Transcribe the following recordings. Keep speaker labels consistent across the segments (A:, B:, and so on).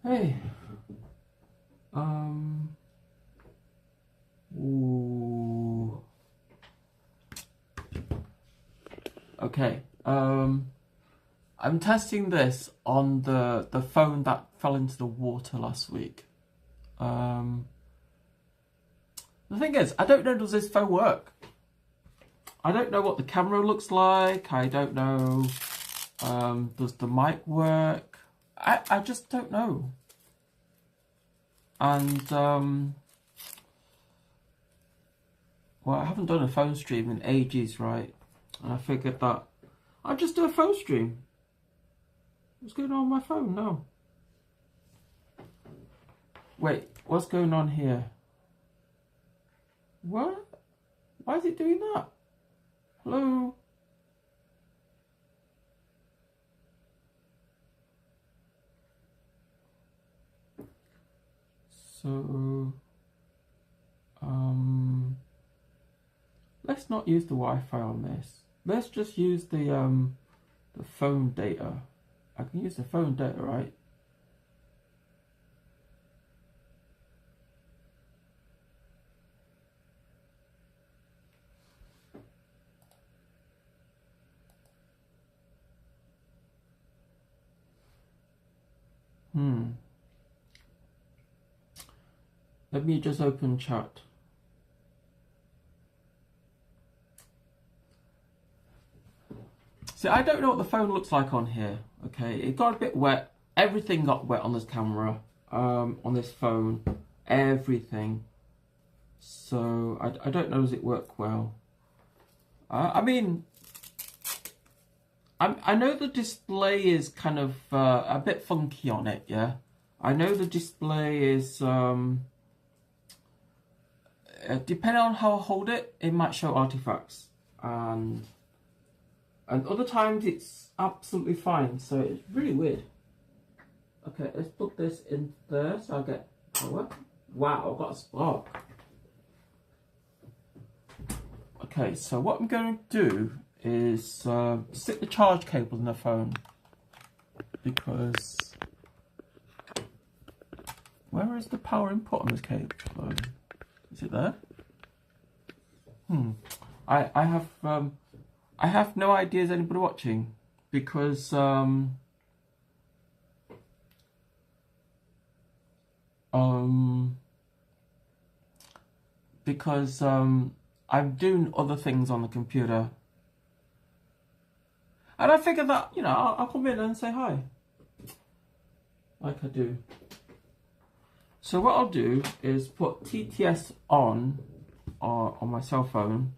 A: Hey. Ooh. Okay. I'm testing this on the phone that fell into the water last week. The thing is, I don't know, does this phone work? I don't know what the camera looks like. I don't know, does the mic work? I just don't know. And, well, I haven't done a phone stream in ages, right? And I figured that I'd just do a phone stream. What's going on my phone now? Wait, what's going on here? What? Why is it doing that? Hello? So, let's not use the Wi-Fi on this. Let's just use the phone data. I can use the phone data, right? Let me just open chat. See, I don't know what the phone looks like on here. Okay, it got a bit wet. Everything got wet on this camera, on this phone, everything. So I don't know, does it work well? I mean, I know the display is kind of a bit funky on it. Yeah, I know the display is depending on how I hold it, it might show artifacts, and other times it's absolutely fine. So it's really weird. Okay, let's put this in there so I get power. Wow, I've got a spark. Okay, so what I'm going to do is stick the charge cable in the phone, because where is the power input on this cable? Is it there? I have no idea, is anybody watching, because I'm doing other things on the computer, and I figured that, you know, I'll come in and say hi, like I do. So what I'll do is put TTS on my cell phone.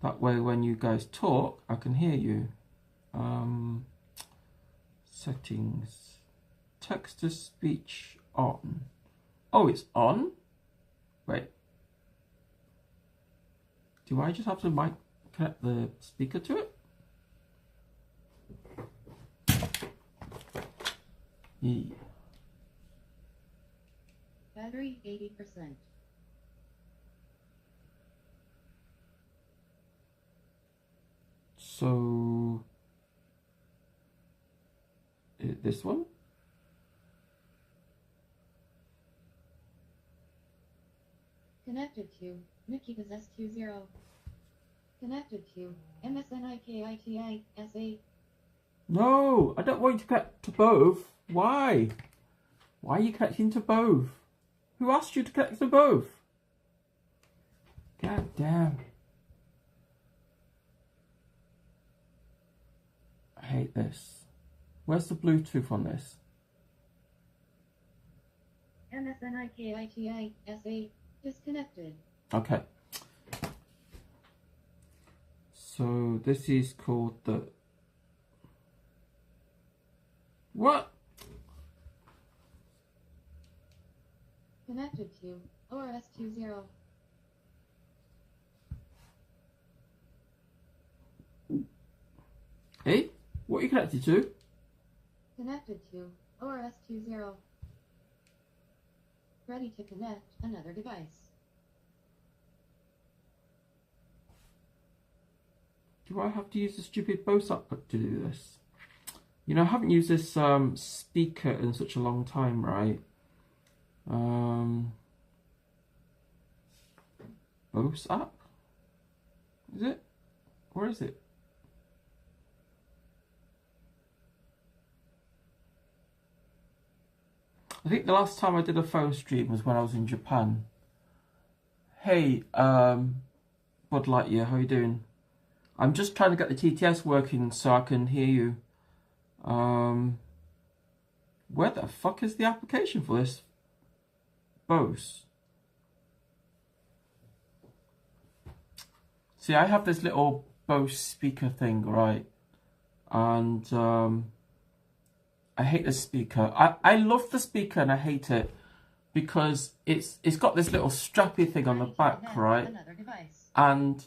A: That way, when you guys talk, I can hear you. Settings, text to speech on. Oh, it's on? Wait. Do I just have to connect the speaker to it? Yeah.
B: Battery 80%.
A: So, this one?
B: Connected to MsNIKITA's S20. Connected to MsNIKITA S8.
A: No, I don't want you to connect to both. Why? Why are you connecting to both? Who asked you to connect to both? God damn. I hate this. Where's the Bluetooth on this?
B: MsNIKITA S8 disconnected.
A: Okay. So this is called the... What?
B: Connected to ORS20.
A: Hey? What are you connected to?
B: Connected to ORS20. Ready to connect another device.
A: Do I have to use the stupid BOS output to do this? You know, I haven't used this speaker in such a long time, right? Bose app? Is it? Where is it? I think the last time I did a phone stream was when I was in Japan. Hey, Bud Lightyear, how you doing? I'm just trying to get the TTS working so I can hear you. Where the fuck is the application for this? Bose. See, I have this little Bose speaker thing, right? And I hate the speaker. I love the speaker and I hate it because it's got this little strappy thing on the back, right? And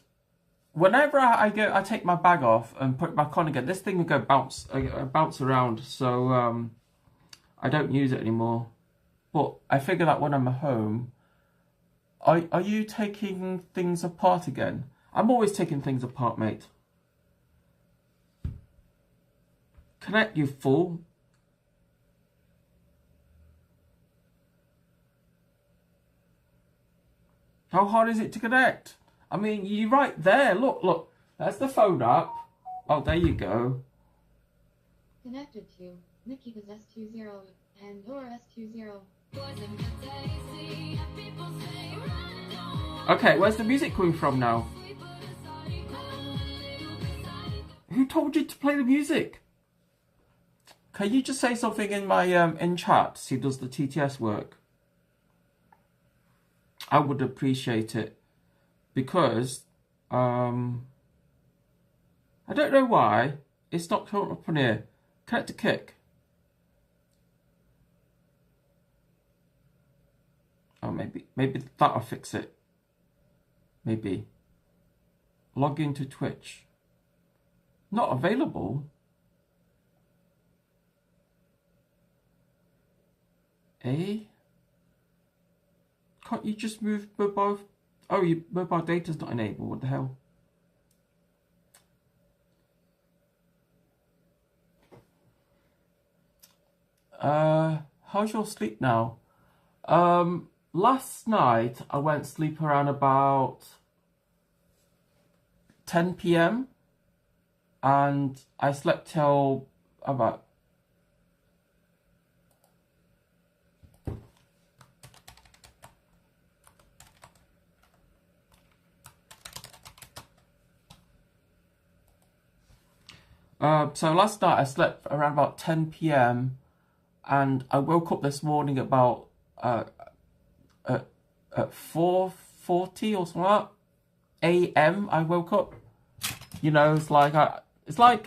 A: whenever I take my bag off and put it back on again, this thing will go bounce around. So I don't use it anymore. But I figure that when I'm at home, are you taking things apart again? I'm always taking things apart, mate. Connect, you fool. How hard is it to connect? I mean, you're right there. Look. That's the phone up. Oh, there you go.
B: Connected to MsNIKITA's S20 and or S20.
A: Okay, where's the music coming from now? Who told you to play the music? Can you just say something in my in chat? See, does the TTS work? I would appreciate it because I don't know why it's not coming up on here. Connect to Kick. Oh, maybe that'll fix it. Maybe. Log into Twitch. Not available. Eh? Can't you just move mobile? Oh, your mobile data's not enabled. What the hell? How's your sleep now? Last night I went to sleep around about 10 p.m. and I slept till about so last night I slept around about 10 p.m. and I woke up this morning about at 4:40 or something like that a.m. I woke up. You know, it's like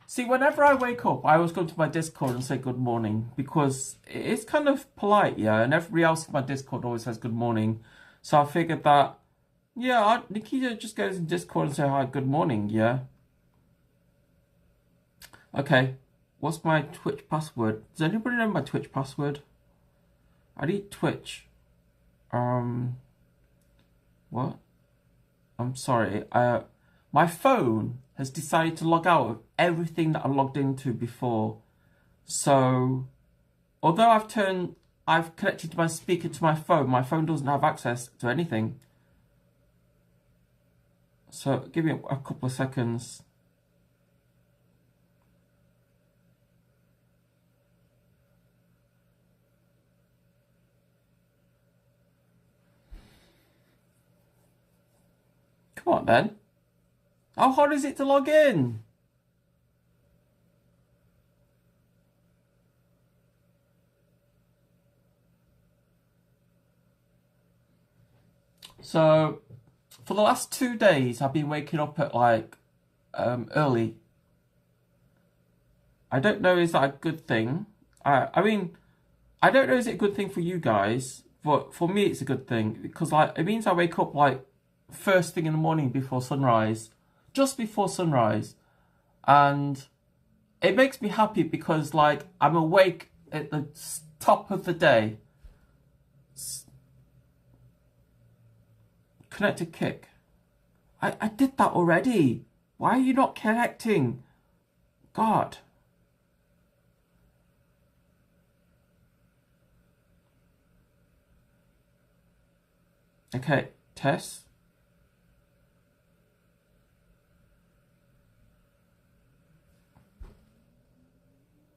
A: see, whenever I wake up, I always go to my Discord and say good morning because it's kind of polite, yeah. And everybody else in my Discord always says good morning, so I figured that Nikita just goes in Discord and say hi, good morning, yeah. Okay, what's my Twitch password? Does anybody know my Twitch password? I need Twitch. What? I'm sorry. My phone has decided to log out of everything that I logged into before. So, although I've connected my speaker to my phone doesn't have access to anything. So, give me a couple of seconds. Come on, then. How hard is it to log in? So, for the last 2 days, I've been waking up at like early. I don't know, is that a good thing? I mean, I don't know, is it a good thing for you guys? But for me, it's a good thing because like it means I wake up like first thing in the morning before sunrise, just before sunrise, and it makes me happy because like I'm awake at the top of the day. Connect to Kick. I did that already. Why are you not connecting? God. Okay, test.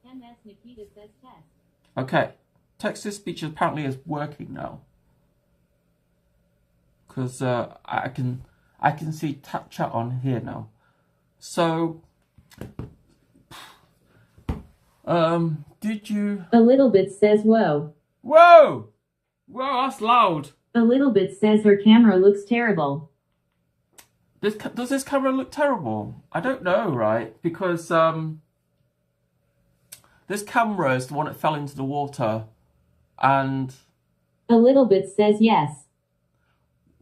B: MsNIKITA says test.
A: Okay, text-to-speech apparently is working now. Because I can see chat on here now. So, did you?
C: A little bit says whoa.
A: Whoa, whoa, that's loud.
C: A little bit says her camera looks terrible.
A: Does this camera look terrible? I don't know, right? Because this camera is the one that fell into the water, and
C: A little bit says yes.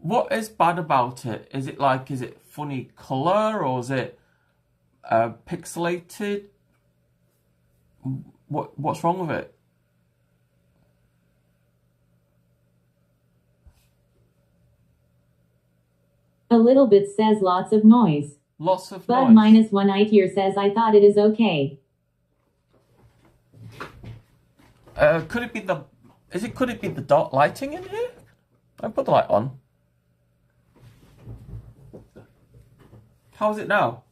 A: what is bad about it? Is it funny color, or is it pixelated? What's wrong with it?
C: A little bit says lots of noise.
A: Lots of
C: Bud
A: noise.
C: -1 here says I thought it is okay.
A: Could it be the dark lighting in here? I put the light on. How is it now?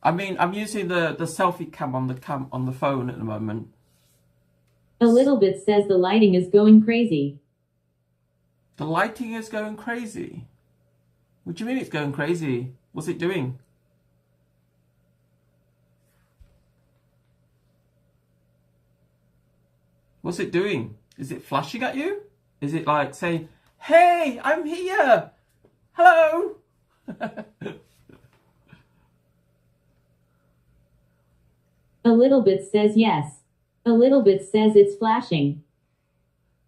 A: I mean, I'm using the selfie cam on the phone at the moment.
C: A little bit says the lighting is going crazy.
A: The lighting is going crazy. What do you mean it's going crazy? What's it doing? What's it doing? Is it flashing at you? Is it like saying, "Hey, I'm here. Hello"?
C: A little bit says yes. A little bit says it's flashing.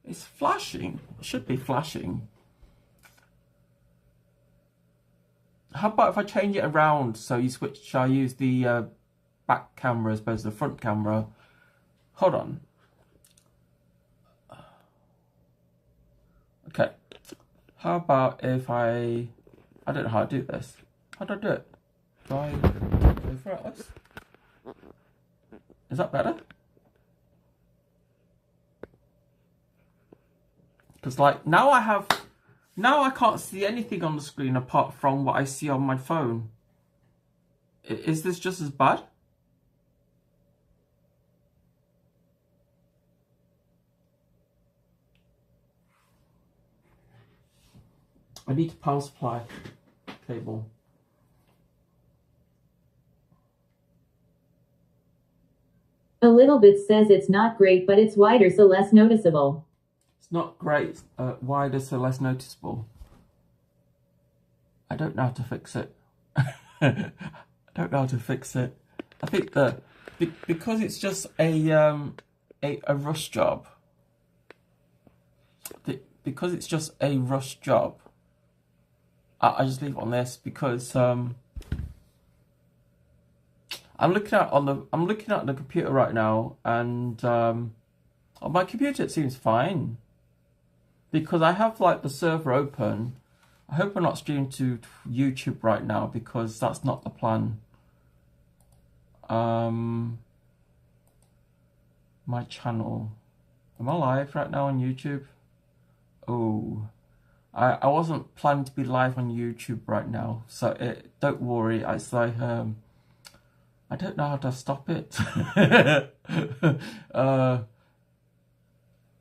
A: It's flashing. It should be flashing. How about if I change it around so you switch? I use the back camera as opposed to the front camera. Hold on. Okay. How about if I don't know how to do this. How do I do it? Do I go for it? Is that better? Because like now I can't see anything on the screen apart from what I see on my phone. Is this just as bad? I need a power supply cable.
C: A little bit says it's not great, but it's wider, so less noticeable.
A: It's not great, wider, so less noticeable. I don't know how to fix it. I don't know how to fix it. I think that because it's just a rush job. Because it's just a rush job. I just leave it on this because I'm looking at the computer right now, and on my computer it seems fine because I have like the server open. I hope I'm not streaming to YouTube right now because that's not the plan. My channel. Am I live right now on YouTube? Oh. I wasn't planning to be live on YouTube right now, so don't worry. It's like I don't know how to stop it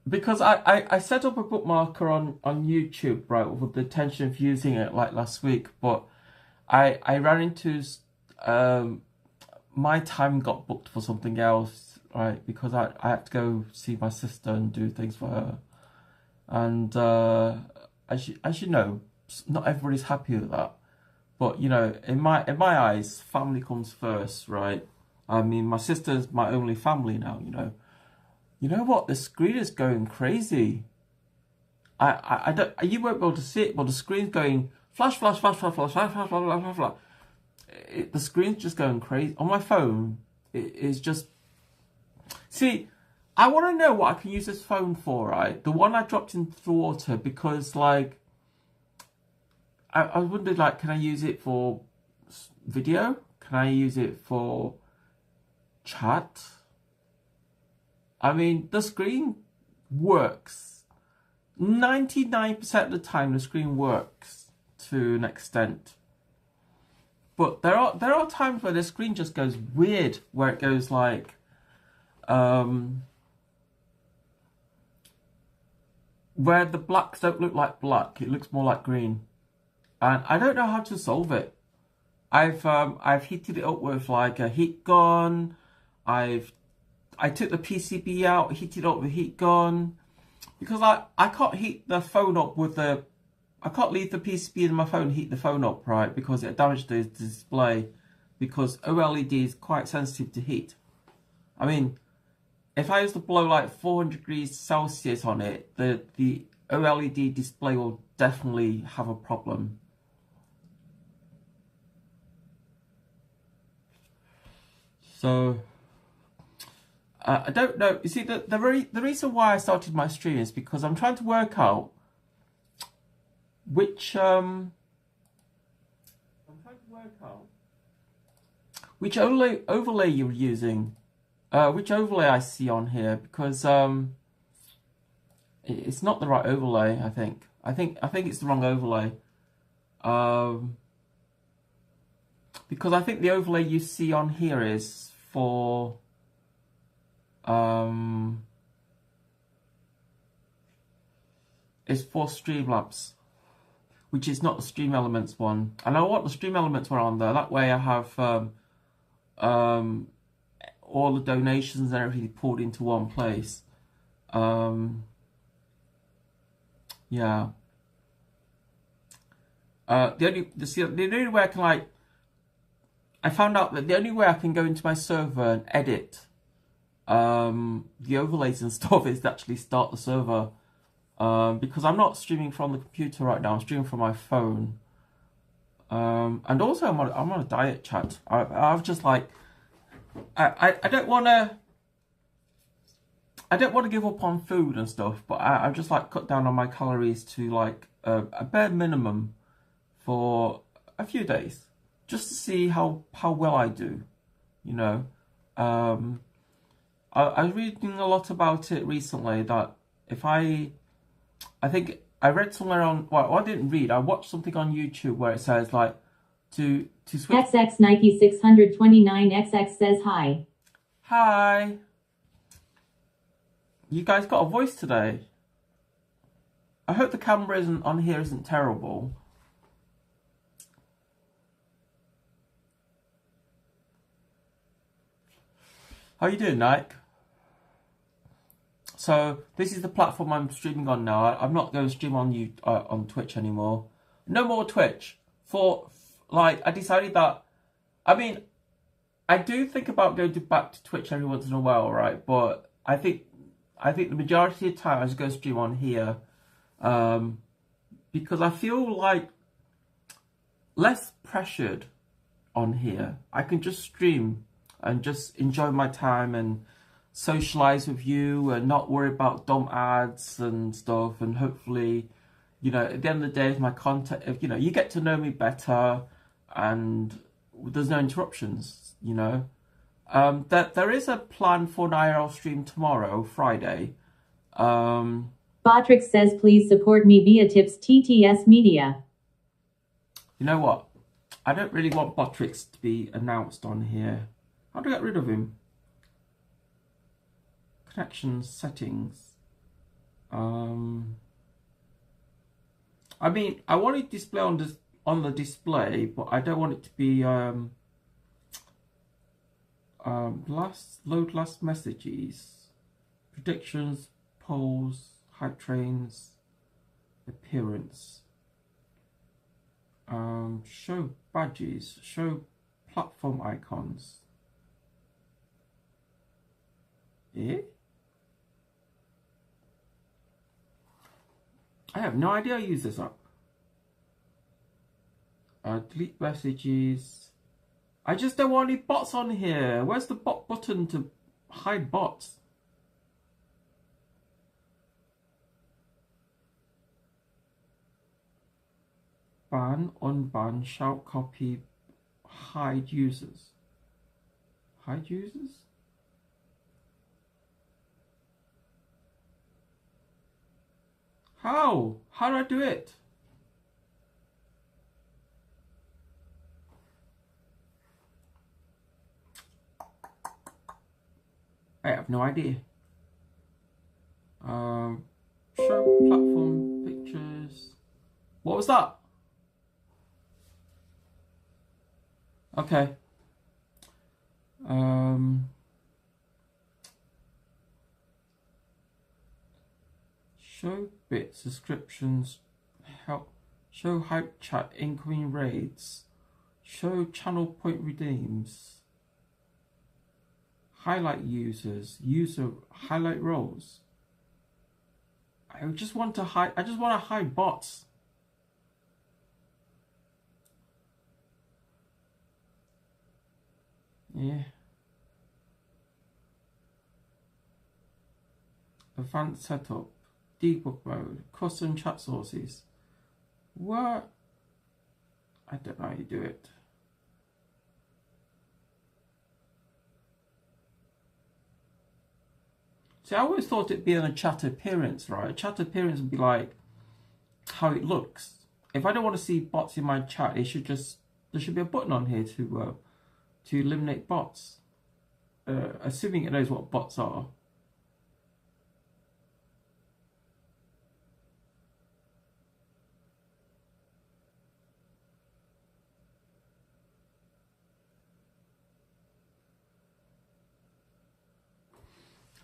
A: because I set up a bookmarker on YouTube, right, with the intention of using it like last week, but I ran into my time got booked for something else, right, because I had to go see my sister and do things for her, and as you know, not everybody's happy with that. But you know, in my eyes, family comes first, right? I mean, my sister's my only family now. You know what? The screen is going crazy. I don't. You won't be able to see it, but the screen's going flash, flash, flash, flash, flash, flash, flash, flash, flash, flash. The screen's just going crazy on my phone. It is just. See, I want to know what I can use this phone for, right? The one I dropped into the water because, like, I wondered, like, can I use it for video? Can I use it for chat? I mean, the screen works. 99% of the time the screen works to an extent. But there are times where the screen just goes weird, where it goes like where the blacks don't look like black, it looks more like green. And I don't know how to solve it. I've heated it up with like a heat gun. I took the PCB out, heated it up with a heat gun. Because I can't heat the phone up with the... I can't leave the PCB in my phone heat the phone up, right? Because it damaged the display. Because OLED is quite sensitive to heat. I mean, if I was to blow like 400 degrees Celsius on it, the OLED display will definitely have a problem. So... I don't know. You see, the reason why I started my stream is because I'm trying to work out which which overlay you're using, which overlay I see on here, because it's not the right overlay. I think it's the wrong overlay. Because I think the overlay you see on here is for Streamlabs, which is not the Stream Elements one. And I want the Stream Elements one on there. That way I have all the donations and everything pulled into one place. Yeah. The only way I can I found out that the only way I can go into my server and edit the overlays and stuff is to actually start the server, because I'm not streaming from the computer right now. I'm streaming from my phone, and also I'm on a diet chat. I've just like I don't want to give up on food and stuff, but I've just like cut down on my calories to like a bare minimum for a few days, just to see how well I do, you know. I was reading a lot about it recently, that if I think I read somewhere on, well, I didn't read, I watched something on YouTube where it says like to switch.
C: XX Nike 629 XX says hi.
A: Hi. You guys got a voice today. I hope the camera on here isn't terrible. How you doing, Nike? So this is the platform I'm streaming on now. I'm not going to stream on Twitch anymore. No more Twitch. I decided that. I mean, I do think about going back to Twitch every once in a while, right? But I think the majority of the time I just go stream on here, because I feel like less pressured on here. I can just stream and just enjoy my time and socialize with you and not worry about dumb ads and stuff. And hopefully, you know, at the end of the day, if my content, if, you know, you get to know me better and there's no interruptions, you know. There is a plan for an IRL stream tomorrow, Friday.
C: Botrix says, please support me via tips TTS Media.
A: You know what? I don't really want Botrix to be announced on here. How do I get rid of him? Connections, settings. I mean, I want it display on the display, but I don't want it to be load last messages, predictions, polls, hype trains, appearance, show badges, show platform icons. I have no idea how to use this up. Delete messages. I just don't want any bots on here. Where's the bot button to hide bots? Ban, unban, shout, copy, hide users. Hide users? How? How do I do it? I have no idea. Show platform pictures. What was that? Okay. Show bit subscriptions. Help. Show hype chat incoming raids. Show channel point redeems. Highlight users. User highlight roles. I just want to hide. I just want to hide bots. Yeah. Advanced setup. Debug mode. Custom chat sources. What? I don't know how you do it. See, I always thought it'd be on a chat appearance, right? A chat appearance would be like how it looks. If I don't want to see bots in my chat, there should be a button on here to eliminate bots. Assuming it knows what bots are.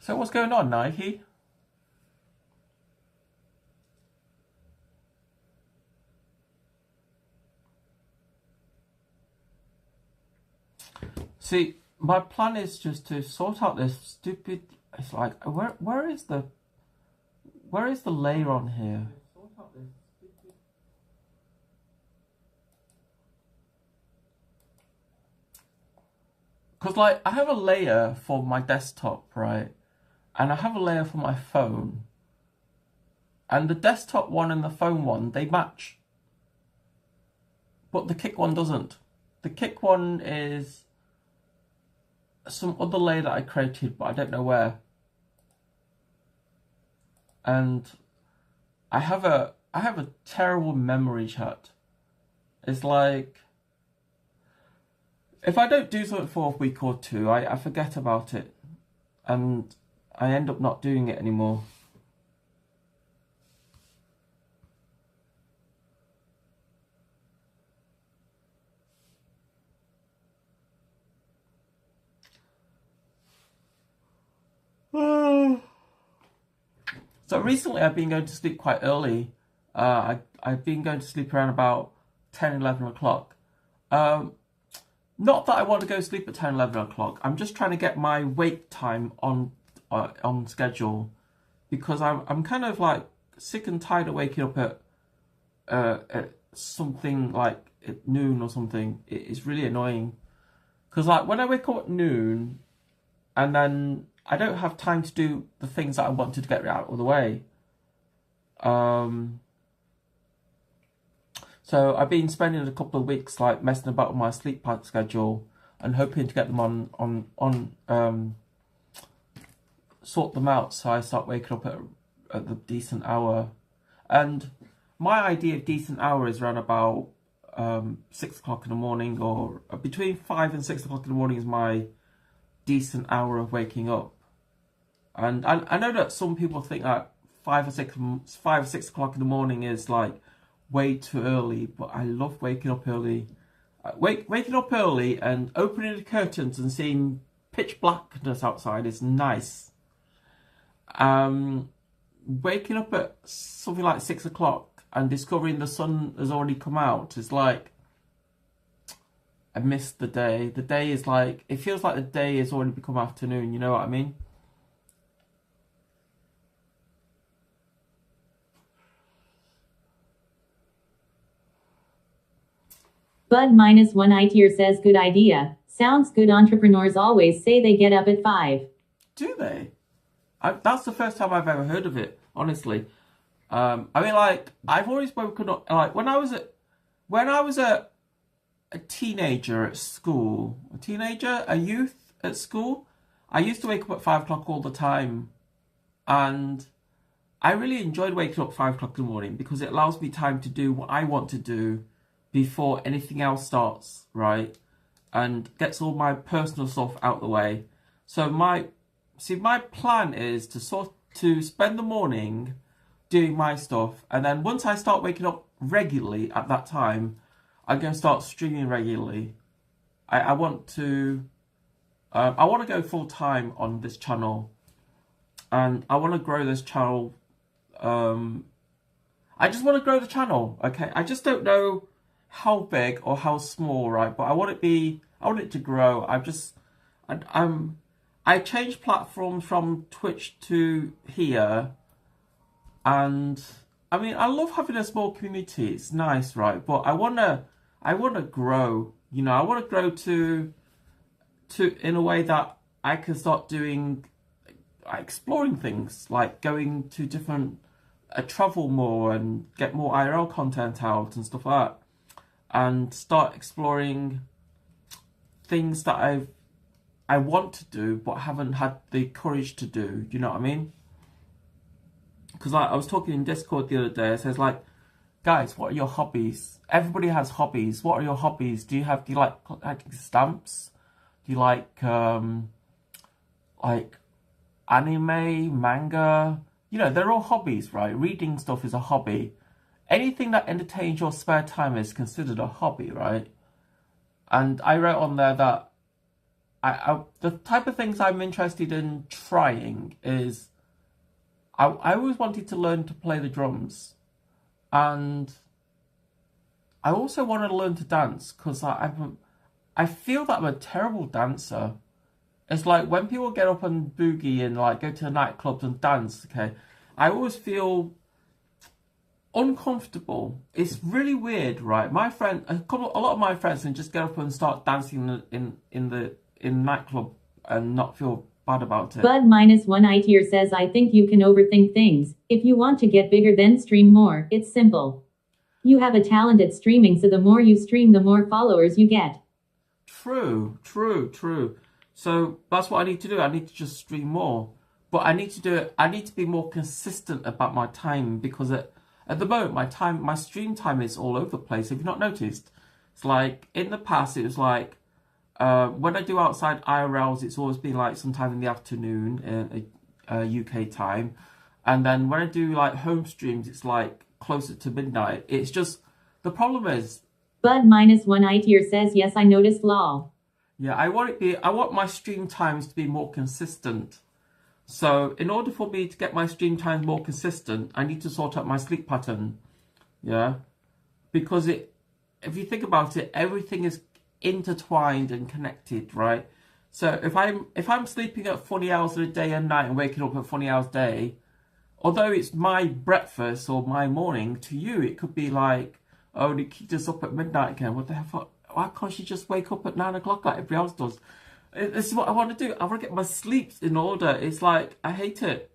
A: So what's going on, Nike? See, my plan is just to sort out this stupid. It's like where is the layer on here? Because like I have a layer for my desktop, right? And I have a layer for my phone. And the desktop one and the phone one, they match. But the Kick one doesn't. The Kick one is some other layer that I created, but I don't know where. And I have a terrible memory, chat. It's like if I don't do something for a week or two, I forget about it. And I end up not doing it anymore. So recently I've been going to sleep quite early. I've been going to sleep around about 10, 11 o'clock. Not that I want to go to sleep at 10, 11 o'clock. I'm just trying to get my wake time on schedule, because I'm kind of like sick and tired of waking up at something like at noon or something. It's really annoying, because like when I wake up at noon and then I don't have time to do the things that I wanted to get out of the way. So I've been spending a couple of weeks like messing about with my sleep pattern schedule and hoping to get them on sort them out, so I start waking up at the decent hour. And my idea of decent hour is around about 6 o'clock in the morning, or between 5 and 6 o'clock in the morning is my decent hour of waking up. And I know that some people think that 5 or 6 o'clock in the morning is like way too early, but I love waking up early. Waking up early and opening the curtains and seeing pitch blackness outside is nice. Waking up at something like 6 o'clock and discovering the sun has already come out is like, I missed the day. The day is like, it feels like the day has already become afternoon, you know what I mean?
C: Bud -1 tier says good idea. Sounds good. Entrepreneurs always say they get up at 5.
A: Do they? That's the first time I've ever heard of it, honestly. I mean, like, I've always woken up, like, when I was a teenager at school, a youth at school, I used to wake up at 5 o'clock all the time. And I really enjoyed waking up 5 o'clock in the morning because it allows me time to do what I want to do before anything else starts, right? And gets all my personal stuff out the way. So my plan is to spend the morning doing my stuff, and then once I start waking up regularly at that time, I'm going to start streaming regularly. I want to go full time on this channel, and I want to grow this channel. I just want to grow the channel. Okay, I just don't know how big or how small, right? But I want it to grow. I changed platforms from Twitch to here, and I mean, I love having a small community. It's nice, right? But I wanna grow. You know, I want to grow to in a way that I can start doing, exploring things, like going to different, travel more and get more IRL content out and stuff like that, and start exploring things that I want to do but haven't had the courage to do. Do you know what I mean? Because I was talking in Discord the other day. It says like, guys, what are your hobbies? Everybody has hobbies. What are your hobbies? Do you like collecting stamps? Do you like anime, manga? You know, they're all hobbies, right? Reading stuff is a hobby. Anything that entertains your spare time is considered a hobby, right? And I wrote on there that the type of things I'm interested in trying is I always wanted to learn to play the drums, and I also want to learn to dance because I feel that I'm a terrible dancer. It's like when people get up and boogie and like go to the nightclubs and dance, okay, I always feel uncomfortable. It's really weird, right? A lot of my friends can just get up and start dancing in nightclub and not feel bad about it.
C: Bud -1 tier says, I think you can overthink things. If you want to get bigger, then stream more. It's simple. You have a talent at streaming, so the more you stream, the more followers you get.
A: True. So that's what I need to do. I need to just stream more. But I need to be more consistent about my time, because at the moment my stream time is all over the place. Have you not noticed? It's like in the past it was like when I do outside IRLs, it's always been like sometime in the afternoon, UK time. And then when I do like home streams, it's like closer to midnight. It's just, the problem is...
C: Bud -1 tier says, yes, I noticed lol.
A: Yeah, I want my stream times to be more consistent. So in order for me to get my stream times more consistent, I need to sort out my sleep pattern. Yeah, because if you think about it, everything is intertwined and connected, right? So if I'm sleeping at 40 hours a day and night and waking up at 40 hours a day, although it's my breakfast or my morning, to you it could be like, oh, Nikita's up at midnight again. What the hell? Why can't she just wake up at 9 o'clock like everybody else does? This is what I want to do. I want to get my sleep in order. It's like, I hate it.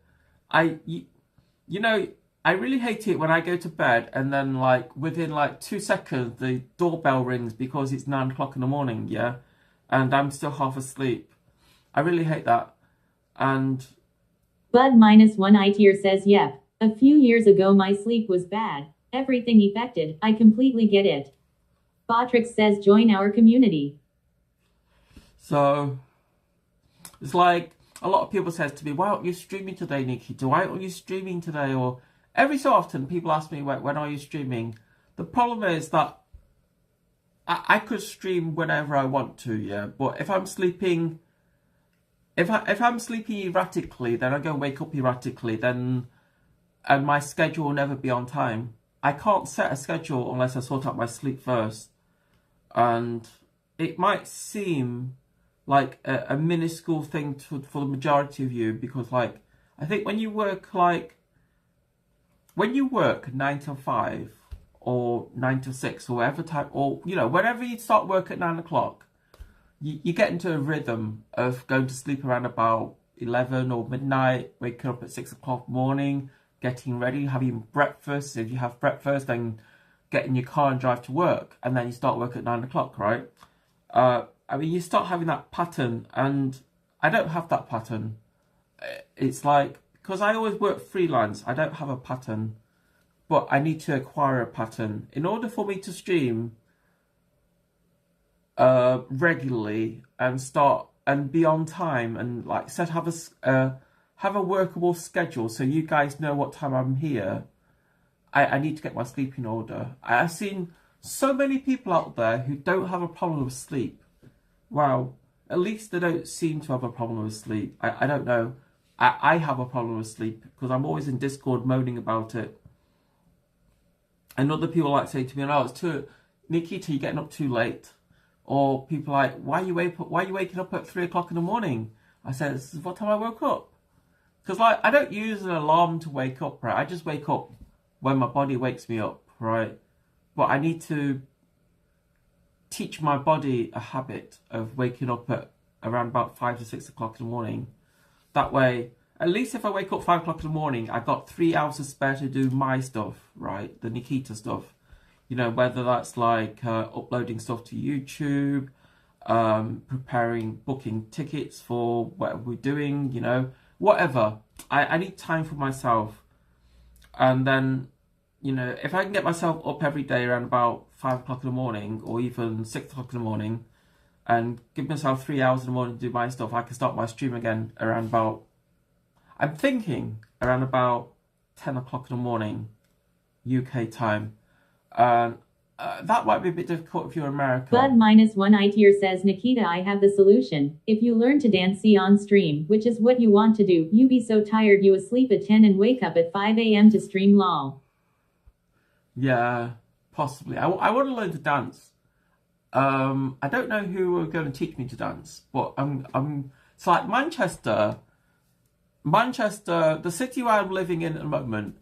A: You know, I really hate it when I go to bed and then like within like 2 seconds the doorbell rings because it's 9 o'clock in the morning, yeah? And I'm still half asleep. I really hate that. And...
C: Bud -1 tier says, yep. A few years ago my sleep was bad. Everything affected. I completely get it. Botrix says, join our community.
A: So, it's like, a lot of people says to me, why aren't you streaming today, Nikita? Why aren't you streaming today? Or every so often people ask me, when are you streaming? The problem is that I could stream whenever I want to, yeah. But if I'm sleeping, if I'm sleeping erratically, then I'm going to wake up erratically, and my schedule will never be on time. I can't set a schedule unless I sort out my sleep first. And it might seem like a minuscule thing for the majority of you, because like, I think when you work 9 till 5 or 9 till 6 or whatever time, or you know, whenever you start work at 9 o'clock, you get into a rhythm of going to sleep around about 11 or midnight, waking up at 6 o'clock morning, getting ready, having breakfast. If you have breakfast, then get in your car and drive to work, and then you start work at 9 o'clock, right? I mean, you start having that pattern, and I don't have that pattern. It's like, because I always work freelance, I don't have a pattern, but I need to acquire a pattern. In order for me to stream regularly and start and be on time and like have a workable schedule so you guys know what time I'm here, I need to get my sleep in order. I've seen so many people out there who don't have a problem with sleep. Well, at least they don't seem to have a problem with sleep. I don't know. I have a problem with sleep because I'm always in Discord moaning about it. And other people like say to me, "Oh, it's too, Nikita, you're getting up too late." Or people like, why are you waking up at 3 o'clock in the morning? I said, "This is what time I woke up." Because like I don't use an alarm to wake up, right? I just wake up when my body wakes me up, right? But I need to teach my body a habit of waking up at around about 5 to 6 o'clock in the morning. That way, at least if I wake up 5 o'clock in the morning, I got 3 hours to spare to do my stuff, right? The Nikita stuff. You know, whether that's like uploading stuff to YouTube, booking tickets for what we're doing, you know, whatever. I need time for myself. And then, you know, if I can get myself up every day around about 5 o'clock in the morning or even 6 o'clock in the morning and give myself 3 hours in the morning to do my stuff, I can start my stream again around about, I'm thinking around about 10 o'clock in the morning, UK time. That might be a bit difficult if you're American.
C: Bud-1ITer says, Nikita, I have the solution. If you learn to dance on stream, which is what you want to do, you be so tired you asleep at 10 and wake up at 5 a.m. to stream lol.
A: Yeah, possibly. I want to learn to dance. I don't know who are going to teach me to dance, but it's like Manchester, the city where I'm living in at the moment,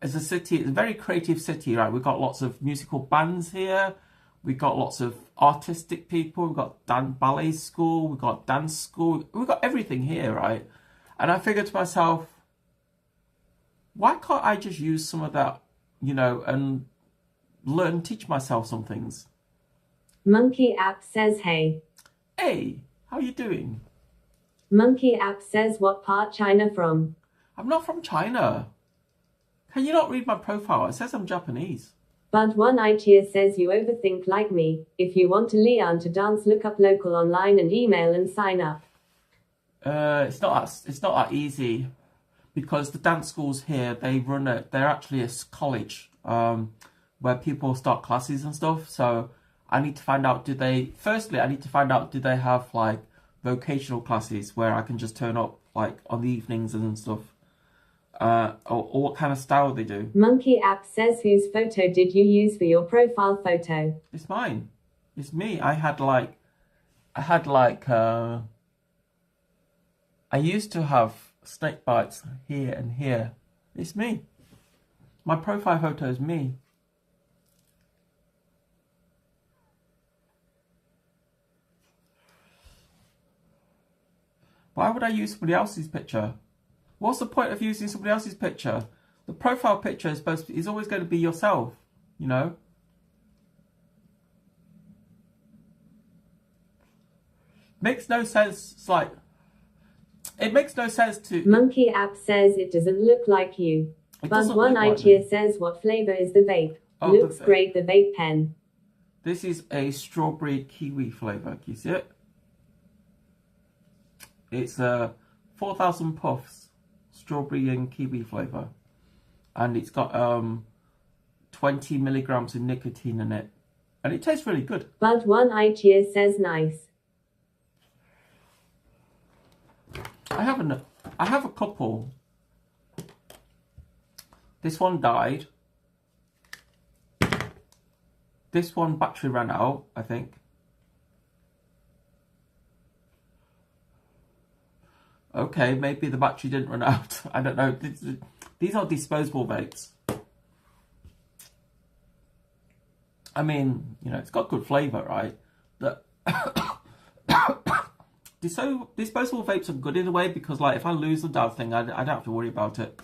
A: is it's a very creative city, right? We've got lots of musical bands here. We've got lots of artistic people. We've got ballet school. We've got dance school. We've got everything here, right? And I figured to myself, why can't I just use some of that, you know, and teach myself some things?
C: Monkey App says, hey.
A: Hey, how you doing?
C: Monkey App says, what part China from?
A: I'm not from China. Can you not read my profile? It says I'm Japanese.
C: Bud-1ITer says, you overthink like me. If you want to learn to dance, look up local online and email and sign up.
A: It's not that easy, because the dance schools here, they're actually a college where people start classes and stuff. So I need to find out, do they have like vocational classes where I can just turn up like on the evenings and stuff. Or what kind of style they do.
C: Monkey App says, whose photo did you use for your profile photo?
A: It's mine. It's me. I used to have snake bites here and here. It's me. My profile photo is me. Why would I use somebody else's picture? What's the point of using somebody else's picture? The profile picture is always going to be yourself, you know? Makes no sense. It's like, it makes no sense to...
C: Monkey App says, it doesn't look like you. Bud-1ITer says, what flavor is the vape?
A: Oh,
C: looks great, the vape pen.
A: This is a strawberry kiwi flavor. Can you see it? It's 4,000 puffs. Strawberry and kiwi flavor, and it's got 20 milligrams of nicotine in it, and it tastes really good.
C: Bud-1ITer says, nice.
A: I have a couple. This one died. This one battery ran out, I think. Okay, maybe the battery didn't run out. I don't know. These are disposable vapes. I mean, you know, it's got good flavour, right? Disposable vapes are good in a way because, like, if I lose the damn thing, I don't have to worry about it.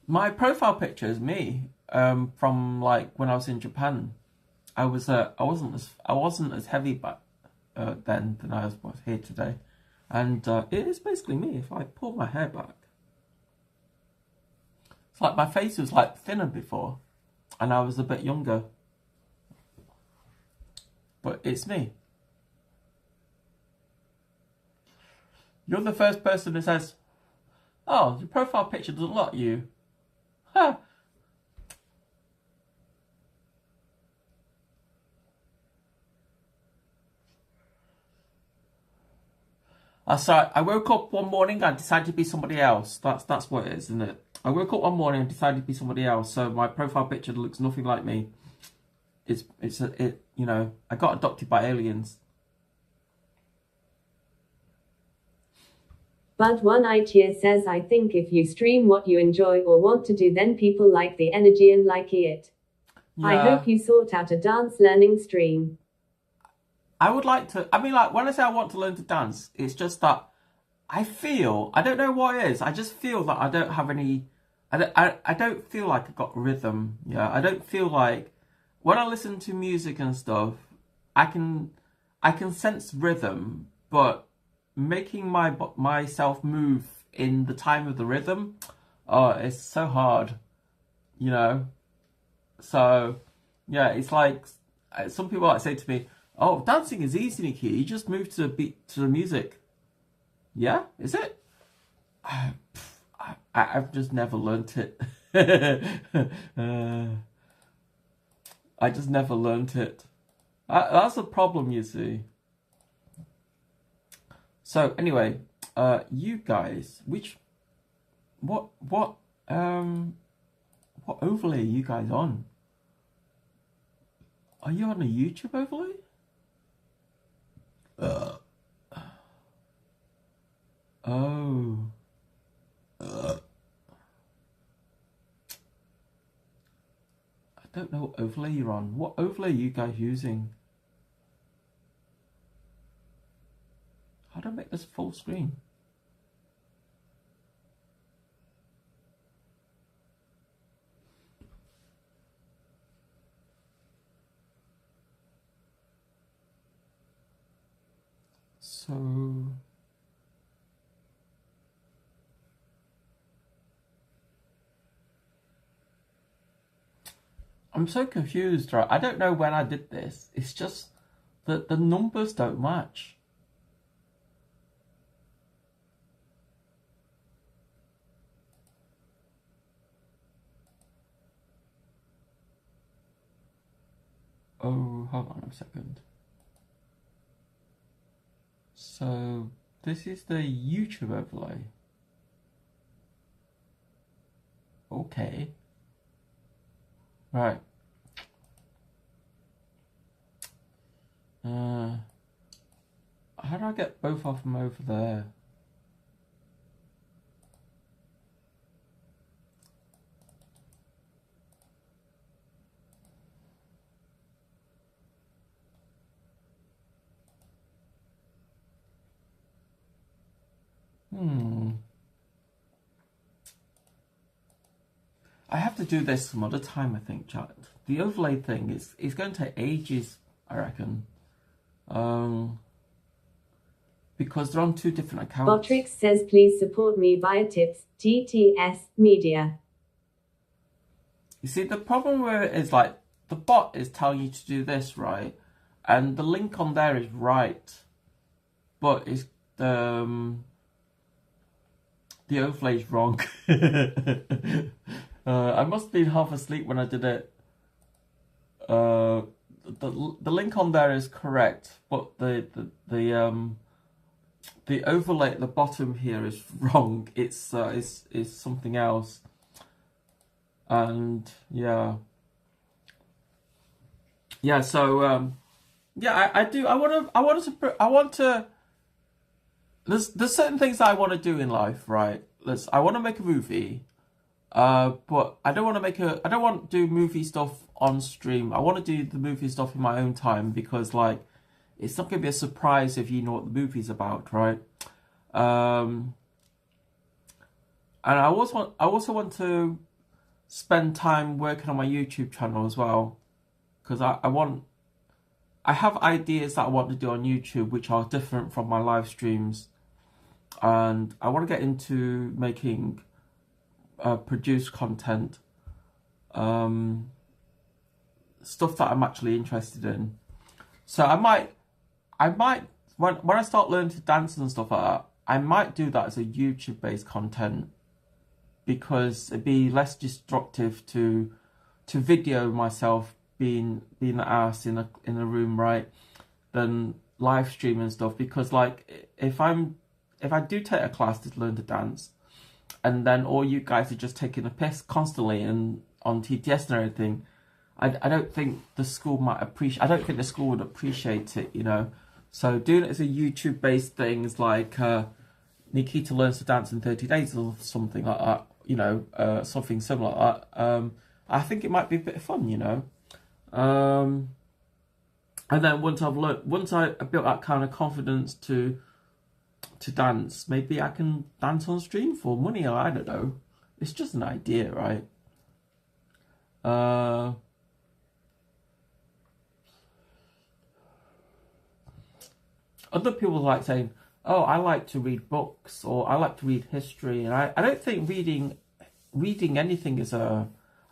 A: My profile picture is me from like when I was in Japan. I wasn't as heavy then than I was here today. And it is basically me. If I pull my hair back, it's like my face was like thinner before, and I was a bit younger. But it's me. You're the first person who says, "Oh, your profile picture doesn't look you." Huh. Sorry, I woke up one morning and decided to be somebody else. That's what it is, isn't it? I woke up one morning and decided to be somebody else, so my profile picture looks nothing like me. You know, I got adopted by aliens.
C: But one ITIA says, I think if you stream what you enjoy or want to do, then people like the energy and like it.
A: Yeah.
C: I hope you sort out a dance learning stream.
A: I would like to, I mean, like, when I say I want to learn to dance, it's just that I don't know what it is, I just feel that I don't have any, I don't feel like I've got rhythm, yeah, I don't feel like, when I listen to music and stuff, I can sense rhythm, but making myself move in the time of the rhythm, oh, it's so hard, you know, so, yeah, it's like, some people like say to me, oh, dancing is easy, Nikki. You just move to the beat, to the music. Yeah, is it? I've just never learnt it. I just never learnt it. That's the problem, you see. So anyway, you guys, what overlay are you guys on? Are you on a YouTube overlay? Oh. I don't know what overlay you're on. What overlay are you guys using? How do I make this full screen? So I'm so confused, right? I don't know when I did this. It's just that the numbers don't match. Oh, hold on a second. So this is the YouTube overlay. Okay. Right. How do I get both of them over there? I have to do this some other time, I think, chat. The overlay thing is going to take ages, I reckon. Because they're on two different accounts.
C: Botrix says, please support me via tips, TTS Media.
A: You see, the problem with it is, like, the bot is telling you to do this, right? And the link on there is right. But it's, the overlay is wrong. I must have been half asleep when I did it. The link on there is correct, but the overlay at the bottom here is wrong. It's something else. And yeah. So yeah, I want to. There's certain things I want to do in life, right? I want to make a movie, but I don't want to do movie stuff on stream. I want to do the movie stuff in my own time because, like, it's not going to be a surprise if you know what the movie's about, right? And I also want to spend time working on my YouTube channel as well, because I want I have ideas that I want to do on YouTube which are different from my live streams, and I want to get into making produced content, stuff that I'm actually interested in. So I might when I start learning to dance and stuff like that, I might do that as a YouTube based content, because it'd be less destructive to video myself being an ass in a room, right, than live stream and stuff. Because like if I do take a class to learn to dance, and then all you guys are just taking a piss constantly and on TTS and everything, I don't think the school might appreciate. I don't think the school would appreciate it, you know. So doing it as a YouTube based thing is like Nikita learns to dance in 30 days or something like that, you know, something similar like that. I think it might be a bit of fun, you know. And then once I built that kind of confidence to dance, maybe I can dance on stream for money, or I don't know. It's just an idea, right? Other people like saying, oh, I like to read books, or I like to read history, and I don't think reading anything is I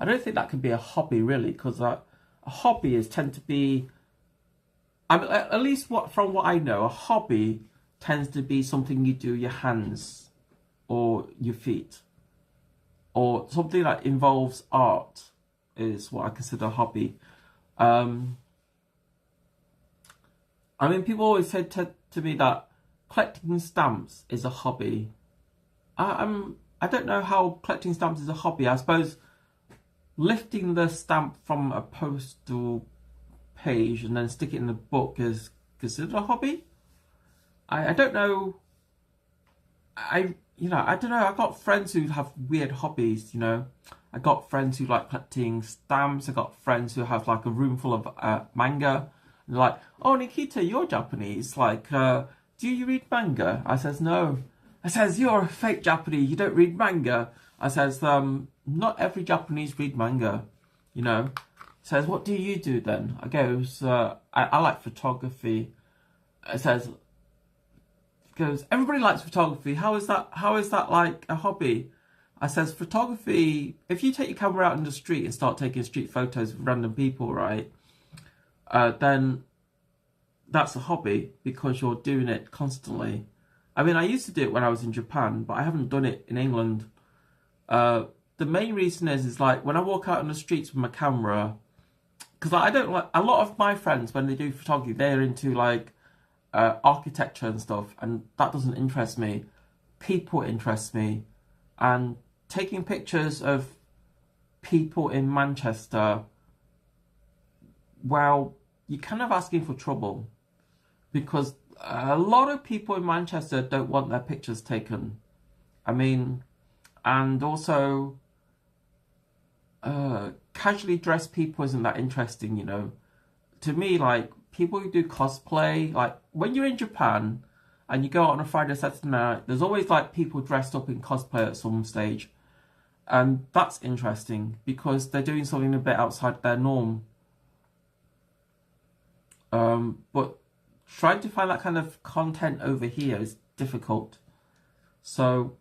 A: don't think that can be a hobby, really, because a hobby tend to be, I mean, at least from what I know, a hobby tends to be something you do with your hands or your feet, or something that involves art is what I consider a hobby. I mean, people always say to me that collecting stamps is a hobby. I don't know how collecting stamps is a hobby. I suppose lifting the stamp from a postal page and then stick it in the book is considered a hobby. I don't know. I don't know. I've got friends who have weird hobbies, you know. I got friends who like collecting stamps. I got friends who have like a room full of manga. And they're like, oh, Nikita, you're Japanese. Like, do you read manga? I says, no. I says, you're a fake Japanese. You don't read manga. I says, not every Japanese read manga, you know. Says, what do you do then? I goes, I like photography. It says, goes, everybody likes photography. How is that like a hobby? I says, photography, if you take your camera out in the street and start taking street photos of random people, right, then that's a hobby, because you're doing it constantly. I mean, I used to do it when I was in Japan, but I haven't done it in England. The main reason is like when I walk out on the streets with my camera, because I don't like, a lot of my friends, when they do photography, they're into like architecture and stuff, and that doesn't interest me. People interest me, and taking pictures of people in Manchester, well, you're kind of asking for trouble, because a lot of people in Manchester don't want their pictures taken. I mean, and also casually dressed people isn't that interesting, you know. To me, like, people who do cosplay, like when you're in Japan and you go out on a Friday, Saturday night, there's always like people dressed up in cosplay at some stage, and that's interesting because they're doing something a bit outside their norm. But trying to find that kind of content over here is difficult. So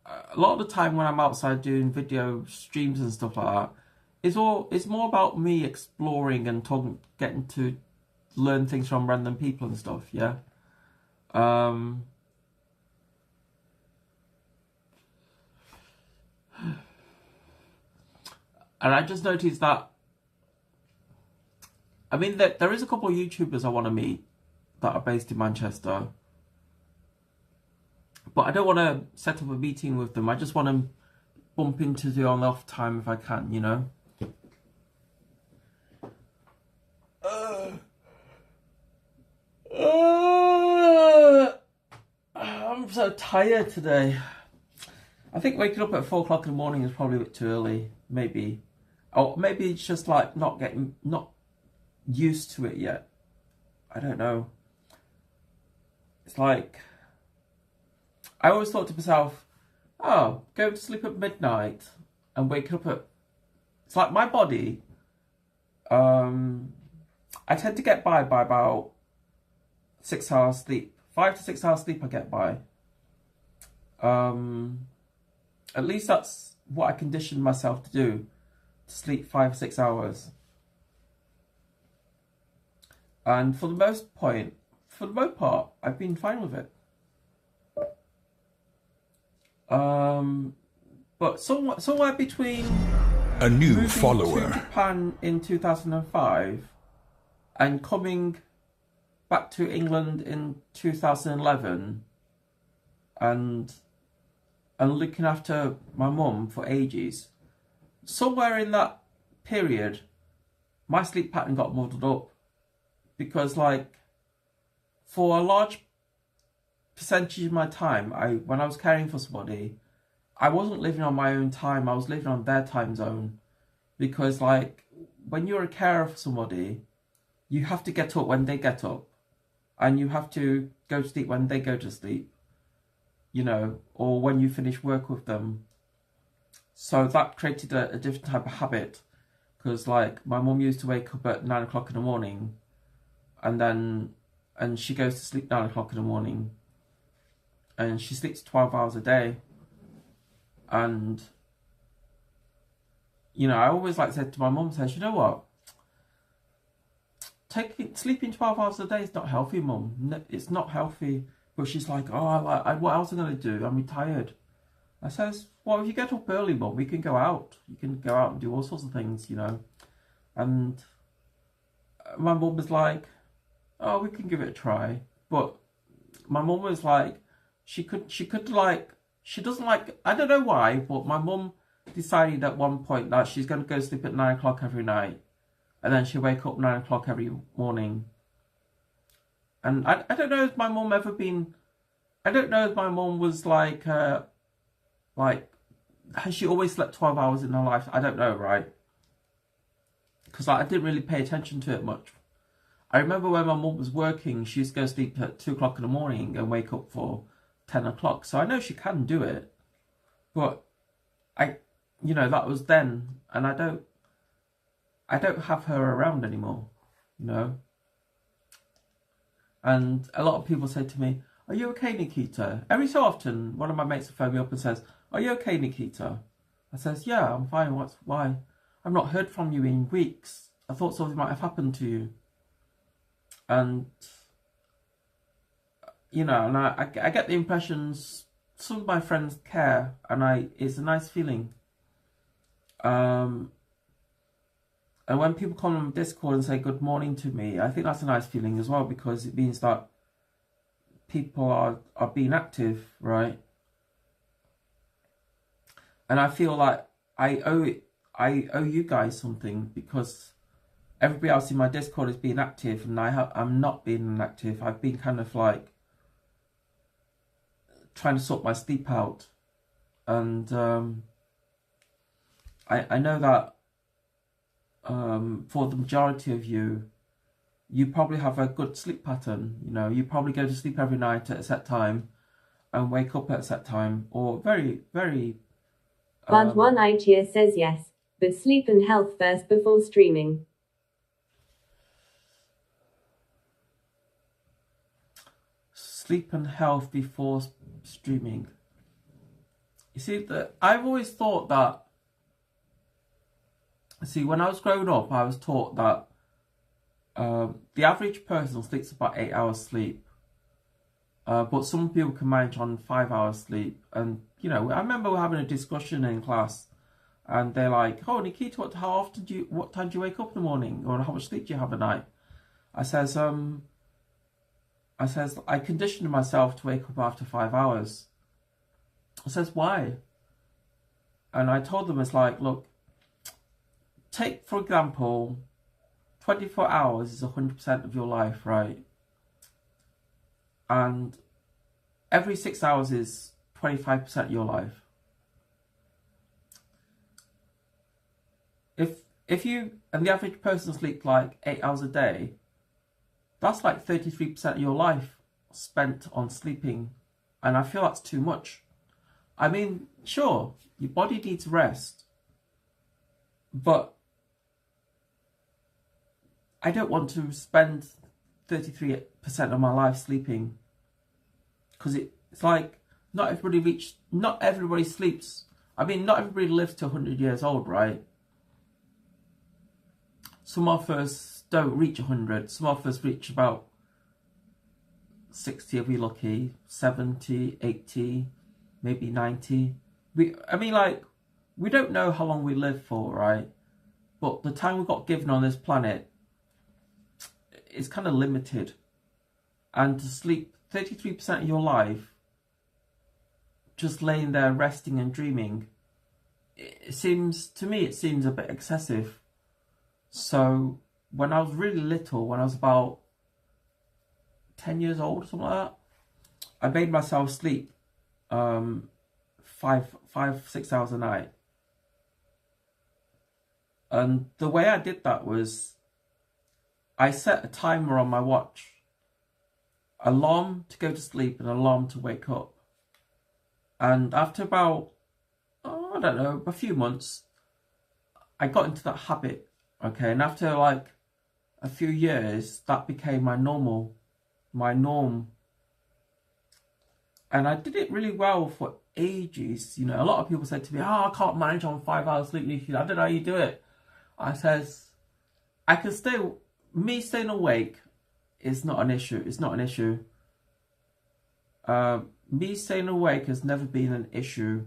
A: a lot of the time when I'm outside doing video streams and stuff like that, it's more about me exploring and getting to learn things from random people and stuff, yeah. And I just noticed that, I mean, there is a couple of YouTubers I want to meet that are based in Manchester, but I don't want to set up a meeting with them. I just want to bump into them on the off time if I can, you know. I'm so tired today. I think waking up at 4 o'clock in the morning is probably a bit too early, maybe. Or maybe it's just like not used to it yet. I don't know. It's like, I always thought to myself, oh, go to sleep at midnight and wake up at, it's like my body, I I tend to get by about 6 hours sleep. 5 to 6 hours sleep I get by. At least that's what I conditioned myself to do, to sleep 5 or 6 hours. And for the most part, I've been fine with it. But somewhere between
D: A new
A: moving
D: follower.
A: to Japan in 2005 and coming back to England in 2011 and looking after my mum for ages, somewhere in that period, my sleep pattern got muddled up. Because, like, for a large percentage of my time, when I was caring for somebody, I wasn't living on my own time, I was living on their time zone. Because, like, when you're a carer for somebody, you have to get up when they get up. And you have to go to sleep when they go to sleep. You know, or when you finish work with them. So that created a different type of habit. Because, like, my mum used to wake up at 9 o'clock in the morning. And she goes to sleep 9 o'clock in the morning. And she sleeps 12 hours a day. And, you know, I always like said to my mum, says, you know what? Sleeping 12 hours a day is not healthy, mum. It's not healthy. But she's like, oh, what else am I going to do? I'm retired. I says, well, if you get up early, mum, we can go out. You can go out and do all sorts of things, you know. And my mum was like, oh, we can give it a try. But my mum was like, she doesn't like, I don't know why, but my mum decided at one point that she's going to go to sleep at 9 o'clock every night. And then she'll wake up 9 o'clock every morning. And I don't know if my mum was like, has she always slept 12 hours in her life? I don't know, right? Because I didn't really pay attention to it much. I remember when my mum was working, she used to go to sleep at 2 o'clock in the morning and wake up for 10 o'clock. So I know she can do it. But that was then. And I don't have her around anymore, you know. And a lot of people say to me, are you okay, Nikita? Every so often, one of my mates will phone me up and says, are you okay, Nikita? I says, yeah, I'm fine. Why? I've not heard from you in weeks. I thought something might have happened to you. And, you know, and I get the impressions some of my friends care, and it's a nice feeling. And when people come on Discord and say good morning to me, I think that's a nice feeling as well, because it means that people are being active, right? And I feel like I owe you guys something, because everybody else in my Discord is being active, and I'm not being active. I've been kind of like trying to sort my sleep out, and I know that for the majority of you, you probably have a good sleep pattern. You know, you probably go to sleep every night at a set time and wake up at a set time, or very, very...
C: But one night here says yes, but sleep and health first before streaming.
A: Sleep and health before streaming. You see, I've always thought that... See, when I was growing up, I was taught that the average person sleeps about 8 hours sleep. But some people can manage on 5 hours sleep. And, you know, I remember we were having a discussion in class, and they're like, oh, Nikita, what time do you wake up in the morning? Or how much sleep do you have a night? I says, I conditioned myself to wake up after 5 hours. I says, why? And I told them, it's like, look, take, for example, 24 hours is 100% of your life, right? And every 6 hours is 25% of your life. If you, and the average person sleeps like 8 hours a day, that's like 33% of your life spent on sleeping. And I feel that's too much. I mean, sure, your body needs rest, but I don't want to spend 33% of my life sleeping, because it's like not everybody sleeps. I mean, not everybody lives to 100 years old, right? Some of us don't reach 100. Some of us reach about 60 if we're lucky, 70, 80, maybe 90. I mean, like, we don't know how long we live for, right? But the time we got given on this planet is kind of limited. And to sleep 33% of your life, just laying there resting and dreaming, to me it seems a bit excessive. So when I was really little, when I was about 10 years old or something like that, I made myself sleep 5-6 hours a night. And the way I did that was I set a timer on my watch, alarm to go to sleep and alarm to wake up. And after about, I don't know, a few months, I got into that habit, okay? And after like a few years, that became my norm. And I did it really well for ages. You know, a lot of people said to me, I can't manage on 5 hours sleep, Nikki. I don't know how you do it. I says, me staying awake is not an issue. It's not an issue. Me staying awake has never been an issue,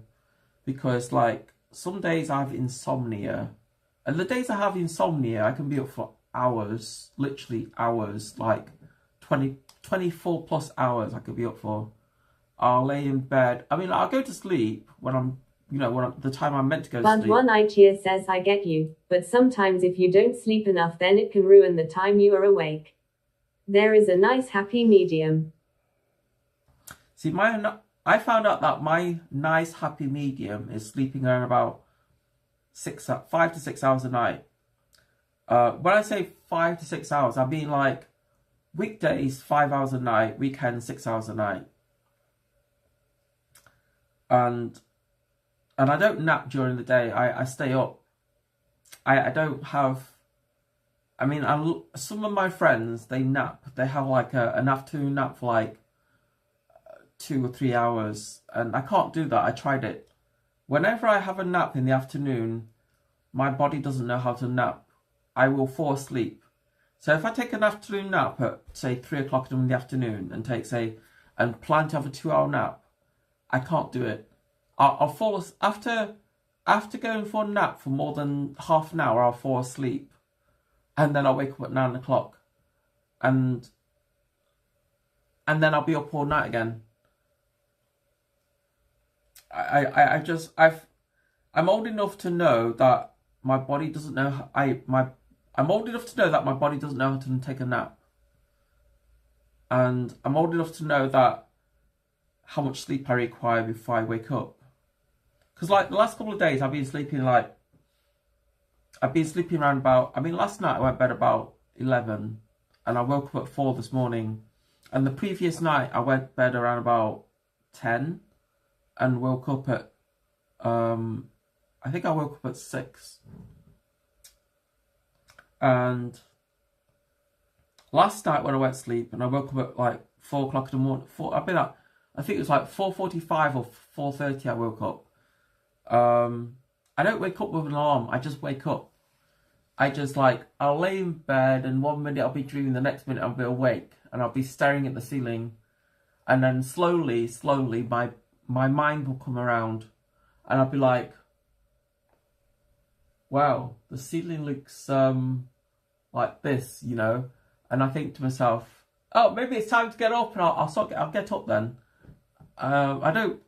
A: because like some days I have insomnia, and the days I have insomnia, I can be up for hours, literally hours, like 24 plus hours I could be up for. I'll lay in bed. I mean, I'll go to sleep when the time I'm meant to go to
C: But
A: sleep.
C: one eye cheer says, I get you, but sometimes if you don't sleep enough, then it can ruin the time you are awake. There is a nice happy medium.
A: See, I found out that my nice happy medium is sleeping around about 5 to 6 hours a night. When I say 5 to 6 hours, I mean like weekdays 5 hours a night, weekends 6 hours a night. And I don't nap during the day. I stay up. I don't have. I mean, some of my friends, they nap. They have like an afternoon nap for like 2 or 3 hours, and I can't do that. I tried it. Whenever I have a nap in the afternoon, my body doesn't know how to nap. I will fall asleep. So if I take an afternoon nap at say 3 o'clock in the afternoon and plan to have a 2-hour nap, I can't do it. I'll fall after going for a nap for more than half an hour. I'll fall asleep, and then I'll wake up at 9 o'clock, and then I'll be up all night again. I'm old enough to know that my body doesn't know. I'm old enough to know that my body doesn't know how to take a nap, and I'm old enough to know that how much sleep I require before I wake up. Because like the last couple of days, I've been sleeping around about. I mean, last night I went to bed about 11, and I woke up at 4 this morning. And the previous night I went to bed around about 10, and woke up at I think I woke up at 6. And last night when I went to sleep, and I woke up at like 4 o'clock in the morning. I think it was like 4:45 or 4:30. I woke up. I don't wake up with an alarm. I just wake up. I'll lay in bed, and 1 minute I'll be dreaming, the next minute I'll be awake, and I'll be staring at the ceiling, and then slowly, my mind will come around, and I'll be like, wow, the ceiling looks like this, you know, and I think to myself, oh, maybe it's time to get up, and I'll get up then. I don't.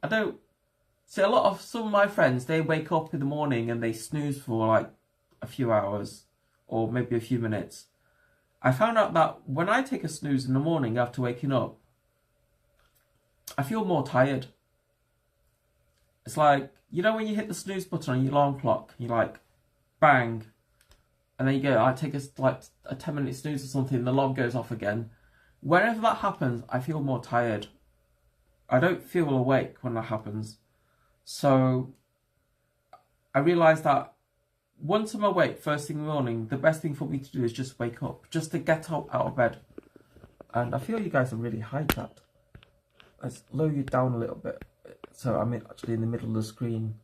A: See, some of my friends, they wake up in the morning and they snooze for like a few hours or maybe a few minutes. I found out that when I take a snooze in the morning after waking up, I feel more tired. It's like, you know when you hit the snooze button on your alarm clock, you like, bang, and then you go, I take a 10-minute snooze or something, and the alarm goes off again. Whenever that happens, I feel more tired. I don't feel awake when that happens. So I realised that once I'm awake first thing in the morning, the best thing for me to do is just wake up, just to get out of bed. And I feel you guys are really high, chat. Let's lower you down a little bit. So I'm actually in the middle of the screen.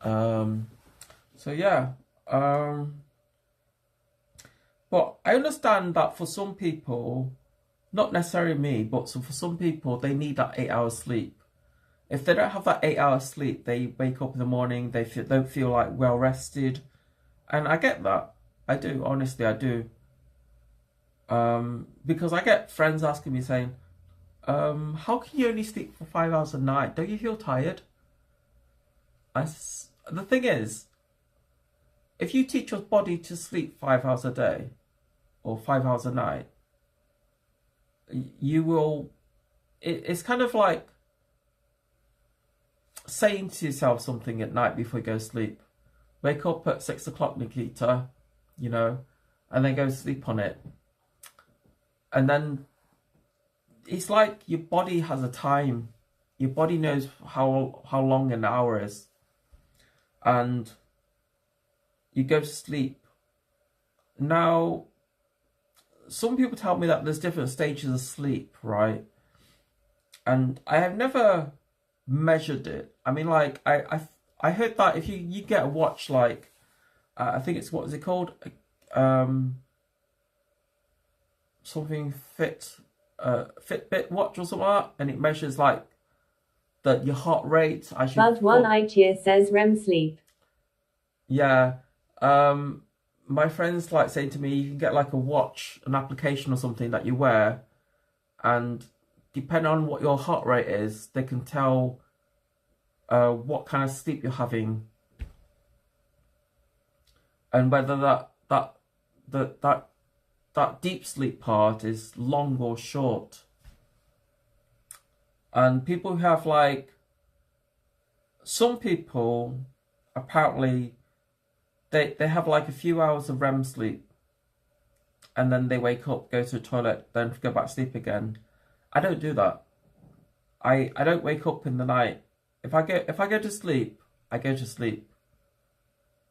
A: So yeah. But I understand that for some people, not necessarily me, but for some people, they need that 8 hours sleep. If they don't have that 8 hours sleep, they wake up in the morning, they don't feel like well rested. And I get that. I do, honestly, I do. Because I get friends asking me saying, how can you only sleep for 5 hours a night? Don't you feel tired? The thing is, if you teach your body to sleep 5 hours a day or 5 hours a night, you will, it's kind of like saying to yourself something at night before you go to sleep. Wake up at 6 o'clock, Nikita, you know, and then go to sleep on it. And then it's like your body has a time. Your body knows how long an hour is. And you go to sleep. Now, some people tell me that there's different stages of sleep, right? And I have never measured it. I mean, like, I heard that if you get a watch, like, I think it's, what is it called? Something Fitbit watch or something like that, and it measures like your heart rate as you.
C: But one idea says REM sleep.
A: Yeah, my friends like saying to me, you can get like a watch, an application or something that you wear, and depending on what your heart rate is, they can tell what kind of sleep you're having, and whether that deep sleep part is long or short. And people who have like, some people apparently they have like a few hours of REM sleep and then they wake up, go to the toilet, then go back to sleep again. I don't do that. I don't wake up in the night. If I go to sleep, I go to sleep.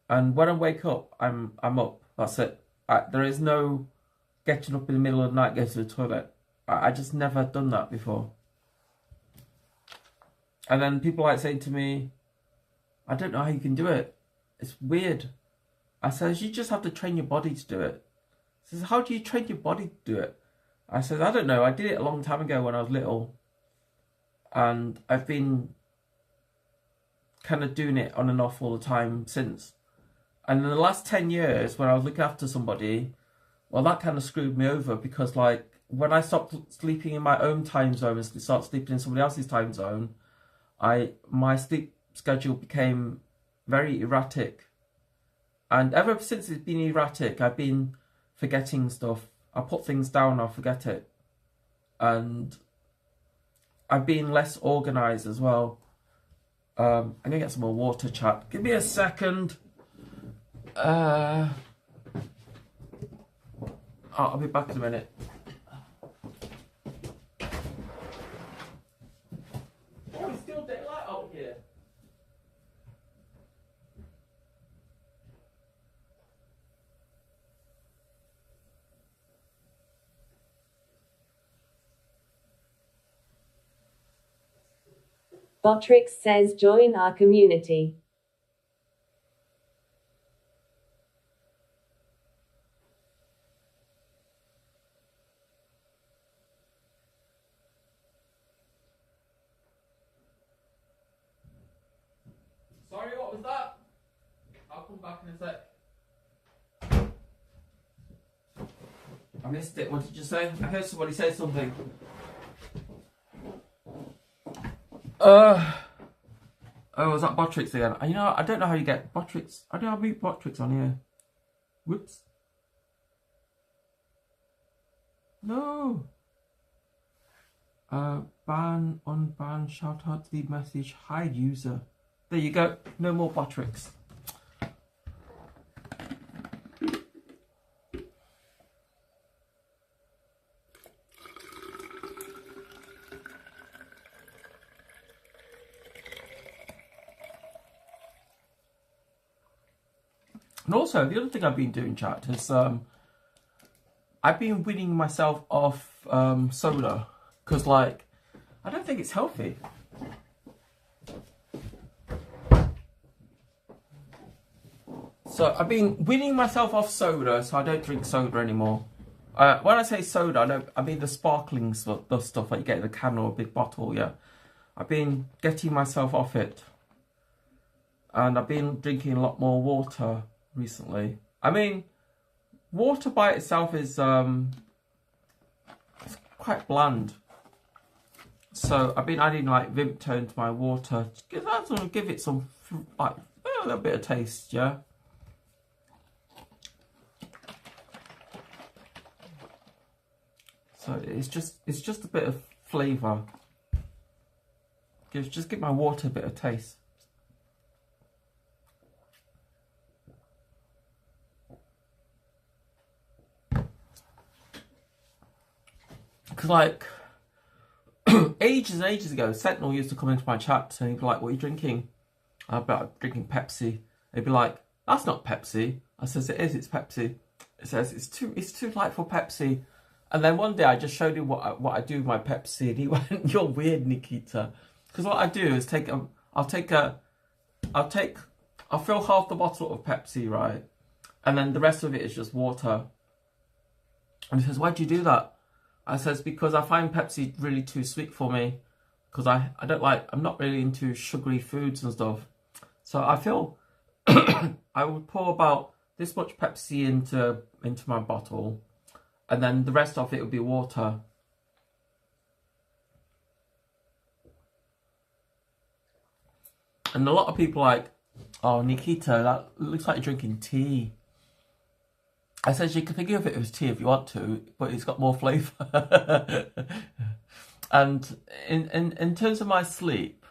A: And when I wake up, I'm up. That's it. There is no getting up in the middle of the night, go to the toilet. I just never done that before. And then people like saying to me, I don't know how you can do it. It's weird. I says, you just have to train your body to do it. He says, how do you train your body to do it? I said, I don't know. I did it a long time ago when I was little. And I've been kind of doing it on and off all the time since. And in the last 10 years, when I was looking after somebody, well, that kind of screwed me over because, like, when I stopped sleeping in my own time zone and started sleeping in somebody else's time zone, my sleep schedule became very erratic. And ever since it's been erratic, I've been forgetting stuff. I put things down, I'll forget it. And I've been less organised as well. I'm going to get some more water, chat. Give me a second. I'll be back in a minute. Oh, it's still daylight out here.
C: Botrix says join our community.
A: Sorry, what was that? I'll come back in a sec. I missed it. What did you say? I heard somebody say something. Oh, was that Botrix again? You know, I don't know how you get Botrix. I don't know how to mute Botrix on here. Whoops. No. Ban, unban, shout out to the message, hide user. There you go. No more Botrix. And also, the other thing I've been doing, chat, is I've been weaning myself off soda. Because, like, I don't think it's healthy. So I've been weaning myself off soda, so I don't drink soda anymore. When I say soda, I mean the sparkling stuff, the stuff that you get in a can or a big bottle, yeah. I've been getting myself off it. And I've been drinking a lot more water recently. I mean, water by itself is it's quite bland. So I've been adding like Vimto to my water. Give it some, like, a little bit of taste, yeah. So it's just a bit of flavour. Just give my water a bit of taste. Because, like, ages and ages ago, Sentinel used to come into my chat and he'd be like, "What are you drinking?" I'd be like, "Drinking Pepsi." He'd be like, "That's not Pepsi." I says, "It is, it's Pepsi." It says, it's too light for Pepsi." And then one day I just showed him what I do with my Pepsi, and he went, "You're weird, Nikita." Because what I do is I'll fill half the bottle of Pepsi, right? And then the rest of it is just water. And he says, "Why'd you do that?" I says, "Because I find Pepsi really too sweet for me. Because I'm not really into sugary foods and stuff. So I feel I would pour about this much Pepsi into my bottle. And then the rest of it would be water." And a lot of people are like, "Oh, Nikita, that looks like you're drinking tea." I said, "You can think of it as tea if you want to, but it's got more flavour." And in terms of my sleep,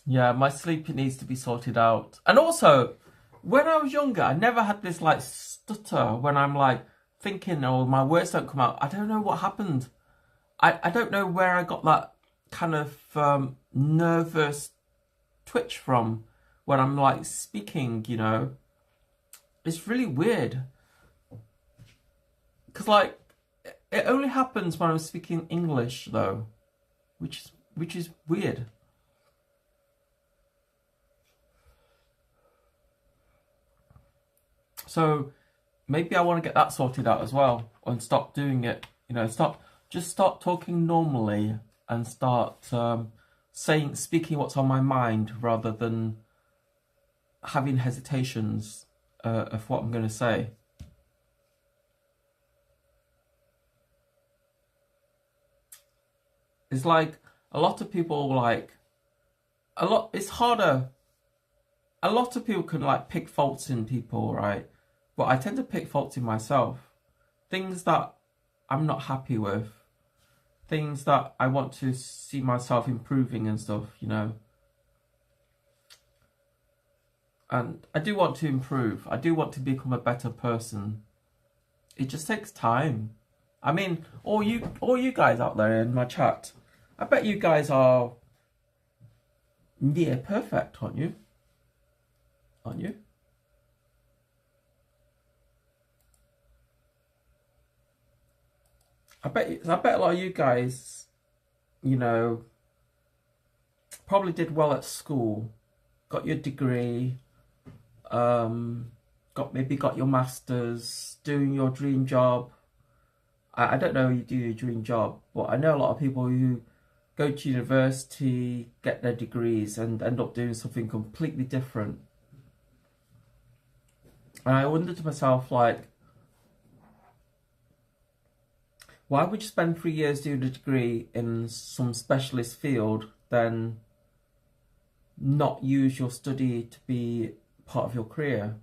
A: yeah, my sleep needs to be sorted out. And also, when I was younger, I never had this like stutter when I'm like thinking, or my words don't come out. I don't know what happened. I don't know where I got that kind of nervous twitch from when I'm like speaking, you know. It's really weird. Because, like, it only happens when I'm speaking English, though, which is weird. So maybe I want to get that sorted out as well, and stop doing it. You know, just start talking normally and start speaking what's on my mind rather than having hesitations of what I'm going to say. It's like a lot of people it's harder. A lot of people can like pick faults in people, right? But I tend to pick faults in myself. Things that I'm not happy with. Things that I want to see myself improving and stuff, you know. And I do want to improve. I do want to become a better person. It just takes time. I mean, all you guys out there in my chat, I bet you guys are near perfect, aren't you? Aren't you? I bet a lot of you guys, you know, probably did well at school, got your degree, got your masters, doing your dream job. I don't know how you do your dream job, but I know a lot of people who go to university, get their degrees, and end up doing something completely different. And I wonder to myself, like, why would you spend 3 years doing a degree in some specialist field, then not use your study to be part of your career?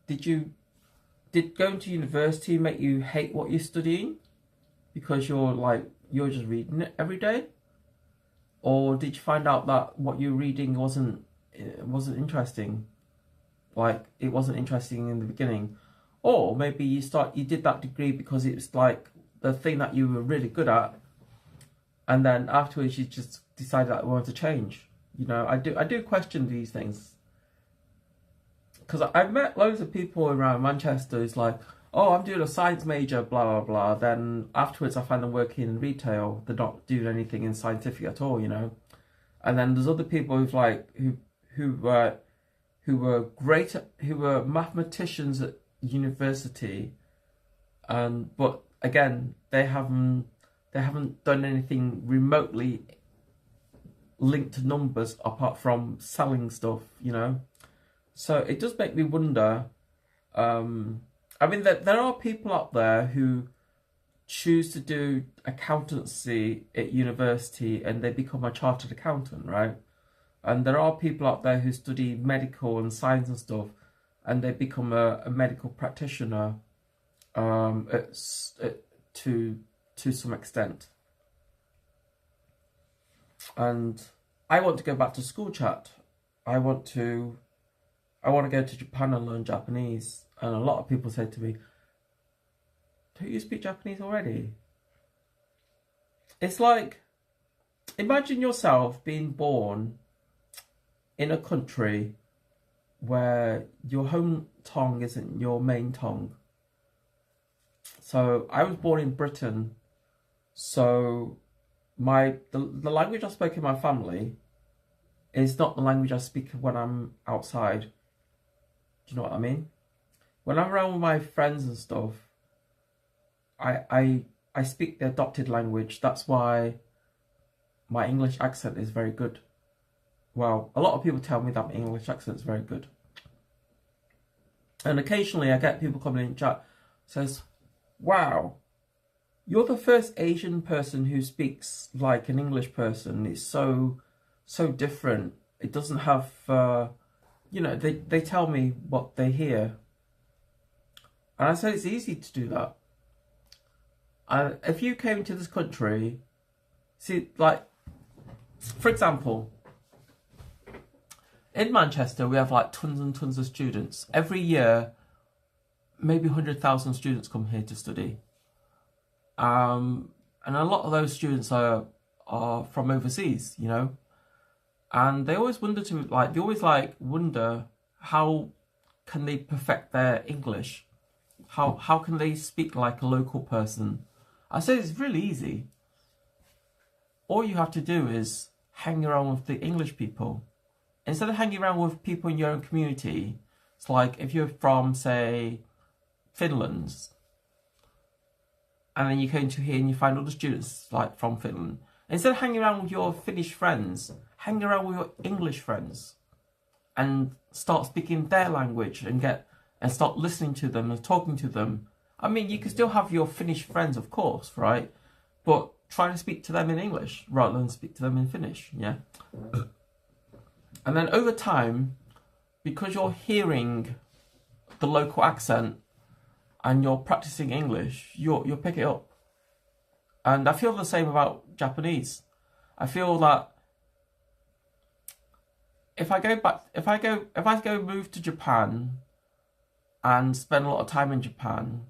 A: Did going to university make you hate what you're studying because you're just reading it every day? Or did you find out that what you're reading wasn't interesting? Like, it wasn't interesting in the beginning. Or maybe you did that degree because it was like the thing that you were really good at, and then afterwards you just decided that you wanted to change. You know, I do question these things. because I've met loads of people around Manchester who's like, oh, I'm doing a science major, blah, blah, blah. Then afterwards I find them working in retail. They're not doing anything in scientific at all, you know. And then there's other people who've like, who were mathematicians at university, and but again, they haven't done anything remotely linked to numbers apart from selling stuff, you know. So it does make me wonder. I mean, there are people out there who choose to do accountancy at university and they become a chartered accountant, right? And there are people out there who study medical and science and stuff, and they become a medical practitioner to some extent. And I want to go back to school chat. I want to go to Japan and learn Japanese. And a lot of people say to me, don't you speak Japanese already? It's like, imagine yourself being born in a country where your home tongue isn't your main tongue. So I was born in Britain, so the language I speak in my family is not the language I speak when I'm outside. Do you know what I mean? When I'm around with my friends and stuff, I speak the adopted language. That's why my English accent is very good. Well, a lot of people tell me that my English accent is very good. And occasionally I get people coming in chat, says, wow, you're the first Asian person who speaks like an English person. It's so different. It doesn't have, you know, they tell me what they hear. And I said it's easy to do that. If you came to this country, see, like, for example, in Manchester, we have like tons and tons of students. Every year, maybe 100,000 students come here to study. And a lot of those students are from overseas, you know. And they always wonder wonder how can they perfect their English? How can they speak like a local person? I say it's really easy. All you have to do is hang around with the English people. Instead of hanging around with people in your own community, it's like if you're from, say, Finland, and then you go into here and you find other students like from Finland. Instead of hanging around with your Finnish friends, hang around with your English friends and start speaking their language and start listening to them and talking to them. I mean, you can still have your Finnish friends, of course, right? But try to speak to them in English rather than speak to them in Finnish, yeah? And then over time, because you're hearing the local accent and you're practicing English, you'll pick it up. And I feel the same about Japanese. I feel that if I go move to Japan and spend a lot of time in Japan,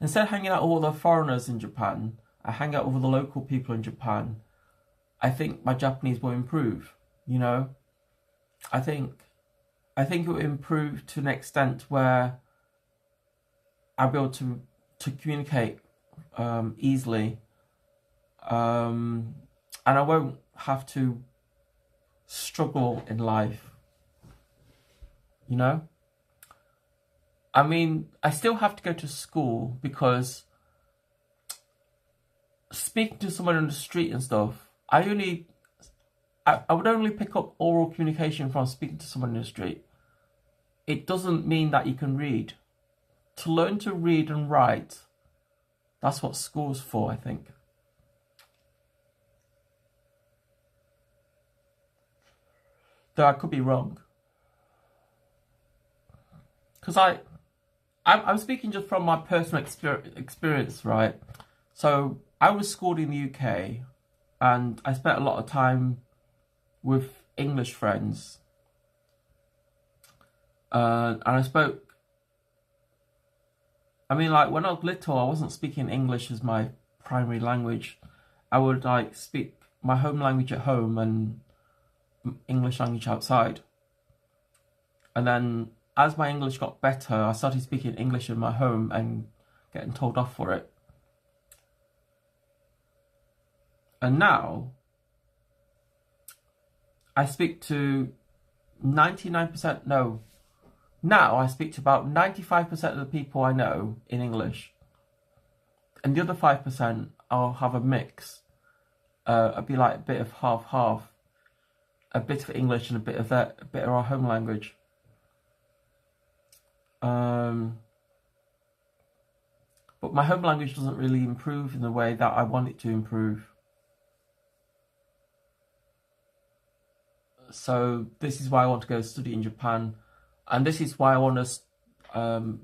A: instead of hanging out with all the foreigners in Japan, I hang out with the local people in Japan. I think my Japanese will improve, you know. I think it will improve to an extent where I'll be able to communicate easily, and I won't have to struggle in life, you know. I mean, I still have to go to school because speaking to someone on the street and stuff, I would only pick up oral communication from speaking to someone in the street. It doesn't mean that you can read. To learn to read and write, that's what school's for, I think. Though I could be wrong. Because I'm speaking just from my personal experience, right? So I was schooled in the UK and I spent a lot of time with English friends. And I spoke, I mean, like when I was little, I wasn't speaking English as my primary language. I would like speak my home language at home and English language outside. And then as my English got better, I started speaking English in my home and getting told off for it. And now I speak to 99%, no. Now I speak to about 95% of the people I know in English. And the other 5%, I'll have a mix. It'll be like a bit of half-half. A bit of English and a bit of our home language. But my home language doesn't really improve in the way that I want it to improve. So this is why I want to go study in Japan, and this is why I want to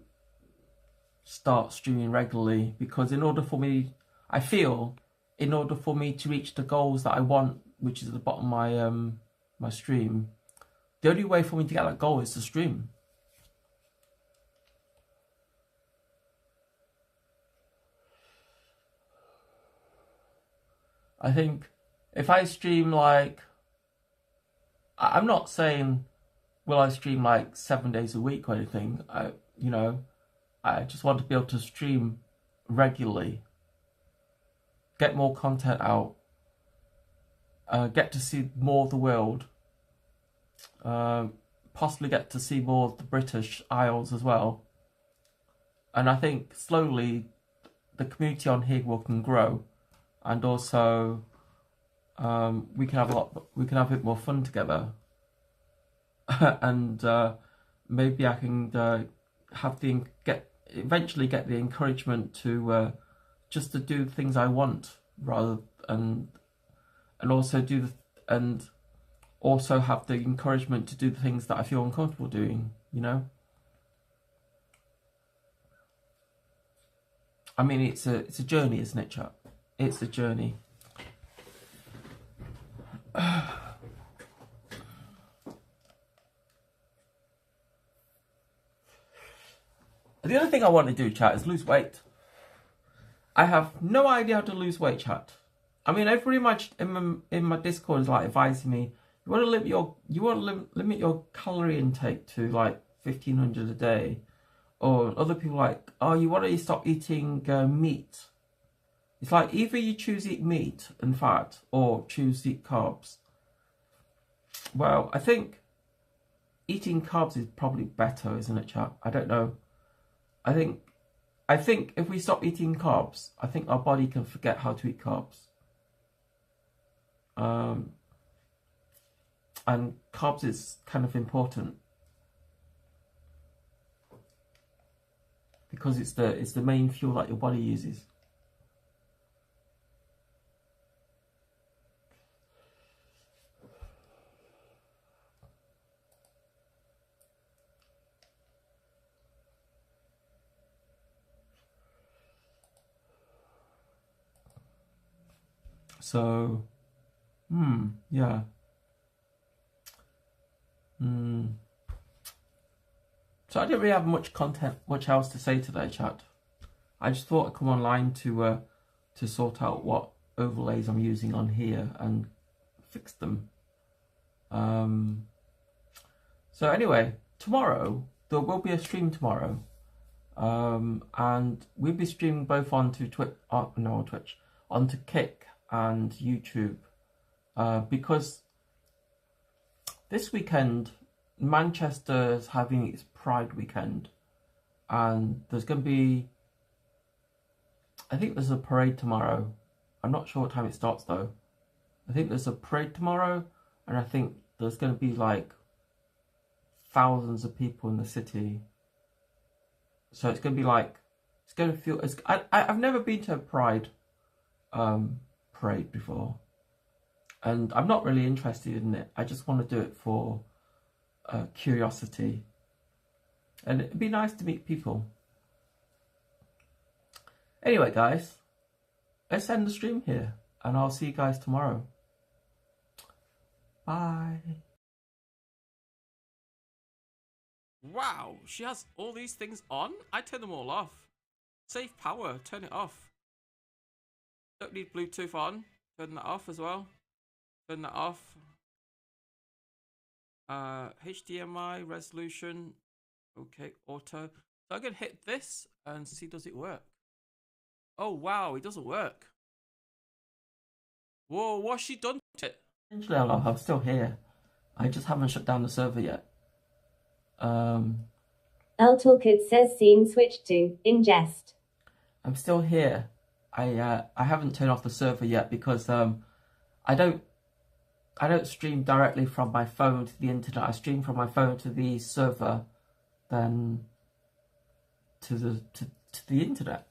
A: start streaming regularly, because in order for me, I feel, in order for me to reach the goals that I want, which is at the bottom of my my stream, the only way for me to get that goal is to stream. I think if I stream like, I'm not saying will I stream like 7 days a week or anything. I just want to be able to stream regularly, get more content out, get to see more of the world, possibly get to see more of the British Isles as well. And I think slowly the community on here can grow, and also we can have a bit more fun together. And maybe I can eventually get the encouragement to just to do things I want, rather and also have the encouragement to do the things that I feel uncomfortable doing, you know. I mean, it's a journey, isn't it, chap? It's a journey. The other thing I want to do, chat, is lose weight. I have no idea how to lose weight, chat. I mean, everybody in my Discord is like advising me, you want to limit your calorie intake to like 1,500 a day, or other people like, oh, you want to stop eating meat. It's like either you choose eat meat and fat, or choose eat carbs. Well, I think eating carbs is probably better, isn't it, chat? I don't know. I think if we stop eating carbs, I think our body can forget how to eat carbs. And carbs is kind of important because it's the main fuel that your body uses. So, yeah. So I didn't really have much else to say today, chat. I just thought I'd come online to sort out what overlays I'm using on here and fix them. So anyway, tomorrow there will be a stream tomorrow, and we'll be streaming both onto onto Kick and YouTube, because this weekend Manchester's having its Pride weekend, and there's going to be, I think there's a parade tomorrow. I'm not sure what time it starts though. I think there's a parade tomorrow, and I think there's going to be like thousands of people in the city. So it's going to be like, it's going to feel, I've never been to a Pride parade before, and I'm not really interested in it. I just want to do it for curiosity, and it'd be nice to meet people. Anyway, guys, let's end the stream here, and I'll see you guys tomorrow. Bye. Wow, she has all these things on? I turn them all off. Save power, turn it off. Don't need Bluetooth on, turn that off as well. Turn that off. HDMI resolution. Okay, auto. So I'm gonna hit this and see does it work. Oh wow, it doesn't work. Whoa, what's she done to it? Essentially, I'm still here. I just haven't shut down the server yet.
C: Toolkit says scene switched to ingest.
A: I'm still here. I haven't turned off the server yet because I don't stream directly from my phone to the internet. I stream from my phone to the server, then to the internet.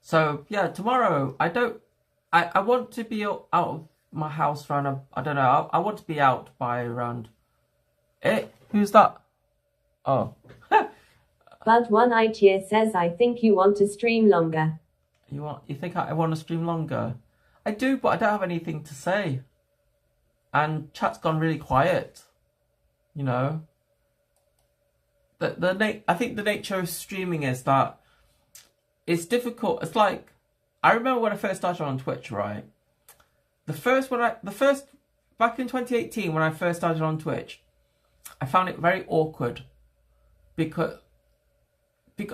A: So yeah, tomorrow I want to be out of my house around I don't know. I want to be out by around. Who's that? Oh.
C: But one idea says I think you want to stream longer.
A: You think I want to stream longer? I do, but I don't have anything to say. And chat's gone really quiet. You know. I think the nature of streaming is that it's difficult. It's like I remember when I first started on Twitch, right? Back in 2018 when I first started on Twitch, I found it very awkward because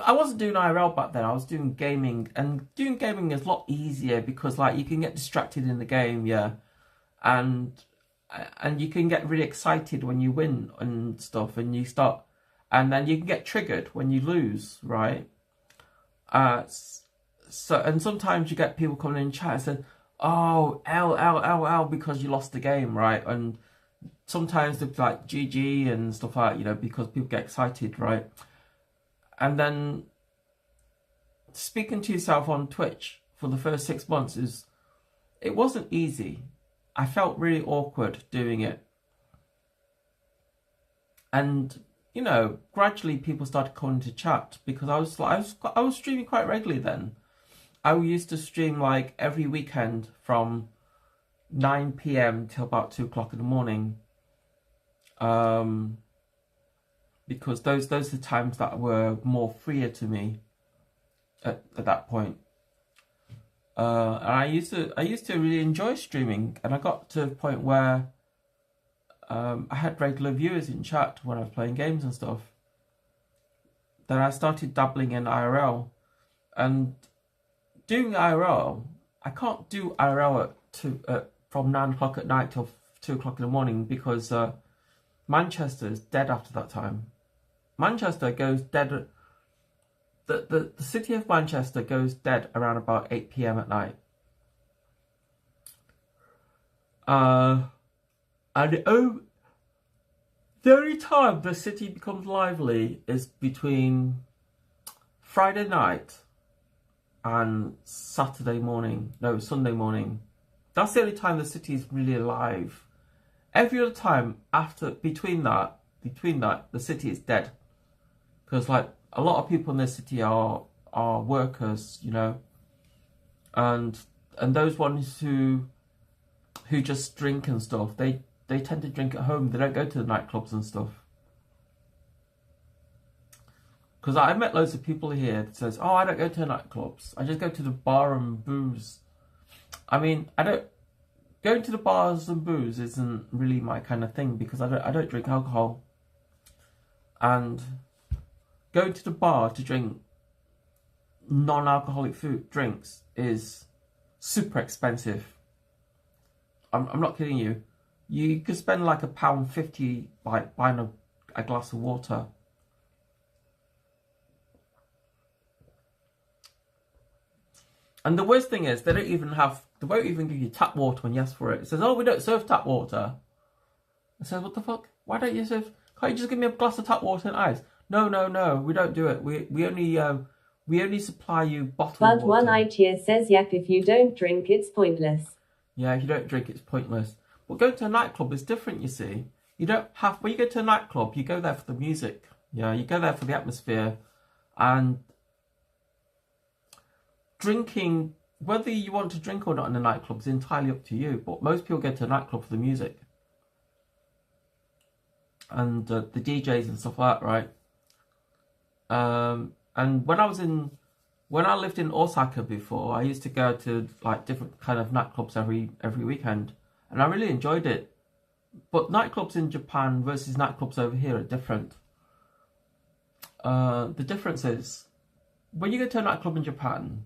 A: I wasn't doing IRL back then. I was doing gaming, and doing gaming is a lot easier because like you can get distracted in the game, yeah, and you can get really excited when you win and stuff, and then you can get triggered when you lose, right? So and sometimes you get people coming in chat and saying, "Oh, L," because you lost the game, right? And sometimes they're like GG and stuff like that, you know, because people get excited, right? And then speaking to yourself on Twitch for the first 6 months it wasn't easy. I felt really awkward doing it. And, you know, gradually people started coming to chat because I was streaming quite regularly then. I used to stream like every weekend from 9 p.m. till about 2 o'clock in the morning. Because those are the times that were more freer to me at that point. And I used to really enjoy streaming, and I got to a point where I had regular viewers in chat when I was playing games and stuff. Then I started dabbling in IRL, and doing IRL, I can't do IRL from 9 o'clock at night till 2 o'clock in the morning because Manchester is dead after that time. Manchester goes dead. The city of Manchester goes dead around about 8 p.m. at night. And the only time the city becomes lively is between Friday night and Sunday morning. That's the only time the city is really alive. Every other time between that, the city is dead. Because like a lot of people in the city are workers, you know, and those ones who just drink and stuff, they tend to drink at home. They don't go to the nightclubs and stuff. Because I met loads of people here that says, "Oh, I don't go to nightclubs. I just go to the bar and booze." I mean, going to the bars and booze isn't really my kind of thing because I don't drink alcohol, and going to the bar to drink non-alcoholic drinks is super expensive. I'm not kidding you. You could spend like £1.50 buying a glass of water. And the worst thing is they won't even give you tap water when you ask for it. It says, "Oh, we don't serve tap water." I said, "What the fuck? Why don't you serve? Can't you just give me a glass of tap water and ice?" No, we don't do it. We only supply you bottled water.
C: But one idea says, "Yep, if you don't drink, it's pointless."
A: Yeah, if you don't drink, it's pointless. But going to a nightclub is different, you see. When you go to a nightclub, you go there for the music. Yeah, you go there for the atmosphere. And drinking, whether you want to drink or not in a nightclub is entirely up to you. But most people go to a nightclub for the music. And the DJs and stuff like that, right? And when I lived in Osaka before, I used to go to like different kind of nightclubs every weekend, and I really enjoyed it. But nightclubs in Japan versus nightclubs over here are different. The difference is, when you go to a nightclub in Japan,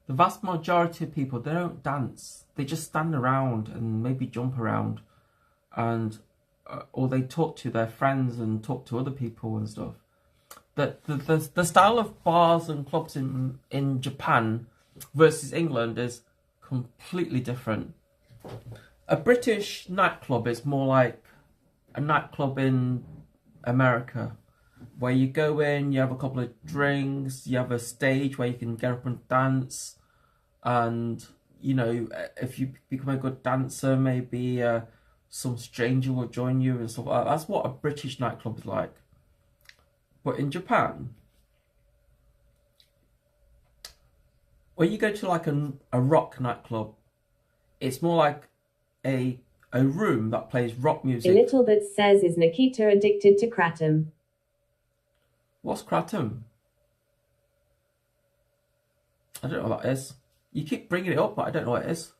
A: the vast majority of people, they don't dance. They just stand around and maybe jump around, and or they talk to their friends and talk to other people and stuff. The style of bars and clubs in Japan versus England is completely different. A British nightclub is more like a nightclub in America, where you go in, you have a couple of drinks, you have a stage where you can get up and dance, and you know, if you become a good dancer, maybe some stranger will join you and stuff like that. That's what a British nightclub is like. But in Japan, when you go to like a rock nightclub, it's more like a room that plays rock music.
C: A little bit says, is Nikita addicted to kratom?
A: What's kratom? I don't know what that is. You keep bringing it up, but I don't know what it is.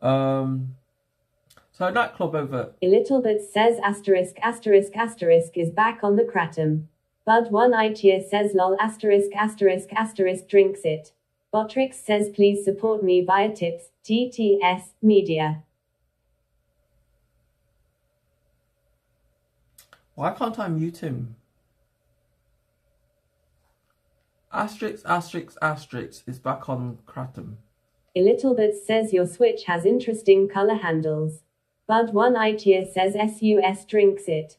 A: So a nightclub over...
C: A little bit says asterisk asterisk asterisk is back on the kratom. Bud one ITIA says lol asterisk asterisk asterisk drinks it. Botrix says please support me via tips, TTS, media.
A: Why can't I mute him? Asterisk asterisk asterisk is back on kratom.
C: A little bit says your Switch has interesting color handles. Bud one ITIA says SUS drinks it.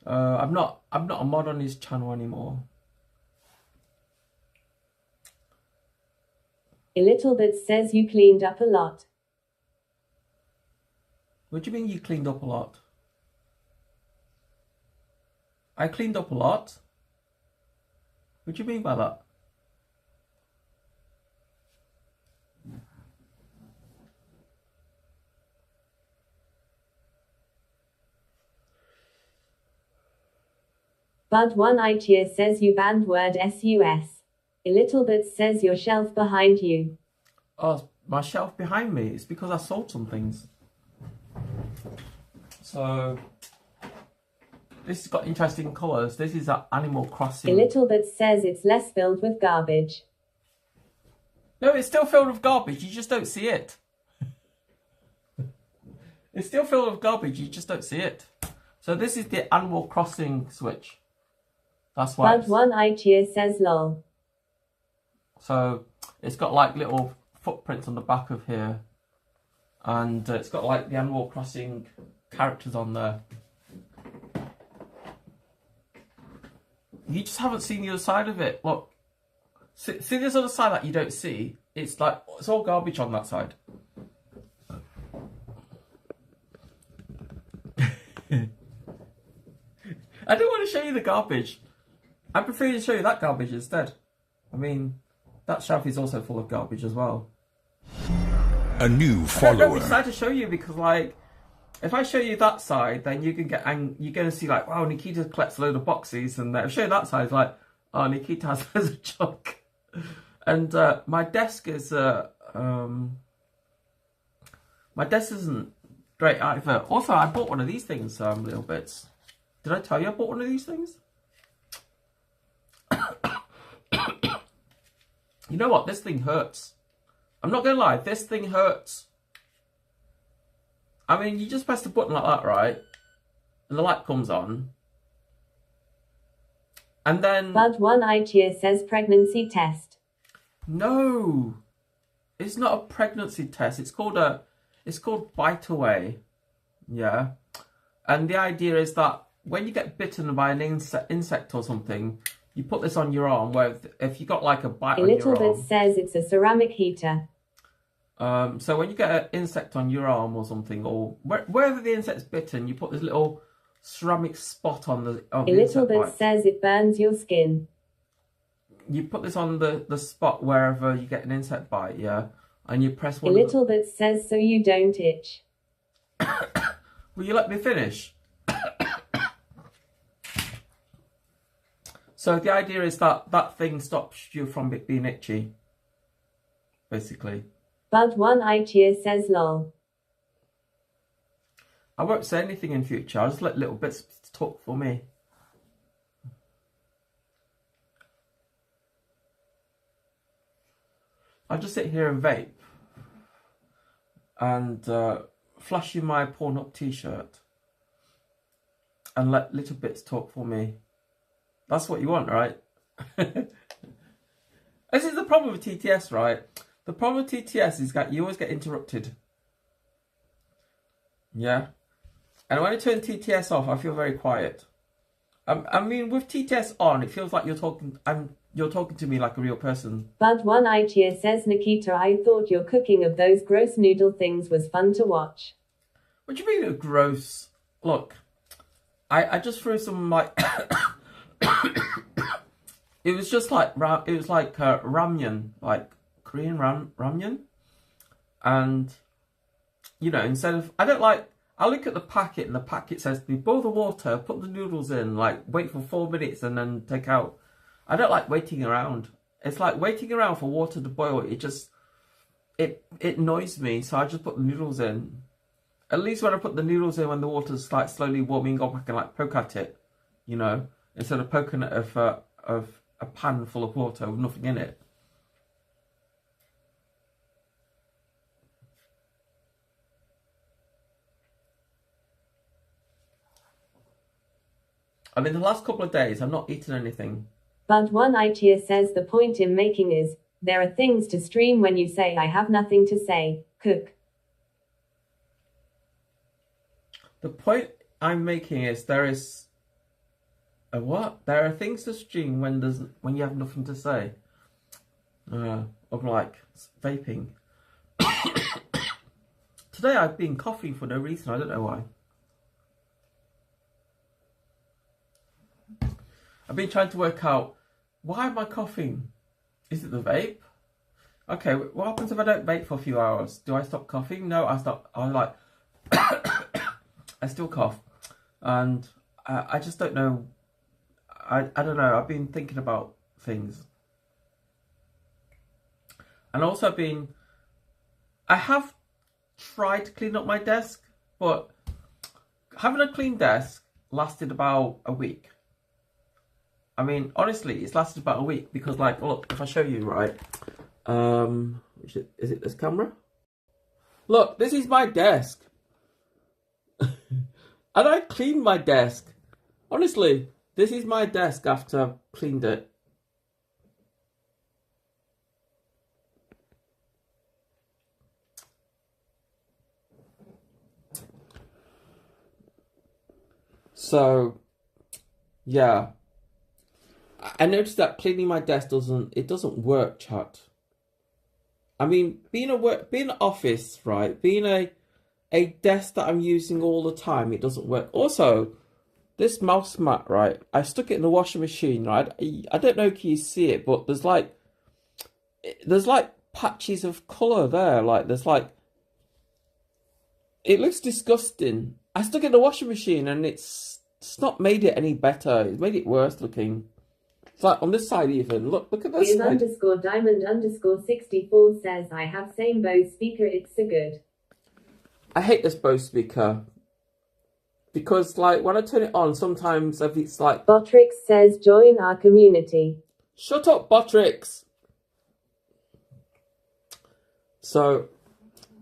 A: I'm not a mod on his channel anymore.
C: A little bit says you cleaned up a lot.
A: What do you mean you cleaned up a lot? I cleaned up a lot? What do you mean by that?
C: Bud one ITIA says you banned word SUS. A little bit says your shelf behind you.
A: Oh, my shelf behind me. It's because I sold some things. So, this has got interesting colours. This is Animal Crossing.
C: A little bit says it's less filled with garbage.
A: No, it's still filled with garbage. You just don't see it. It's still filled with garbage. You just don't see it. So this is the Animal Crossing Switch. That's why.
C: Bud one ITIA says lol.
A: So it's got like little footprints on the back of here, and it's got like the Animal Crossing characters on there. You just haven't seen the other side of it. Look, see this other side that you don't see? It's like, it's all garbage on that side. I don't want to show you the garbage. I prefer to show you that garbage instead. I mean, that shelf is also full of garbage as well.
D: A new
A: I don't know which
D: follower.
A: side to show you, because like, if I show you that side, then you can you're going to see like, wow, Nikita collects a load of boxes, and if I show you that side, it's like, oh, Nikita has loads of junk. And my desk is my desk isn't great either. Also, I bought one of these things, little bits. Did I tell you I bought one of these things? You know what? This thing hurts. I'm not gonna lie, this thing hurts. I mean, you just press the button like that, right? And the light comes on. And then...
C: Bud one ITIA says pregnancy test.
A: No! It's not a pregnancy test. It's called Bite Away. Yeah. And the idea is that when you get bitten by an insect or something, you put this on your arm, where if you got like a bite on your arm...
C: A little bit says it's a ceramic heater.
A: So when you get an insect on your arm or something, or wherever the insect's bitten, you put this little ceramic spot on the
C: A little bit says it burns your skin.
A: You put this on the spot wherever you get an insect bite, yeah? And you press one...
C: A little bit says so you don't itch.
A: Will you let me finish? So the idea is that that thing stops you from it being itchy, basically.
C: Bud1ITIA says lol.
A: I won't say anything in future. I'll just let little bits talk for me. I'll just sit here and vape and flash you my Porn Up t-shirt and let little bits talk for me. That's what you want, right? This is the problem with TTS, right? The problem with TTS is that you always get interrupted. Yeah? And when I turn TTS off, I feel very quiet. I mean, with TTS on, it feels like you're talking to me like a real person.
C: Bud1ITIA says, Nikita, I thought your cooking of those gross noodle things was fun to watch.
A: What do you mean gross? Look, I just threw some like it was just like ramyun, like Korean ramyun, and you know, instead of I look at the packet and the packet says to me, boil the water, put the noodles in, like wait for 4 minutes and then take out. I don't like waiting around. It's like waiting around for water to boil. It annoys me, so I just put the noodles in. At least when I put the noodles in, when the water's like slowly warming up, I can like poke at it, you know, instead of poking at of a pan full of water with nothing in it. I mean, the last couple of days, I've not eaten anything.
C: Bud1ITIA says the point in making is, there are things to stream when you say I have nothing to say, cook.
A: The point I'm making is there is a what? There are things to stream when you have nothing to say. Of like vaping. Today I've been coughing for no reason. I don't know why. I've been trying to work out, why am I coughing? Is it the vape? Okay, what happens if I don't vape for a few hours? Do I stop coughing? No, I stop. I'm like, I still cough. And I just don't know. I don't know. I've been thinking about things. And also I have tried to clean up my desk, but having a clean desk lasted about a week. I mean, honestly, it's lasted about a week because, like, look, if I show you, right, is it this camera? Look, this is my desk. And I cleaned my desk. Honestly, this is my desk after I've cleaned it. So, yeah. I noticed that cleaning my desk doesn't work, chat. I mean, being an office, right? Being a desk that I'm using all the time, it doesn't work. Also, this mouse mat, right? I stuck it in the washing machine, right? I don't know if you see it, but there's like patches of colour there. Like it looks disgusting. I stuck it in the washing machine and it's not made it any better. It's made it worse looking. It's like on this side even. Look at this side.
C: Diamond_64 says, I have same Bose speaker, it's so good.
A: I hate this Bose speaker. Because like when I turn it on, sometimes it's like...
C: Botrix says, join our community.
A: Shut up, Botrix! So,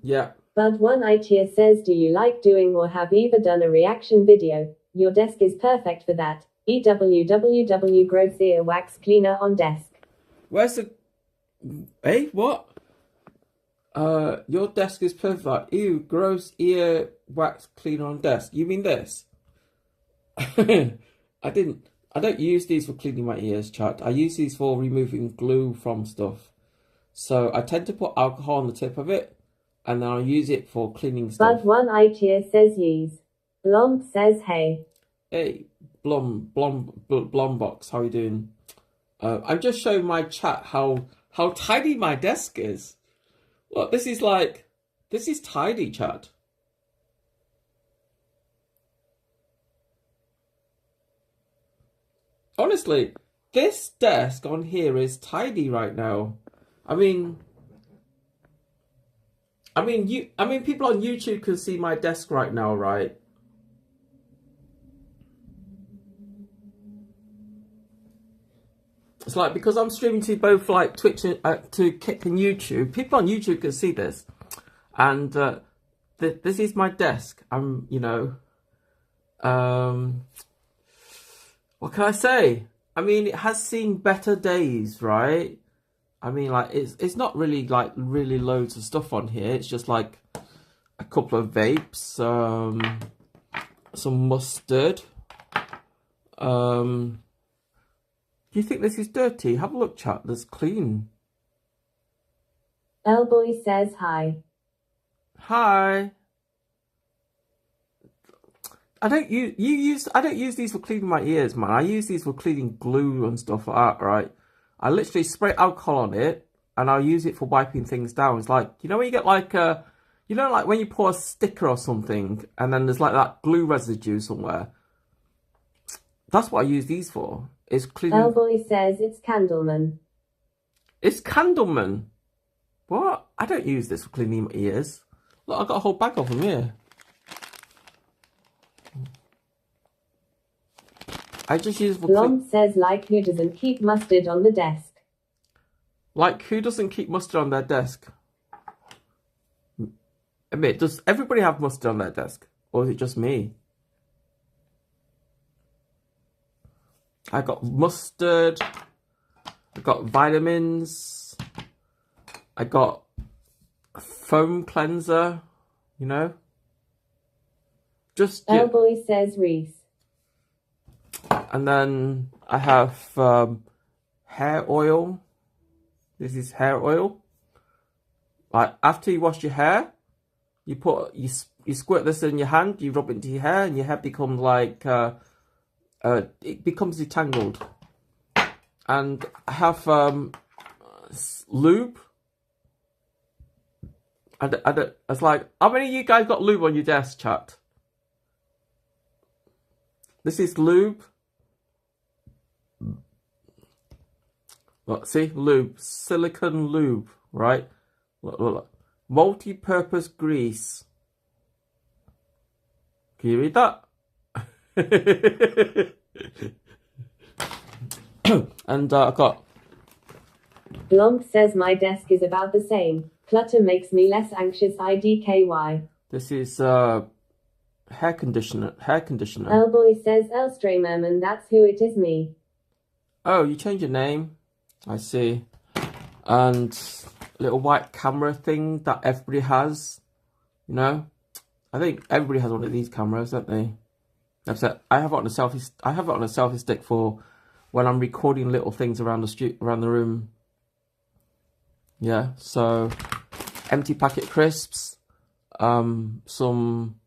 A: yeah.
C: Bud1ITIA says, do you like doing or have ever done a reaction video? Your desk is perfect for that. EWWW gross ear wax cleaner on desk.
A: Where's the... Hey, what? Your desk is perfect. Ew, gross ear wax cleaner on desk. You mean this? I don't use these for cleaning my ears, chat. I use these for removing glue from stuff. So I tend to put alcohol on the tip of it, and then I'll use it for cleaning stuff.
C: Bud1ITIA says yes. Blom says hey.
A: Hey, Blombox, how are you doing? I'm just showing my chat how tidy my desk is. Look, this is tidy, chat. Honestly, this desk on here is tidy right now. I mean, people on YouTube can see my desk right now, right? It's like, because I'm streaming to both like Twitch and to Kick and YouTube. People on YouTube can see this, and this is my desk. You know, what can I say? I mean, it has seen better days, right? I mean, like, it's not really like really loads of stuff on here. It's just like a couple of vapes, some mustard. Do you think this is dirty? Have a look, chat. That's clean.
C: Elboy says hi.
A: Hi. I don't use these for cleaning my ears, man. I use these for cleaning glue and stuff like that, right? I literally spray alcohol on it, and I'll use it for wiping things down. It's like, you know when you get like you know, like when you pour a sticker or something, and then there's like that glue residue somewhere. That's what I use these for. Is cleaning.
C: Elboy says it's Candleman.
A: It's Candleman. What? I don't use this for cleaning my ears. Look, I've got a whole bag of them here. I just use for
C: Blom says, like who doesn't keep mustard on the desk?
A: Like who doesn't keep mustard on their desk? I mean, does everybody have mustard on their desk? Or is it just me? I got mustard. I got vitamins. I got a foam cleanser, you know? Just...
C: Elboy says Reese.
A: And then I have hair oil. This is hair oil. Like after you wash your hair, you squirt this in your hand, you rub it into your hair, and your hair becomes like it becomes detangled. And I have lube. It's like, how many of you guys got lube on your desk, chat? This is lube. Look, see, lube, silicone lube, right? Look. Multi-purpose grease. Can you read that? And I've got...
C: Blomp says my desk is about the same. Clutter makes me less anxious. IDKY.
A: This is hair conditioner.
C: Elboy says Elstraymerman, that's who it is, me.
A: Oh, you changed your name. I see. And a little white camera thing that everybody has. You know? I think everybody has one of these cameras, don't they? Except I have it on a selfie. I have it on a selfie stick for when I'm recording little things around the room. Yeah. So, empty packet crisps. Some.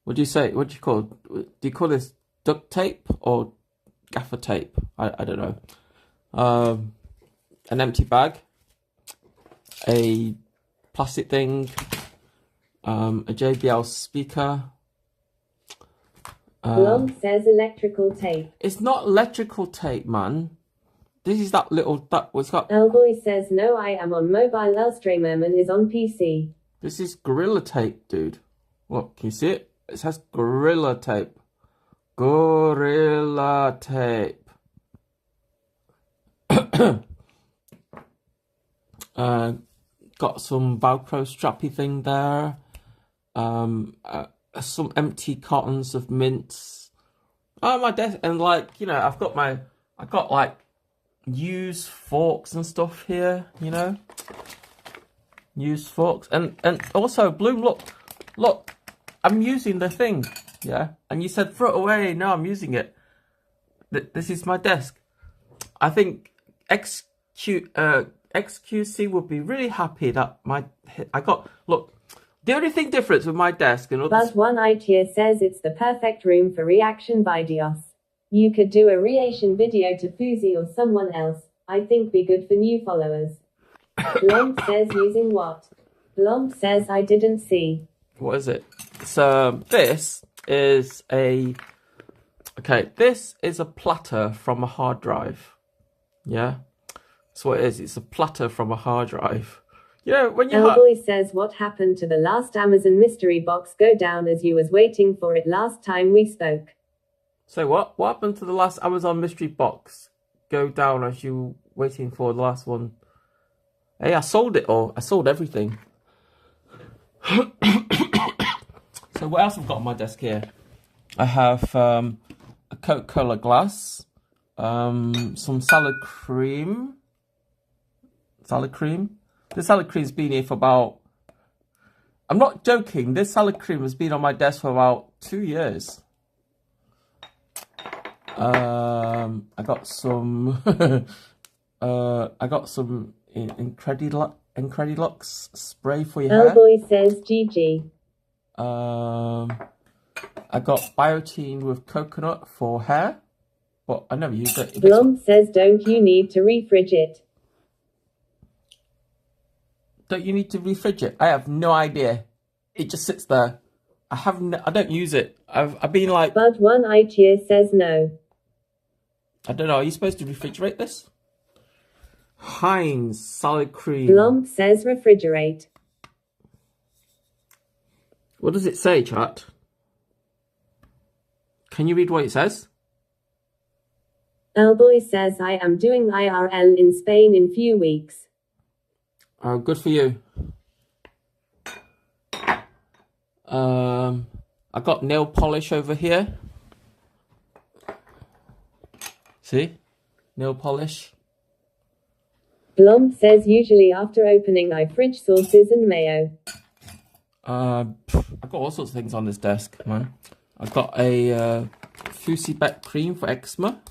A: What do you say? What do you call? Do you call this duct tape or gaffer tape? I don't know. An empty bag. A plastic thing. A JBL speaker.
C: Blom says electrical tape.
A: It's not electrical tape, man. This is that little... What's got...
C: Elboy says no, I am on mobile. Elstraymerman is on PC.
A: This is Gorilla Tape, dude. Look, can you see it? It says Gorilla Tape. Gorilla Tape. Got some Velcro strappy thing there. Some empty cartons of mints. Oh, my desk. And like, you know, I've got like used forks and stuff here, you know. Used forks. And also, Bloom, look, I'm using the thing, yeah. And you said throw it away. No, I'm using it. This is my desk. I think XQC would be really happy that look, the only thing different with my desk and others...
C: But one idea says it's the perfect room for reaction videos. You could do a reaction video to Fuzi or someone else. I think be good for new followers. Blomp says using what? Blomp says I didn't see.
A: What is it? So this is a... Okay, this is a platter from a hard drive. Yeah, that's what it is. It's a platter from a hard drive. You know, when you
C: Elboy says, what happened to the last Amazon mystery box go down as you was waiting for it last time we spoke?
A: So what? What happened to the last Amazon mystery box go down as you waiting for the last one? Hey, I sold it all. I sold everything. So what else have I got on my desk here? I have a Coca-Cola glass, some salad cream. Salad cream. This salad cream's been here for about... I'm not joking. This salad cream has been on my desk for about 2 years. I got some... I got some Incredilux spray for your hair.
C: Elboy says GG.
A: I got biotin with coconut for hair, but I never used it.
C: Blom says, don't you need to refridge it?
A: Don't you need to refridge it? I have no idea. It just sits there. I don't use it. I've been like...
C: But one ITIA says no.
A: I don't know. Are you supposed to refrigerate this? Heinz salad cream.
C: Blom says refrigerate.
A: What does it say, chat? Can you read what it says?
C: Elboy says, I am doing IRL in Spain in few weeks.
A: Oh, good for you. I got nail polish over here. See? Nail polish.
C: Blom says, usually after opening I fridge sauces and mayo.
A: I've got all sorts of things on this desk, man. I've got a Fusi-Bet cream for eczema.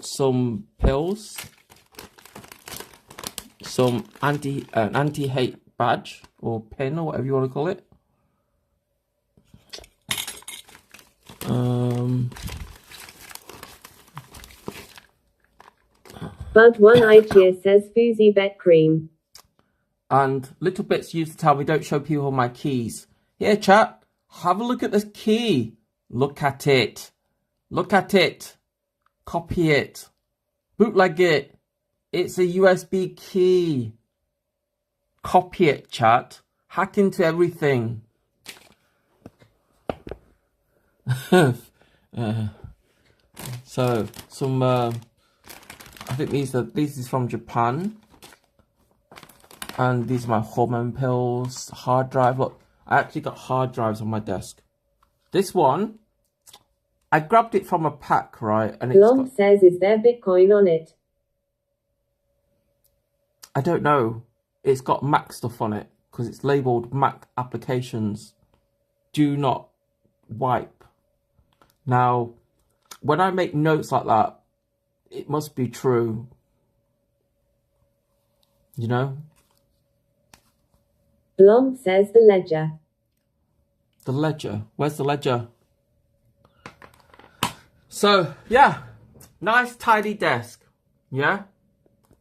A: Some pills. Some anti-hate badge or pin or whatever you want to call it.
C: But one ITIA says Fusi-Bet cream.
A: And little bits used to tell me don't show people my keys. Here, chat, have a look at this key. Look at it. Look at it. Copy it. Bootleg it. It's a USB key. Copy it, chat. Hack into everything. So, some, I think this is from Japan. And these are my hormone pills, hard drive. Look, I actually got hard drives on my desk. This one, I grabbed it from a pack, right? And
C: Blom says, is there Bitcoin on it?
A: I don't know. It's got Mac stuff on it because it's labelled Mac applications. Do not wipe. Now, when I make notes like that, it must be true. You know?
C: Blom says the ledger.
A: The ledger. Where's the ledger? So, yeah. Nice, tidy desk. Yeah?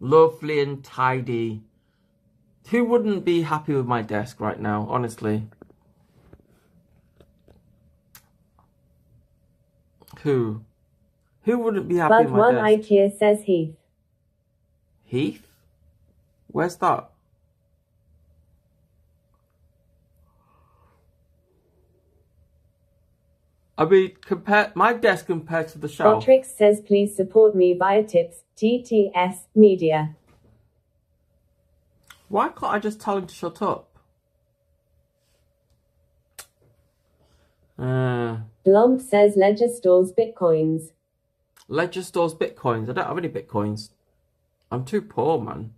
A: Lovely and tidy. Who wouldn't be happy with my desk right now, honestly? Who? Who wouldn't be happy with my desk?
C: But one ITIA says Heath.
A: Heath? Where's that? I mean, my desk compared to the shelf.
C: Botrix says, please support me via tips, TTS Media.
A: Why can't I just tell him to shut up?
C: Blom says Ledger stores Bitcoins.
A: Ledger stores Bitcoins. I don't have any Bitcoins. I'm too poor, man.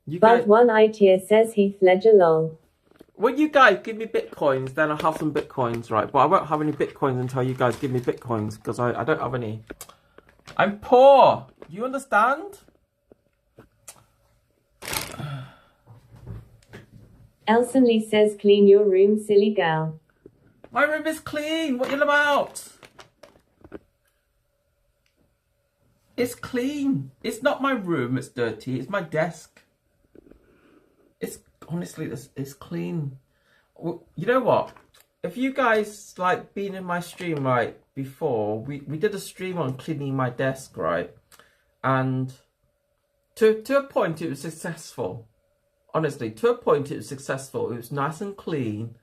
C: But one ITIA says Heath Ledger lol.
A: When you guys give me Bitcoins, then I'll have some Bitcoins, right? But I won't have any Bitcoins until you guys give me Bitcoins, because I don't have any. I'm poor. Do you understand?
C: Elson Lee says, clean your room, silly girl.
A: My room is clean. What are you about? It's clean. It's not my room it's dirty. It's my desk. It's honestly, it's clean. Well, you know what? if you guys like been in my stream right before, we did a stream on cleaning my desk, right? And to a point it was successful. Honestly, to a point it was successful. It was nice and clean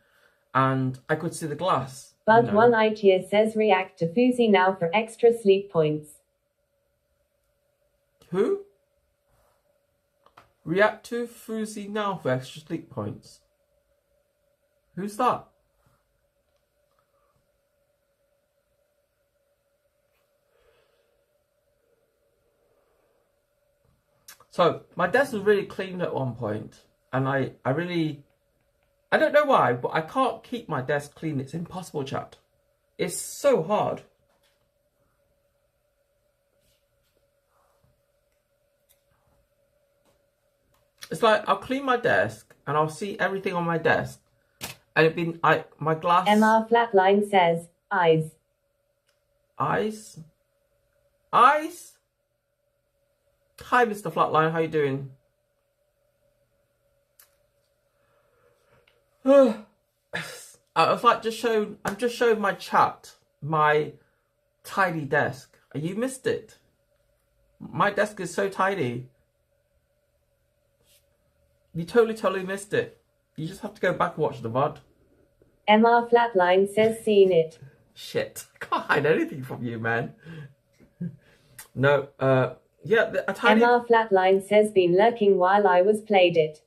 A: and I could see the glass.
C: But one idea says react to Fuzi now for extra sleep points.
A: Who? React to Fuzi now for extra sleep points. Who's that? So my desk was really clean at one point, and I don't know why, but I can't keep my desk clean. It's impossible, chat. It's so hard. It's like I'll clean my desk and I'll see everything on my desk, and it'd been my glass.
C: MR Flatline says eyes.
A: Eyes. Eyes. Hi, Mr. Flatline. How you doing? I was like I'm just showing my chat my tidy desk. You missed it. My desk is so tidy. You totally missed it. You just have to go back and watch the VOD.
C: MR Flatline says seen it.
A: Shit. I can't hide anything from you, man. No, yeah, a tiny...
C: MR Flatline says been lurking while I was played it.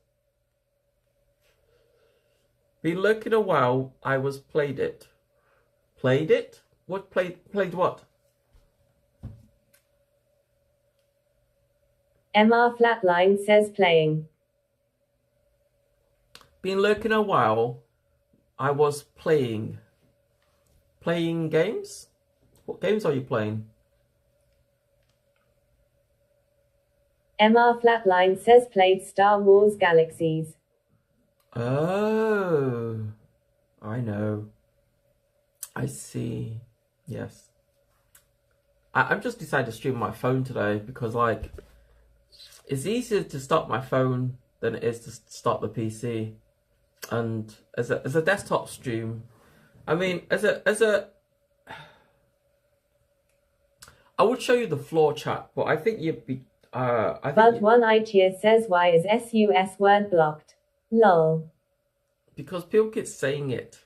A: Been lurking a while, I was played it. Played it? What played what?
C: MR Flatline says playing.
A: Been lurking a while, I was playing. Playing games? What games are you playing?
C: MR Flatline says played Star Wars Galaxies.
A: Oh, I know. I see. Yes. I've just decided to stream my phone today because, like, it's easier to start my phone than it is to start the PC. And as a desktop stream, I mean, I would show you the floor chat, but I think you'd be.
C: But one idea says why is SUS word blocked? Lol.
A: Because people keep saying it.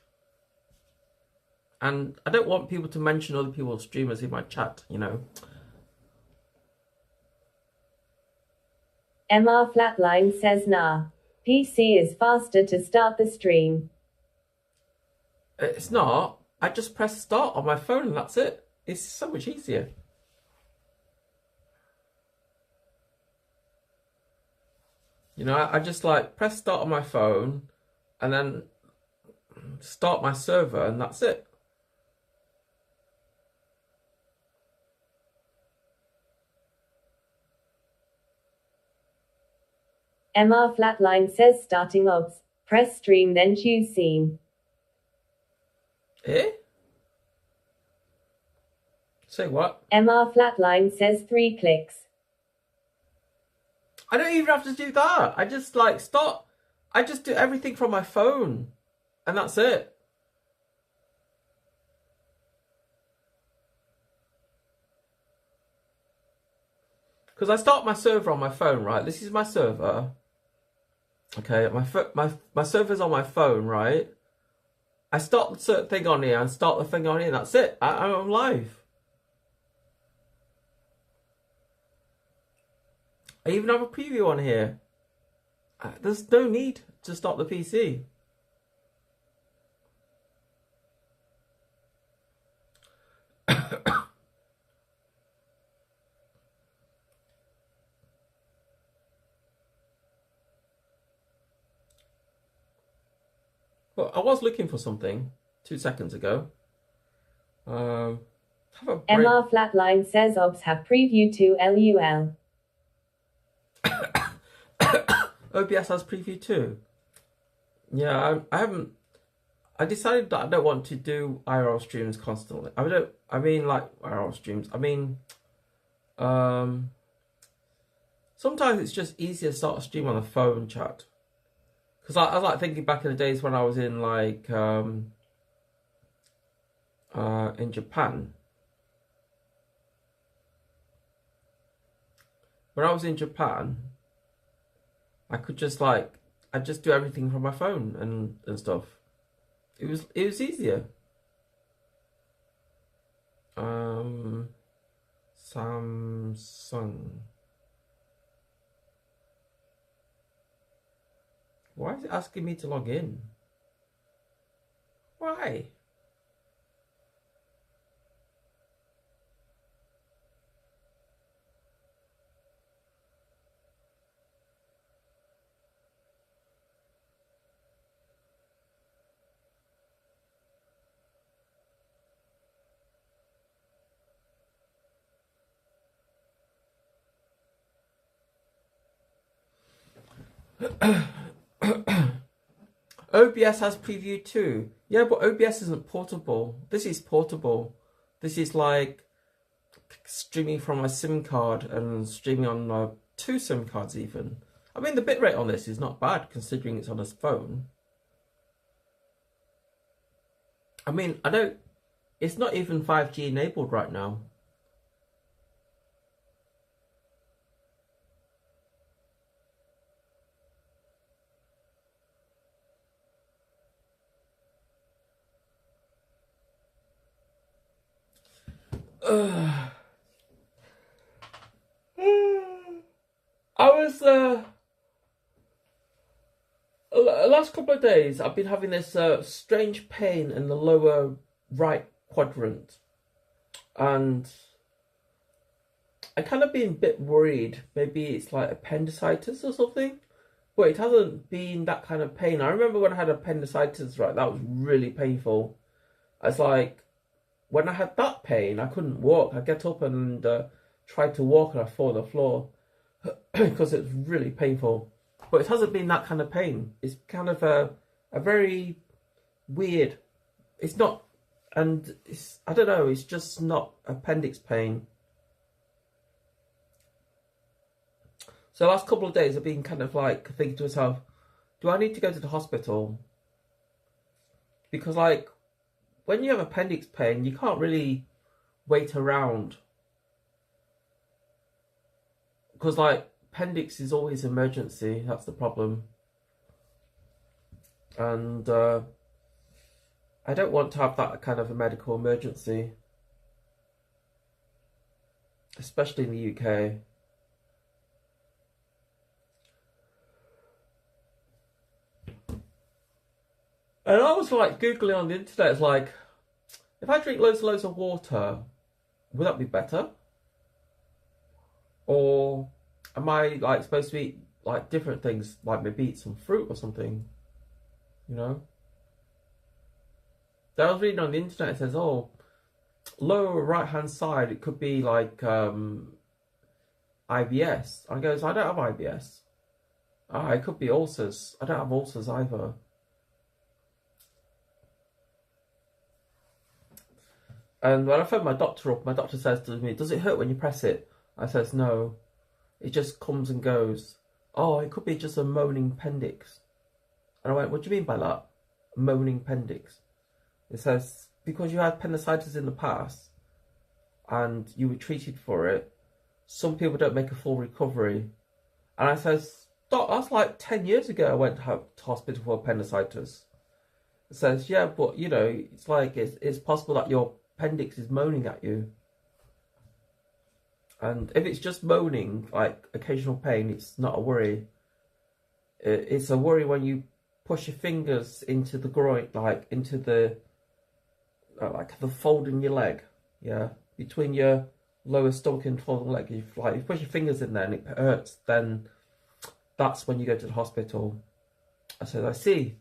A: And I don't want people to mention other people's streamers in my chat, you know.
C: MR Flatline says nah. PC is faster to start the stream.
A: It's not. I just press start on my phone and that's it. It's so much easier. You know, I just like press start on my phone and then start my server and that's it.
C: MR Flatline says starting obs. Press stream then choose scene.
A: Eh? Say what?
C: MR Flatline says 3 clicks.
A: I don't even have to do that. I just like start. I just do everything from my phone and that's it. Because I start my server on my phone, right? This is my server. Okay, my server's on my phone, right? I start the certain thing on here and start the thing on here. That's it. I'm live. I even have a preview on here. There's no need to start the PC. Well, I was looking for something 2 seconds ago. Have a break.
C: MR Flatline says obs have preview to LUL.
A: OBS has preview too. Yeah, I haven't. I decided that I don't want to do IRL streams constantly. I mean like IRL streams. I mean, sometimes it's just easier to start a stream on the phone chat. Because I was like thinking back in the days when I was in like in Japan. When I was in Japan, I could just like, I just do everything from my phone and stuff. It was easier. Samsung. Why is it asking me to log in? Why? OBS has preview too. Yeah, but OBS isn't portable. This is portable. This is like streaming from a SIM card and streaming on 2 SIM cards even. I mean, the bitrate on this is not bad considering it's on a phone. I mean, I don't... It's not even 5G enabled right now. I was last couple of days I've been having this strange pain in the lower right quadrant, and I kind of been a bit worried maybe it's like appendicitis or something, but it hasn't been that kind of pain. I remember when I had appendicitis, right, that was really painful. It's like when I had that pain, I couldn't walk. I get up and try to walk and I fall on the floor because it's really painful. But it hasn't been that kind of pain. It's kind of a very weird... It's not... And it's... I don't know, it's just not appendix pain. So the last couple of days I've been kind of like thinking to myself, do I need to go to the hospital? Because like, when you have appendix pain, you can't really wait around. Because like, appendix is always emergency, that's the problem. And I don't want to have that kind of a medical emergency. Especially in the UK. And I was like Googling on the internet, it's like, if I drink loads and loads of water, would that be better? Or am I like supposed to eat like different things, like maybe eat some fruit or something? You know? Then I was reading on the internet, it says, oh, lower right hand side, it could be like IBS. I goes, I don't have IBS. Ah, it could be ulcers. I don't have ulcers either. And when I phoned my doctor up, my doctor says to me, does it hurt when you press it? I says, no. It just comes and goes. Oh, it could be just a moaning appendix. And I went, what do you mean by that? Moaning appendix. It says, because you had appendicitis in the past and you were treated for it, some people don't make a full recovery. And I says, Doc, that's like 10 years ago I went to hospital for appendicitis. It says, yeah, but you know, it's like, it's possible that your appendix is moaning at you. And if it's just moaning, like occasional pain, it's not a worry. It's a worry when you push your fingers into the groin, like into the fold in your leg, yeah, between your lower stomach and fold in the leg. If you push your fingers in there and it hurts, then that's when you go to the hospital. I said, I see.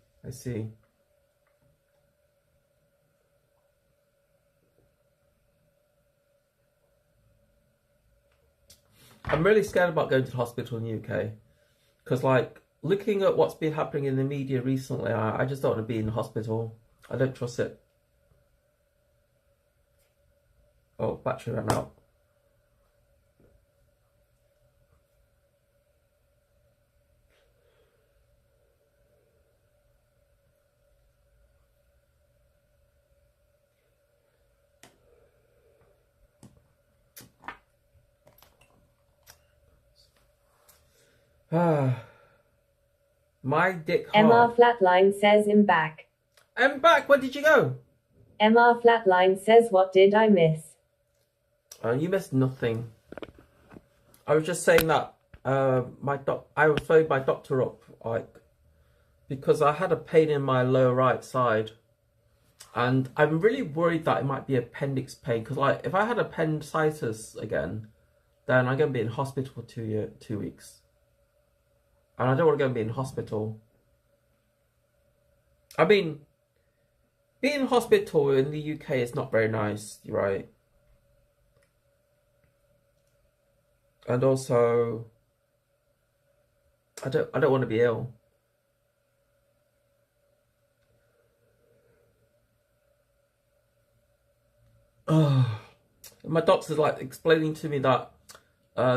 A: I'm really scared about going to the hospital in the UK. Because, like, looking at what's been happening in the media recently, I just don't want to be in the hospital. I don't trust it. Oh, battery ran out. My dick
C: MR
A: hard.
C: Flatline says I'm back.
A: I'm back. Where did you go?
C: MR Flatline says what did I miss?
A: You missed nothing. I was just saying that I was phoned my doctor up, like, because I had a pain in my lower right side, and I'm really worried that it might be appendix pain. Because like, if I had appendicitis again, then I'm gonna be in hospital for 2 weeks, and I don't want to go and be in hospital. I mean, being in hospital in the UK is not very nice, right? And also, I don't want to be ill. My doctor's like explaining to me that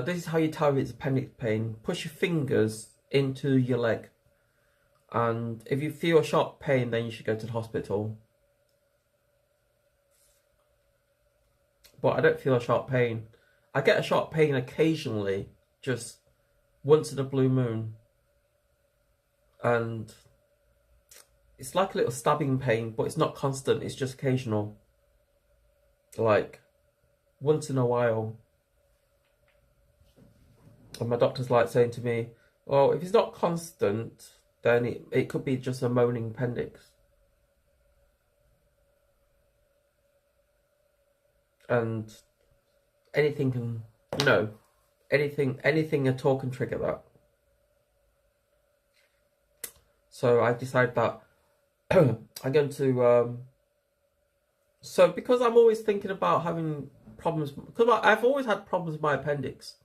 A: this is how you tell if it's appendix pain. Push your fingers into your leg, and if you feel sharp pain, then you should go to the hospital. But I don't feel a sharp pain. I get a sharp pain occasionally, just once in a blue moon, and it's like a little stabbing pain, but it's not constant. It's just occasional, like once in a while. And my doctor's like saying to me, well, if it's not constant, then it could be just a moaning appendix. And anything can, anything at all can trigger that. So I decided that I'm going to, so because I'm always thinking about having problems, because I've always had problems with my appendix.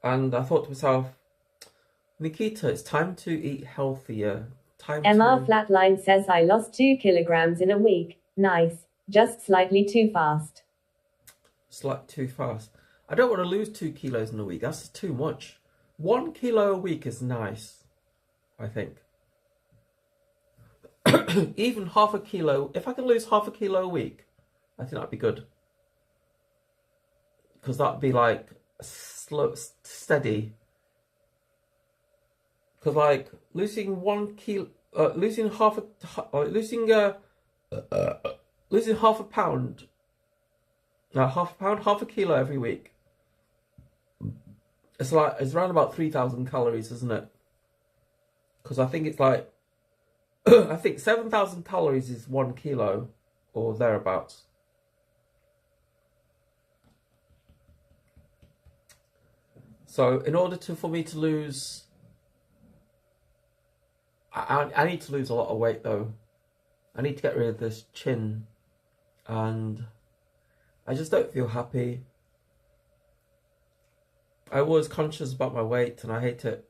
A: And I thought to myself, Nikita, it's time to eat healthier.
C: MR Flatline says I lost 2 kilograms in a week. Nice. Just slightly too fast.
A: Slightly too fast. I don't want to lose 2 kilos in a week. That's too much. 1 kilo a week is nice, I think. Even half a kilo. If I can lose half a kilo a week, I think that'd be good. Because that'd be like slow, steady. Because like losing 1 kilo, losing half a pound, half a kilo every week. It's around about 3,000 calories, isn't it? Because I think it's like, I think 7,000 calories is 1 kilo or thereabouts. So in order for me to lose, I need to lose a lot of weight though. I need to get rid of this chin, and I just don't feel happy. I was conscious about my weight and I hate it.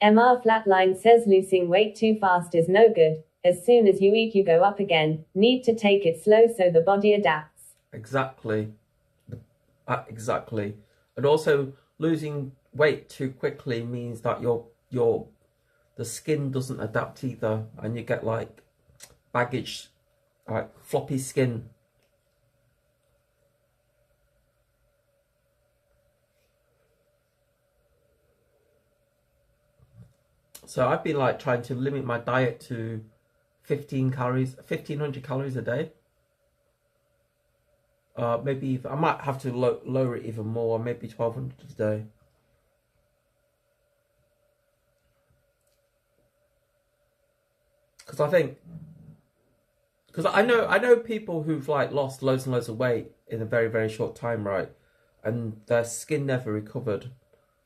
C: MR Flatline says losing weight too fast is no good. As soon as you eat, you go up again. Need to take it slow so the body adapts.
A: Exactly. Exactly. And also, losing weight too quickly means that the skin doesn't adapt either, and you get like baggage, like floppy skin. So I've been like trying to limit my diet to 1,500 calories a day. Maybe I might have to lower it even more, maybe 1,200 a day. Because I know people who've like lost loads and loads of weight in a very, very short time, right? And their skin never recovered.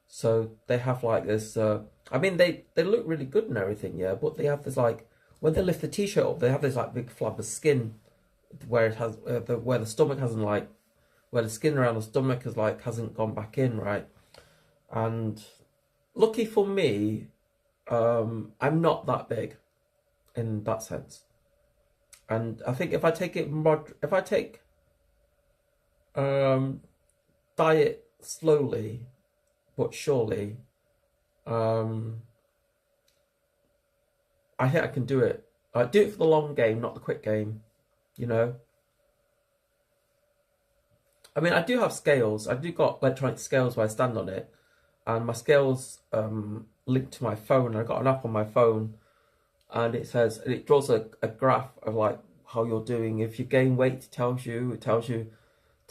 A: So they have like this, I mean, they look really good and everything, yeah, but they have this like, when they lift the t-shirt up, they have this like big flab of skin where it has, where the stomach hasn't like, where the skin around the stomach hasn't gone back in, right? And lucky for me, I'm not that big in that sense. And I think if I take diet slowly but surely, I think I can do it. I do it for the long game, not the quick game, you know. I mean, I do have scales. I do got electronic scales where I stand on it, and my scales linked to my phone. I got an app on my phone, and it draws a graph of like how you're doing. If you gain weight, it tells you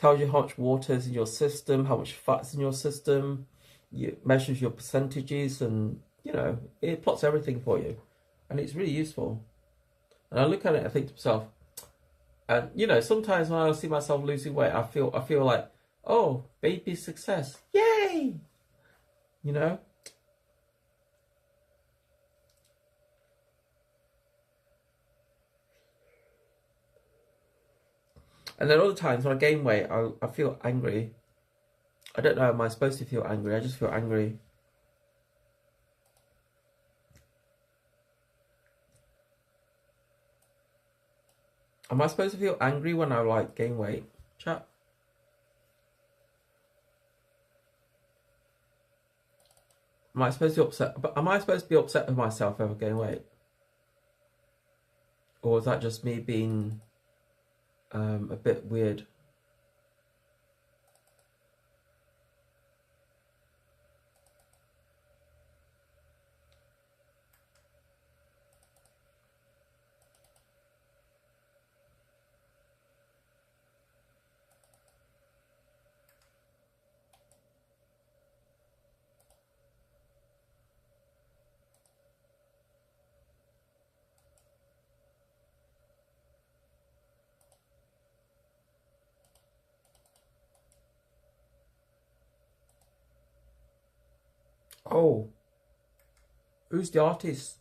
A: how much water is in your system, how much fat's in your system. It measures your percentages, and you know, it plots everything for you, and it's really useful. And I look at it, I think to myself, and you know, sometimes when I see myself losing weight, I feel like, oh, baby success, yay, you know. And then other times when I gain weight, I feel angry. I don't know, am I supposed to feel angry? I just feel angry. Am I supposed to feel angry when I like gain weight, chat? Am I supposed to be upset? But am I supposed to be upset with myself if I gain weight? Or is that just me being a bit weird? Oh, who's the artist?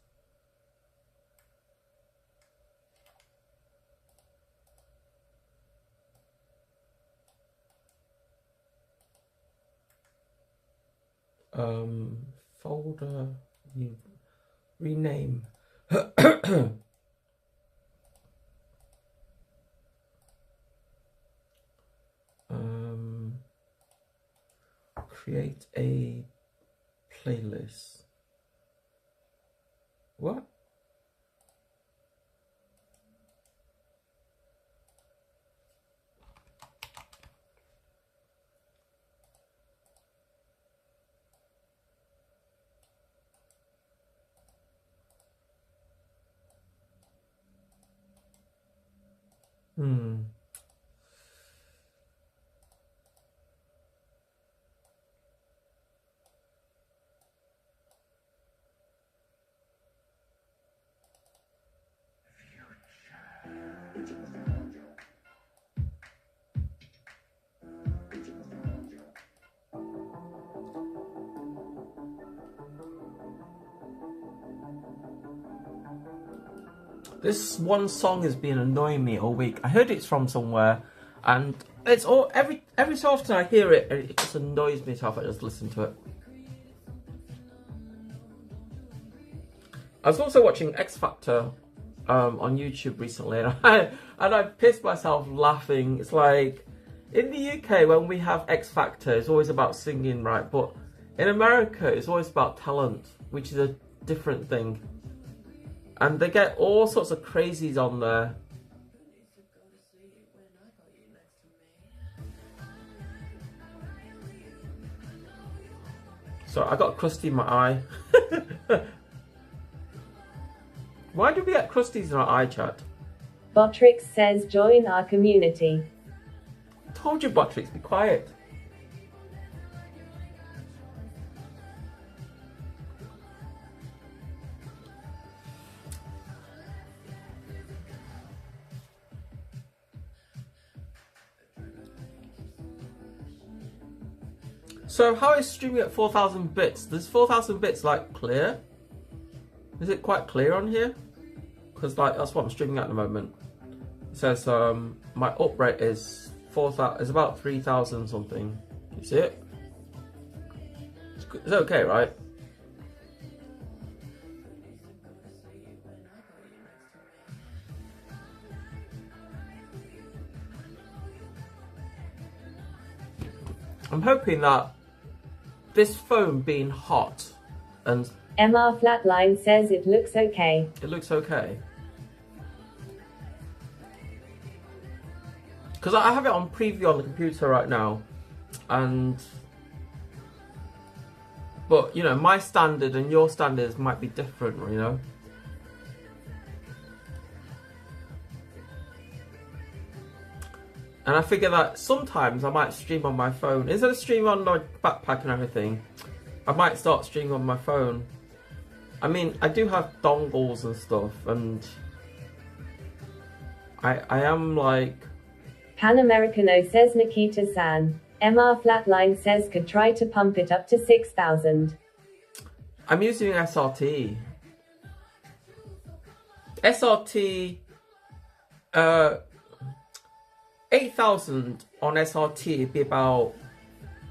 A: Folder, rename. Create a playlist. What? This one song has been annoying me all week. I heard it's from somewhere, and it's all every so often I hear it, and it just annoys me so if I just listen to it. I was also watching X Factor on YouTube recently, and I pissed myself laughing. It's like in the UK when we have X Factor, it's always about singing, right? But in America, it's always about talent, which is a different thing. And they get all sorts of crazies on there. So I got crusty in my eye. Why do we get crusties in our eye, chat?
C: Botrix says join our community.
A: I told you, Botrix, be quiet. So how is streaming at 4,000 bits? Does 4,000 bits like clear? Is it quite clear on here? Because like that's what I'm streaming at the moment. It says my up rate is 4,000. It's about 3,000 something. You see it? It's okay, right? I'm hoping that this phone being hot and
C: MR Flatline says it looks okay.
A: It looks okay. because I have it on preview on the computer right now, but you know, my standard and your standards might be different, you know. And I figure that sometimes I might stream on my phone. Instead of streaming on my backpack and everything, I might start streaming on my phone. I mean, I do have dongles and stuff, and I am like...
C: Pan Americano says Nikita-san. MR Flatline says could try to pump it up to 6,000.
A: I'm using SRT. SRT... 8,000 on SRT would be about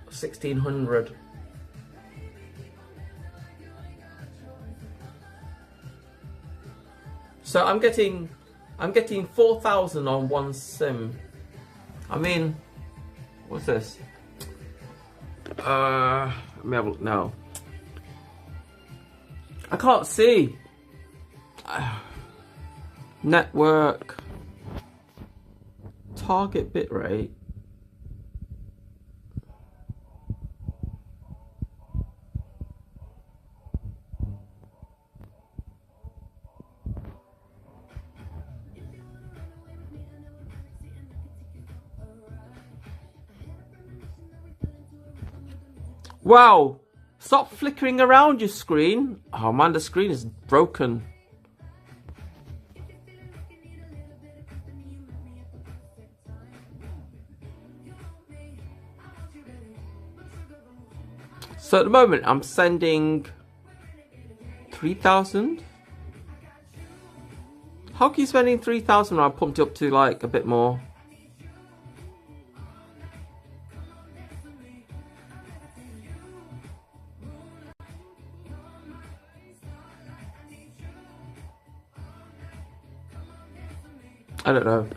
A: 1,600. So I'm getting 4,000 on one sim. I mean, what's this? Let me have a look now. I can't see. Network. Target bitrate. Wow! Stop flickering around your screen. Oh man, the screen is broken. So at the moment, I'm sending 3,000. How can you spending 3,000 when I pumped it up to like a bit more? I don't know.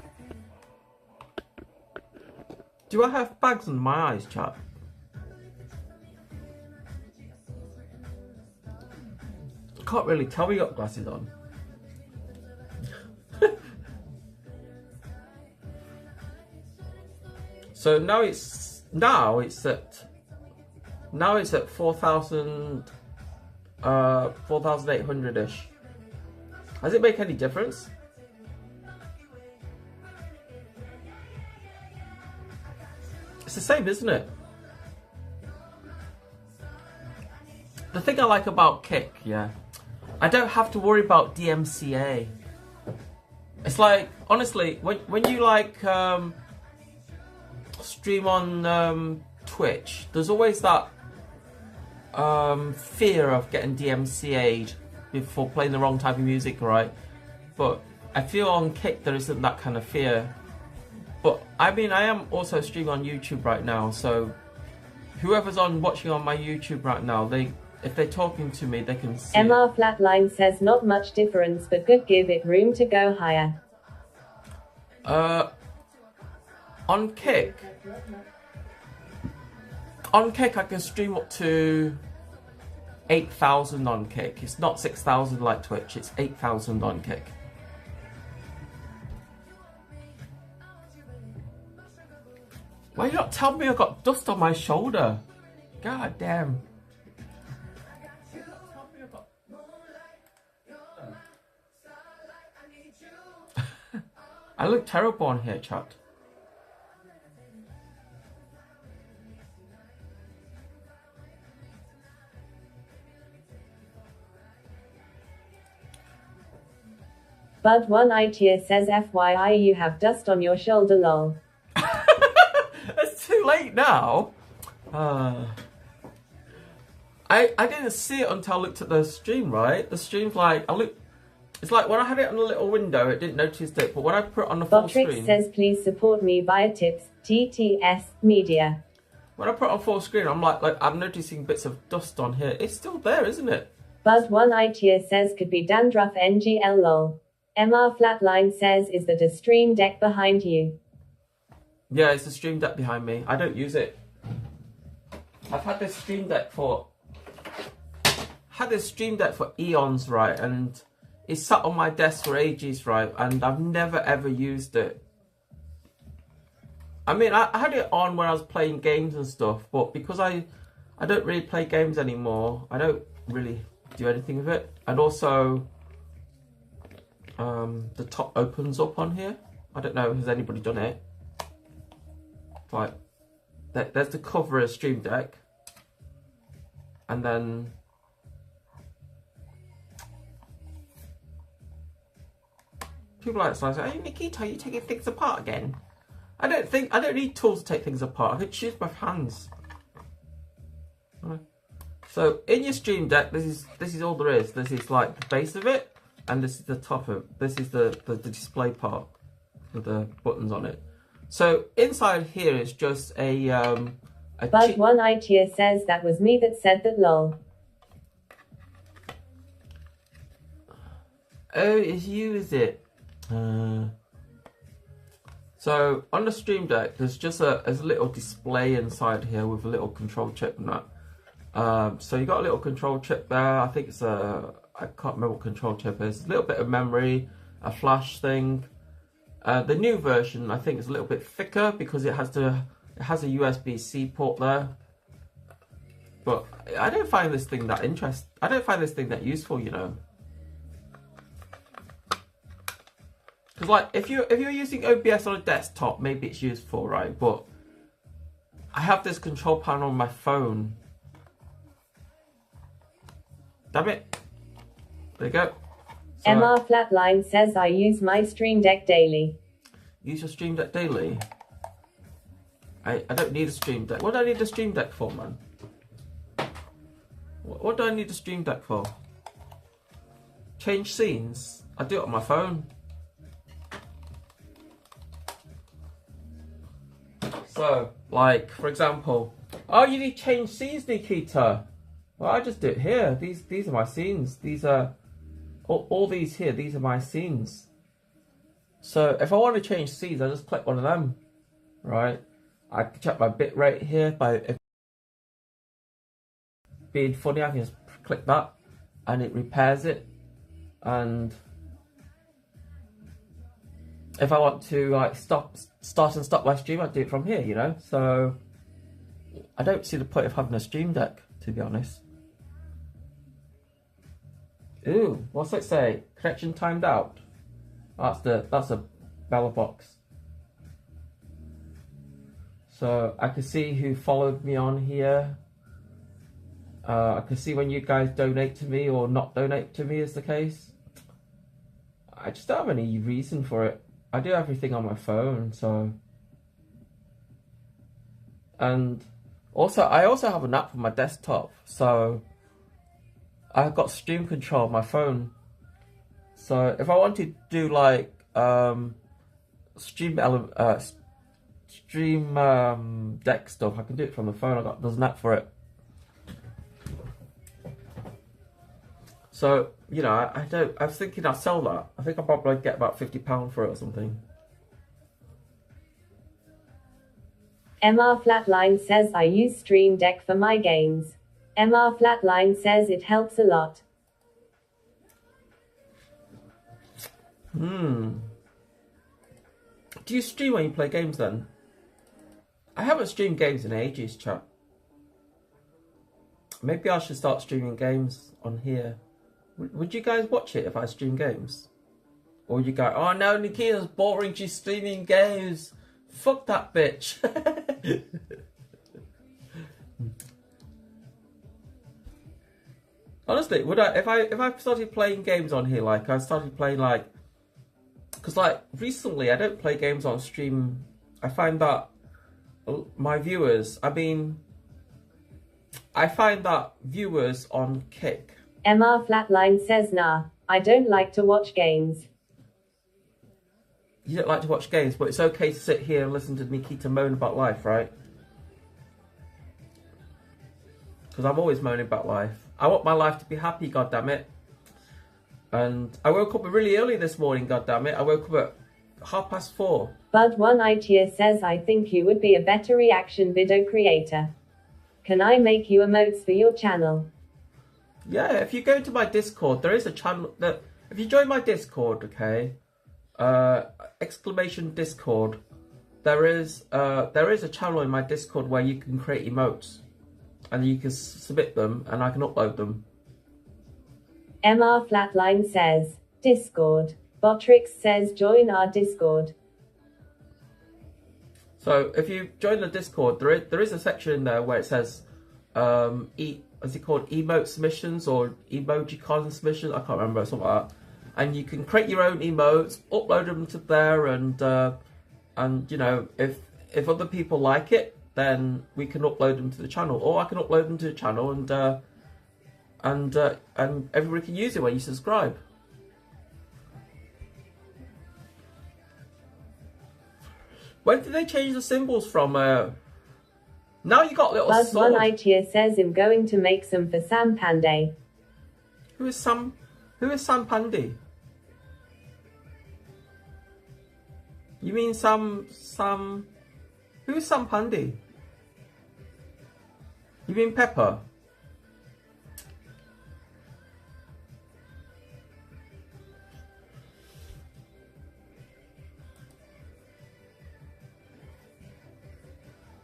A: Do I have bags under my eyes, chat? Can't really tell we got glasses on. So now it's at 4,000 4,800-ish. Does it make any difference? It's the same, isn't it? The thing I like about Kick, yeah, I don't have to worry about DMCA. It's like, honestly, when you like stream on Twitch, there's always that fear of getting DMCA'd before playing the wrong type of music, right? But I feel on Kick there isn't that kind of fear. But I mean, I am also streaming on YouTube right now, so whoever's watching on my YouTube right now, if they're talking to me, they can see.
C: MR Flatline says not much difference, but could give it room to go higher.
A: On Kick I can stream up to 8,000 on Kick. It's not 6,000 like Twitch, it's 8,000 on Kick. Why you not tell me I got dust on my shoulder? God damn. I look terrible on here, chat.
C: Bud1ITIA says FYI you have dust on your shoulder, lol.
A: It's too late now. I didn't see it until I looked at the stream, right? The stream's like, it's like when I had it on a little window, it didn't notice it, but when I put it on the full
C: Botrix
A: screen...
C: says please support me via tips, TTS Media.
A: When I put it on full screen, I'm like I'm noticing bits of dust on here. It's still there, isn't it?
C: Bud1ITIA says could be dandruff NGL lol. MR Flatline says is that a stream deck behind you?
A: Yeah, it's the stream deck behind me. I don't use it. I've had this stream deck for eons, right? And it's sat on my desk for ages, right? And I've never ever used it. I mean, I had it on when I was playing games and stuff, but because I don't really play games anymore, I don't really do anything with it. And also, the top opens up on here. I don't know, has anybody done it? Like, there's the cover of Stream Deck. And then people like to say, "Hey Nikita, are you taking things apart again?" I don't need tools to take things apart. I could choose my hands. Right. So in your Stream Deck, this is all there is. This is like the base of it, and this is the top of. This is the display part with the buttons on it. So inside here is just a
C: But one ITIA says that was me that said that lol.
A: Oh, it's you, is it? So on the Stream Deck, there's just a little display inside here with a little control chip and that. So you got a little control chip there. I think it's I can't remember what control chip is. A little bit of memory, a flash thing. The new version, I think, is a little bit thicker because it has a USB-C port there. But I don't find this thing that I don't find this thing that useful, you know. Because like if you're using OBS on a desktop, maybe it's useful, right? But I have this control panel on my phone. Damn it! There you go. So,
C: MR Flatline says I use my Stream Deck daily.
A: Use your Stream Deck daily? I don't need a Stream Deck. What do I need a Stream Deck for, man? What do I need a Stream Deck for? Change scenes? I do it on my phone. So, like, for example, oh, you need to change scenes, Nikita. Well, I just do it here. These are my scenes. These are all these here. These are my scenes. So if I want to change scenes, I just click one of them, right? I can check my bit rate here by being funny. I can just click that, and it repairs it. And if I want to like start and stop my stream, I do it from here, you know. So I don't see the point of having a Stream Deck, to be honest. Ooh, what's it say? Connection timed out. That's a bella box. So I can see who followed me on here. I can see when you guys donate to me or not donate to me is the case. I just don't have any reason for it. I do everything on my phone, so. And also, I also have an app on my desktop, so I've got stream control on my phone. So if I want to do like stream deck stuff, I can do it from the phone. There's an app for it. So, you know, I was thinking I'll sell that. I think I'll probably get about £50 for it or something.
C: MR Flatline says I use Stream Deck for my games. MR Flatline says it helps a lot.
A: Do you stream when you play games then? I haven't streamed games in ages, chat. Maybe I should start streaming games on here. Would you guys watch it if I stream games? Or would you go, oh no, Nikita's boring, she's streaming games. Fuck that bitch. Honestly, would I if I started playing games on here, like I started playing like, because like recently I don't play games on stream. I find that my viewers, I find that viewers on Kick.
C: MR Flatline says nah, I don't like to watch games.
A: You don't like to watch games, but it's okay to sit here and listen to Nikita moan about life, right? Because I'm always moaning about life. I want my life to be happy, goddammit. And I woke up really early this morning, goddammit. I woke up at 4:30.
C: But one ITIA says I think you would be a better reaction video creator. Can I make you emotes for your channel?
A: Yeah, if you go to my Discord, there is a channel that if you join my Discord, okay, exclamation Discord, there is a channel in my Discord where you can create emotes, and you can submit them, and I can upload them.
C: MR Flatline says, Discord. Botrix says, join our Discord.
A: So if you join the Discord, there is a section in there where it says, what's it called, emote submissions or emoji con submissions? I can't remember, something like that. And you can create your own emotes, upload them to there, and you know, if other people like it, then we can upload them to the channel, or I can upload them to the channel, and everybody can use it when you subscribe. When did they change the symbols from? Now you got little
C: Buzz
A: sword.
C: One Itia says I'm going to make some for Sam Pandey.
A: Who is Sam Pandy? You mean Sam? Who is Sam Pandy? You mean Pepper?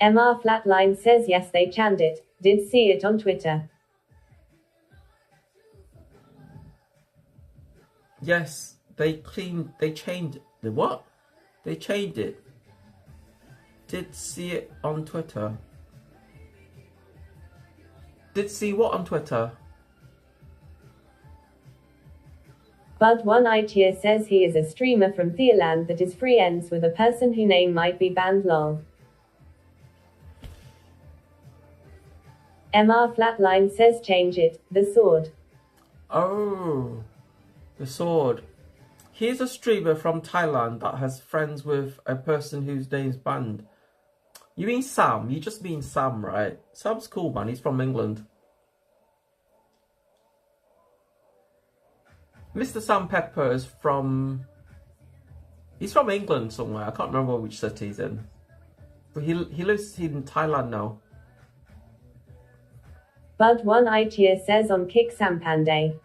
C: MR Flatline says yes, they channed it. Did see it on Twitter.
A: Yes, they changed the what? They changed it. Did see it on Twitter. Did see what on Twitter?
C: Bud One Itia says he is a streamer from Thailand that is free ends with a person whose name might be banned lol. MR Flatline says change it, the sword.
A: Oh, the sword. He's a streamer from Thailand that has friends with a person whose name's banned. You mean Sam? You just mean Sam, right? Sam's cool, man. He's from England. Mr. Sam Pepper is from... He's from England somewhere. I can't remember which city he's in. But he lives in Thailand now.
C: Bud One Itia says on Kick Sam Pandey.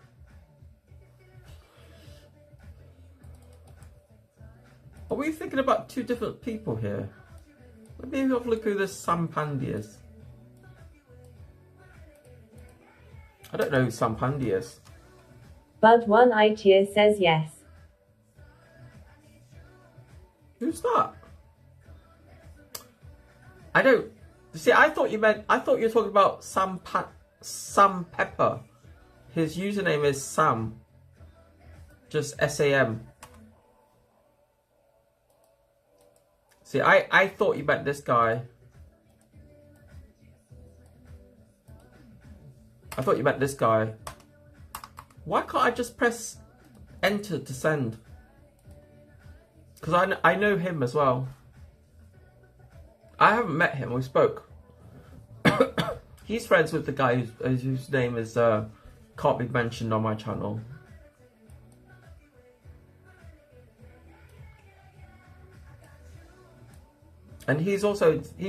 A: Are we thinking about two different people here? Let me have a look who this Sam Pandy is. I don't know who Sam Pandy is.
C: Bud One Itia says yes.
A: Who's that? I don't... See, I thought you were talking about Sam Pepper. His username is Sam. Just S-A-M. See, I thought you meant this guy. I thought you meant this guy. Why can't I just press enter to send? Because I know him as well. I haven't met him, we spoke. He's friends with the guy whose name is can't be mentioned on my channel. And he was in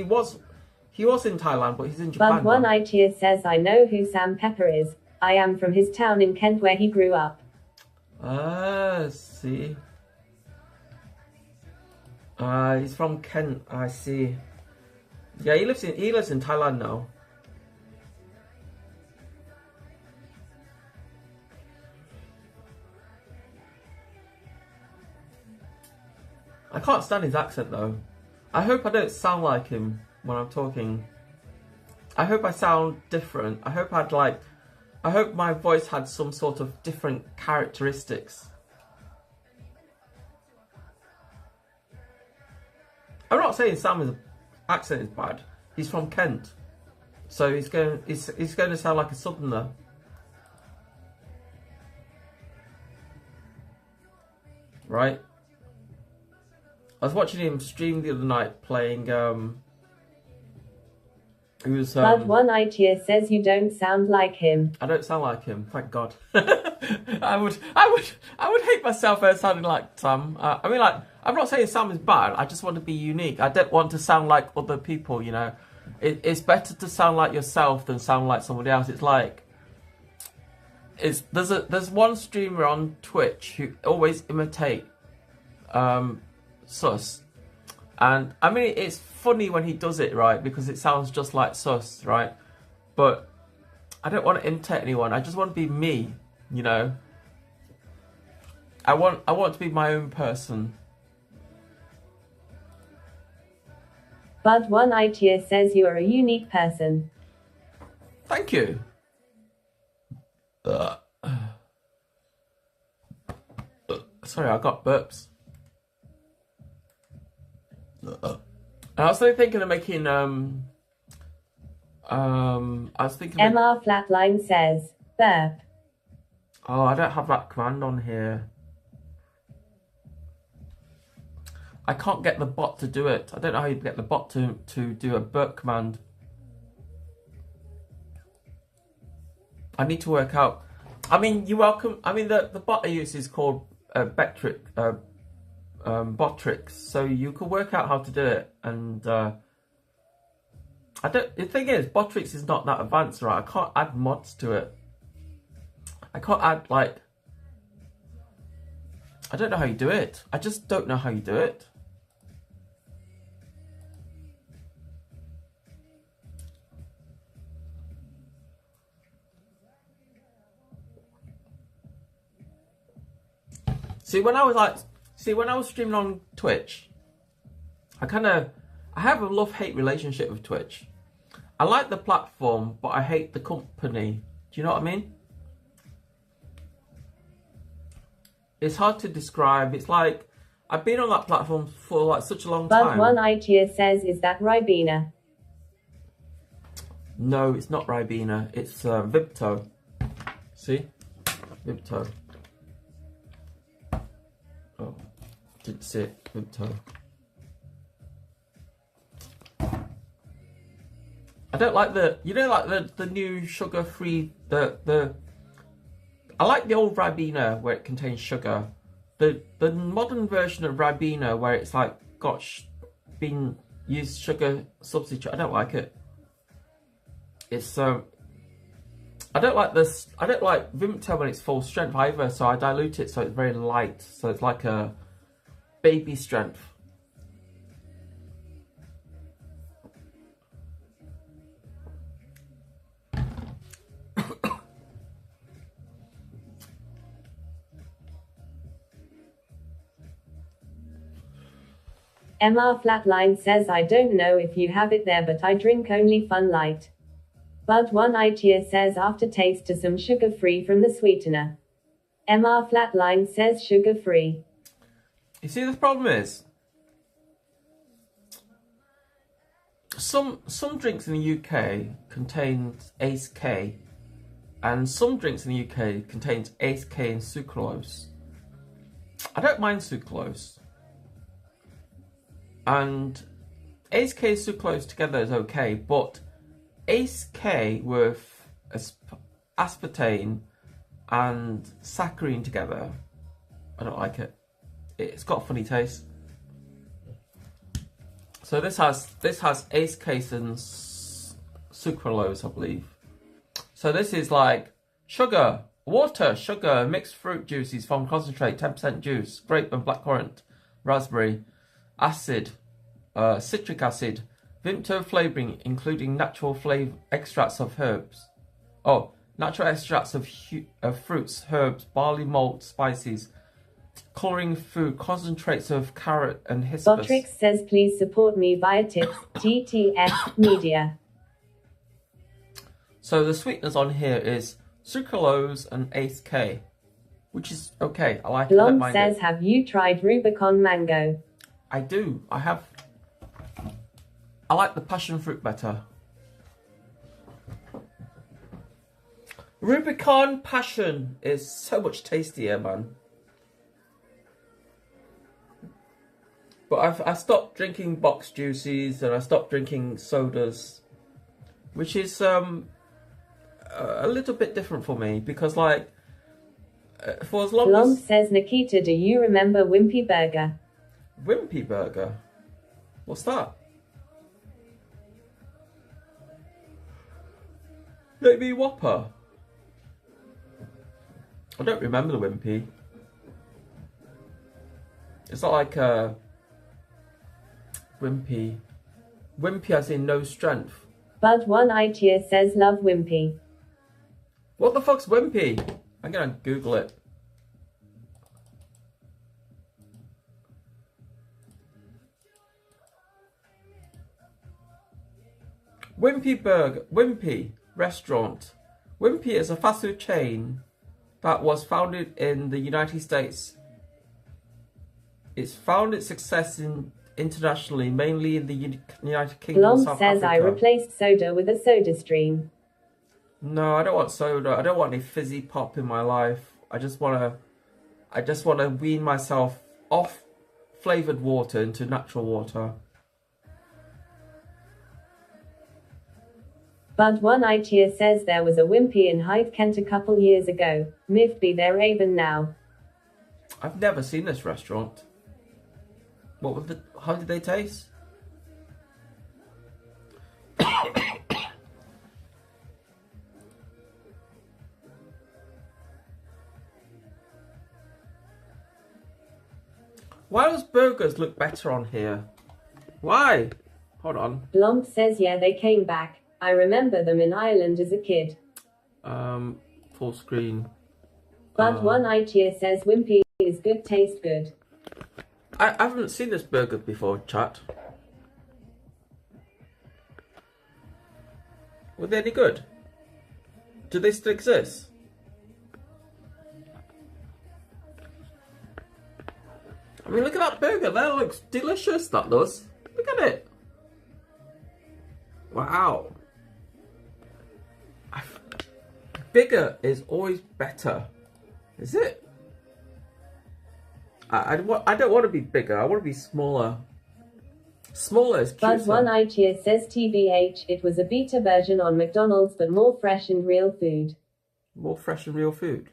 A: Thailand, but he's in Japan.
C: Bud One Itia says I know who Sam Pepper is. I am from his town in Kent where he grew up.
A: Ah, see. He's from Kent, I see. Yeah, he lives in Thailand now. I can't stand his accent though. I hope I don't sound like him when I'm talking. I hope I sound different. I hope my voice had some sort of different characteristics. I'm not saying Sam's accent is bad. He's from Kent, so he's going to sound like a southerner. Right? I was watching him stream the other night playing
C: Bud One Itia says you don't sound like him.
A: I don't sound like him, thank God. I would hate myself for sounding like Sam. I mean, like, I'm not saying Sam is bad. I just want to be unique. I don't want to sound like other people. You know, it's better to sound like yourself than sound like somebody else. It's like there's one streamer on Twitch who always imitate Sus, And I mean, it's funny when he does it, right? Because it sounds just like sus, right? But I don't want to imitate anyone. I just want to be me, you know. I want to be my own person.
C: Bud1ITIA says you are a unique person.
A: Thank you. Sorry, I got burps. I was thinking of making I was thinking of
C: MR Flatline says burp.
A: Oh, I don't have that command on here. I can't get the bot to do it. I don't know how you get the bot to do a burp command. I need to work out. I mean, you're welcome. I mean, the bot I use is called Botrix, so you can work out how to do it. And I don't. The thing is, Botrix is not that advanced, right? I can't add mods to it. I can't add like. I don't know how you do it. I just don't know how you do it. See, when I was streaming on Twitch, I have a love-hate relationship with Twitch. I like the platform, but I hate the company. Do you know what I mean? It's hard to describe. It's like, I've been on that platform for like such a long time.
C: Bud1ITIA says, is that Ribena?
A: No, it's not Ribena. It's Vipto. See? Vipto. Oh, didn't see it. Vipto. I don't like the, you know, like the new sugar-free, I like the old Ribena where it contains sugar. The modern version of Ribena where it's like been used sugar substitute, I don't like it. It's I don't like this. I don't like Vimto when it's full strength either, so I dilute it so it's very light, so it's like a baby strength.
C: MR Flatline says, I don't know if you have it there, but I drink only Fun Light. Bud1ITIA says, aftertaste to some sugar-free from the sweetener. MR Flatline says sugar-free.
A: You see, the problem is, some drinks in the UK contain Ace K, and some drinks in the UK contains Ace K and sucralose. I don't mind sucralose. And Ace K and sucralose together is okay, but Ace K with aspartame and saccharine together, I don't like it. It's got a funny taste. So this has Ace K and sucralose, I believe. So this is like sugar, water, sugar, mixed fruit juices from concentrate, 10% juice, grape and blackcurrant, raspberry, acid, citric acid, Vimto flavouring, including natural extracts of herbs. Oh, natural extracts of fruits, herbs, barley malt, spices, colouring food, concentrates of carrot and hibiscus.
C: Botrix says, please support me via tips, TTF Media.
A: So the sweeteners on here is sucralose and Ace K, which is okay. I like it.
C: Blonde says, have you tried Rubicon Mango?
A: I do. I have. I like the passion fruit better. Rubicon Passion is so much tastier, man. But I stopped drinking box juices and I stopped drinking sodas, which is a little bit different for me because, like, for as long
C: Blonde
A: as
C: says, Nikita, do you remember Wimpy Burger?
A: Wimpy Burger, what's that? Maybe Whopper. I don't remember the Wimpy. It's not like Wimpy. Wimpy as in no strength.
C: Bud1ITIA says love Wimpy.
A: What the fuck's Wimpy? I'm gonna Google it. Wimpy restaurant. Wimpy is a fast food chain that was founded in the United States. It's found its success internationally, mainly in the United Kingdom
C: Blom
A: and South
C: says
A: Africa.
C: I replaced soda with a soda stream.
A: No, I don't want soda. I don't want any fizzy pop in my life. I just wanna wean myself off flavoured water into natural water.
C: Bud1ITIA says there was a Wimpy in Hyde Kent a couple years ago. Myth be there even now.
A: I've never seen this restaurant. How did they taste? Why does burgers look better on here? Why? Hold on.
C: Blom says yeah, they came back. I remember them in Ireland as a kid.
A: Full screen.
C: Bud1ITIA says Wimpy is good, taste good.
A: I haven't seen this burger before, chat. Were they any good? Do they still exist? I mean, look at that burger. That looks delicious, that does. Look at it. Wow. Bigger is always better. Is it? I don't want to be bigger. I want to be smaller. Smaller is cuter.
C: Bud1ITIA says TBH, it was a beta version on McDonald's but more fresh and real food.
A: More fresh and real food.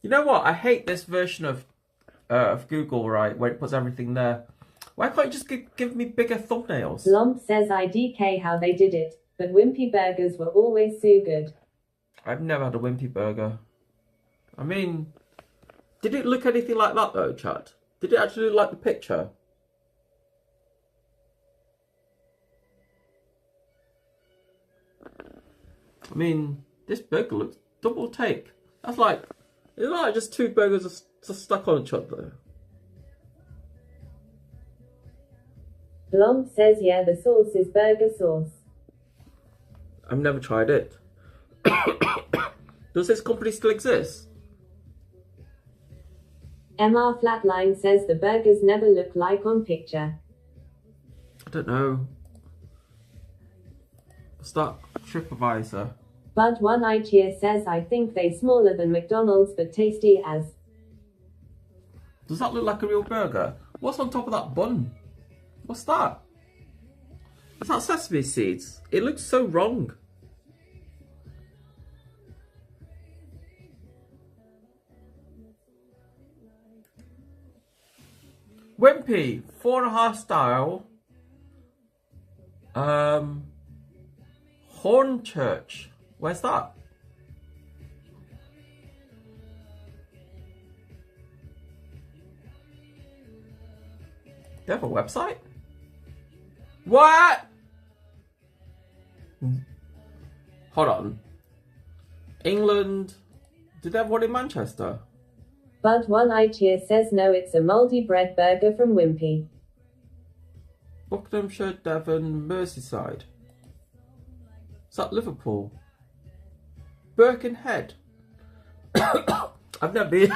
A: You know what? I hate this version of Google, right, where it puts everything there. Why can't you just give me bigger thumbnails?
C: Blom says IDK how they did it, but Wimpy burgers were always so good.
A: I've never had a Wimpy burger. I mean, did it look anything like that though, chat? Did it actually look like the picture? I mean, this burger looks double take. That's like, it's like just two burgers just stuck on each other.
C: Blom says yeah, the sauce is burger sauce.
A: I've never tried it. Does this company still exist?
C: MR Flatline says the burgers never look like on picture.
A: I don't know. What's that? TripAdvisor.
C: Bud1ITIA says I think they smaller than McDonald's but tasty as.
A: Does that look like a real burger? What's on top of that bun? What's that? Is that sesame seeds? It looks so wrong. Wimpy, 4.5 style. Hornchurch. Where's that? They have a website? What? Hold on. England. Do they have one in Manchester?
C: Bud1ITIA says no, it's a mouldy bread burger from Wimpy.
A: Buckinghamshire, Devon, Merseyside. Is that Liverpool? Birkenhead. I've never been.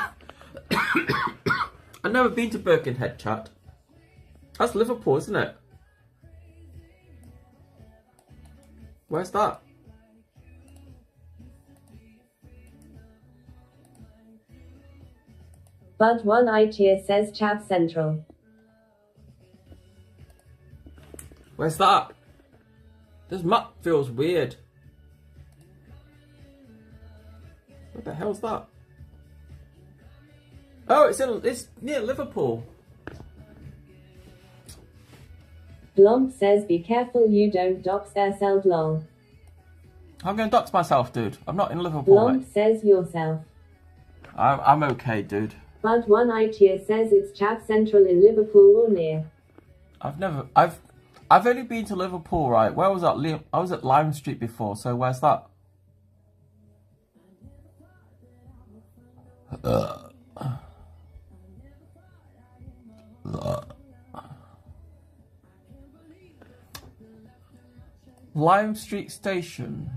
A: I've never been to Birkenhead, chat. That's Liverpool, isn't it? Where's that?
C: Bud1ITIA says Chav Central.
A: Where's that? This map feels weird. What the hell's that? Oh, it's near Liverpool.
C: Blom says be careful you don't dox yourself lol.
A: I'm going to dox myself, dude. I'm not in Liverpool,
C: Blom
A: mate.
C: says yourself.
A: I'm okay, dude.
C: Bud1ITIA says it's Chav Central in Liverpool or near.
A: I've only been to Liverpool, right? Where was that? I was at Lime Street before, so where's that? Lime Street Station.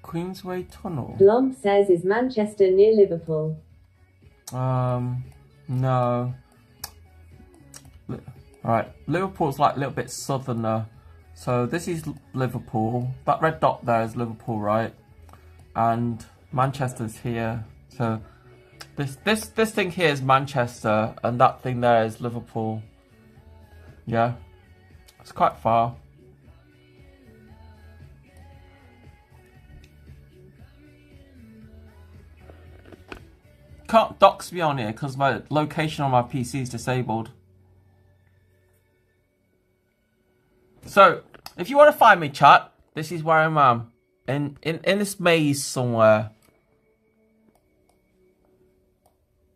A: Queensway Tunnel.
C: Blomp says, is Manchester near Liverpool?
A: No. Alright, Liverpool's like a little bit southerner. So this is Liverpool. That red dot there is Liverpool, right? And Manchester's here. So this thing here is Manchester, and that thing there is Liverpool. Yeah. It's quite far. Can't dox me on here because my location on my PC is disabled. So, if you want to find me, chat, this is where I am. In this maze somewhere.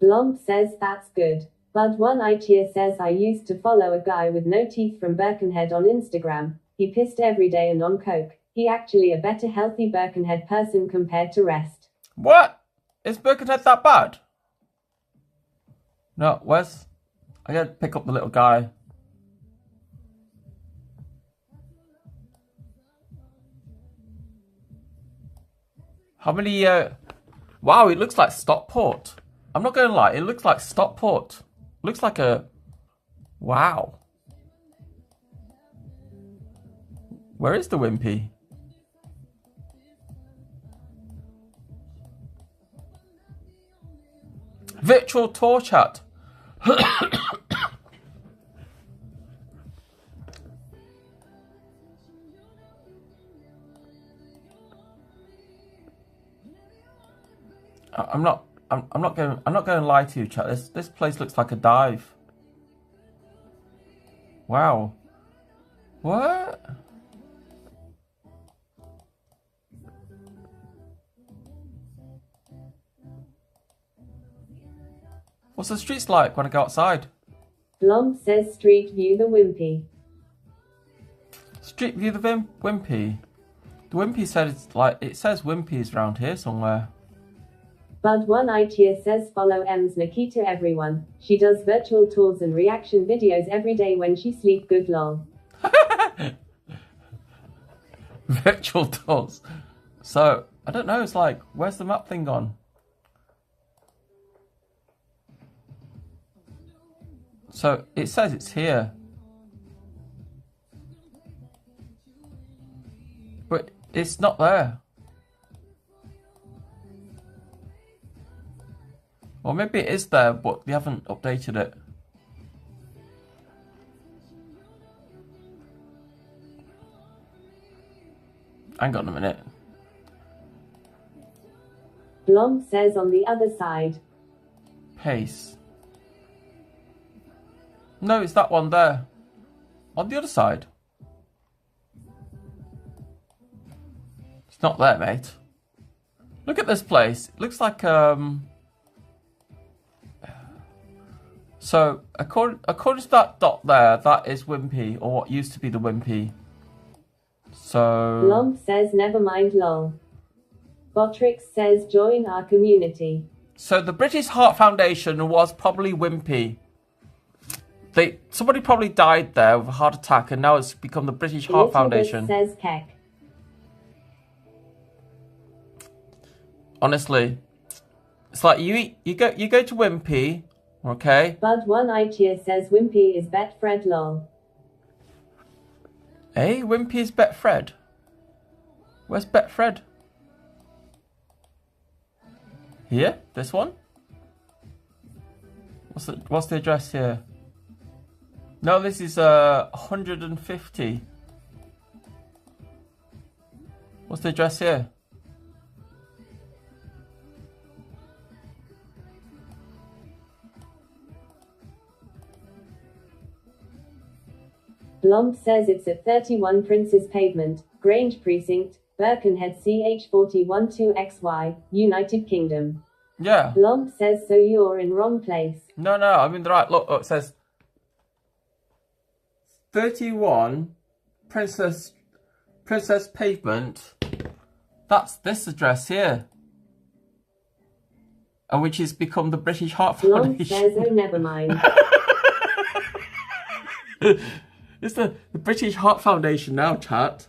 C: Blomp says, that's good. Bud1iCheer says, I used to follow a guy with no teeth from Birkenhead on Instagram. He pissed every day and on coke. He actually a better healthy Birkenhead person compared to rest.
A: What? Is Birkenhead that bad? No, where's... I gotta pick up the little guy. How many... Wow, it looks like Stockport. I'm not gonna lie, it looks like Stockport. Looks like a... Wow. Where is the Wimpy? Virtual tour chat. I'm not going to lie to you, chat. This place looks like a dive. Wow. What? What's the streets like when I go outside?
C: Blomp says, Street View the Wimpy.
A: Street View the Wimpy. The Wimpy said it's like, it says Wimpy's around here somewhere.
C: Bud1iCheer says, follow MsNIKITA everyone. She does virtual tours and reaction videos every day when she sleep good lol.
A: Virtual tours. So, I don't know, it's like, where's the map thing gone? So, it says it's here. But it's not there. Well, maybe it is there, but they haven't updated it. Hang on a minute.
C: Blomp says, on the other side.
A: Pace. No, it's that one there. On the other side. It's not there, mate. Look at this place. It looks like, So, according to that dot there, that is Wimpy, or what used to be the Wimpy. So...
C: Blomp says, never mind lol. Botrix says, join our community.
A: So, the British Heart Foundation was probably Wimpy. Somebody probably died there with a heart attack, and now it's become the British Heart Foundation.
C: Says Keck.
A: Honestly, it's like you go to Wimpy, okay?
C: Bud1iCheer says Wimpy is Betfred lol.
A: Hey, Wimpy is Betfred. Where's Betfred? Here, this one. What's the address here? No, this is 150. What's the address here?
C: Blomp says it's at 31 Prince's Pavement, Grange Precinct, Birkenhead CH412XY, United Kingdom.
A: Yeah.
C: Lomp says, so you're in wrong place.
A: No, I'm in the right. Look, it says 31 Princess Pavement. That's this address here. And which has become the British Heart Foundation.
C: Lomp says, oh, never mind.
A: It's the British Heart Foundation now, chat.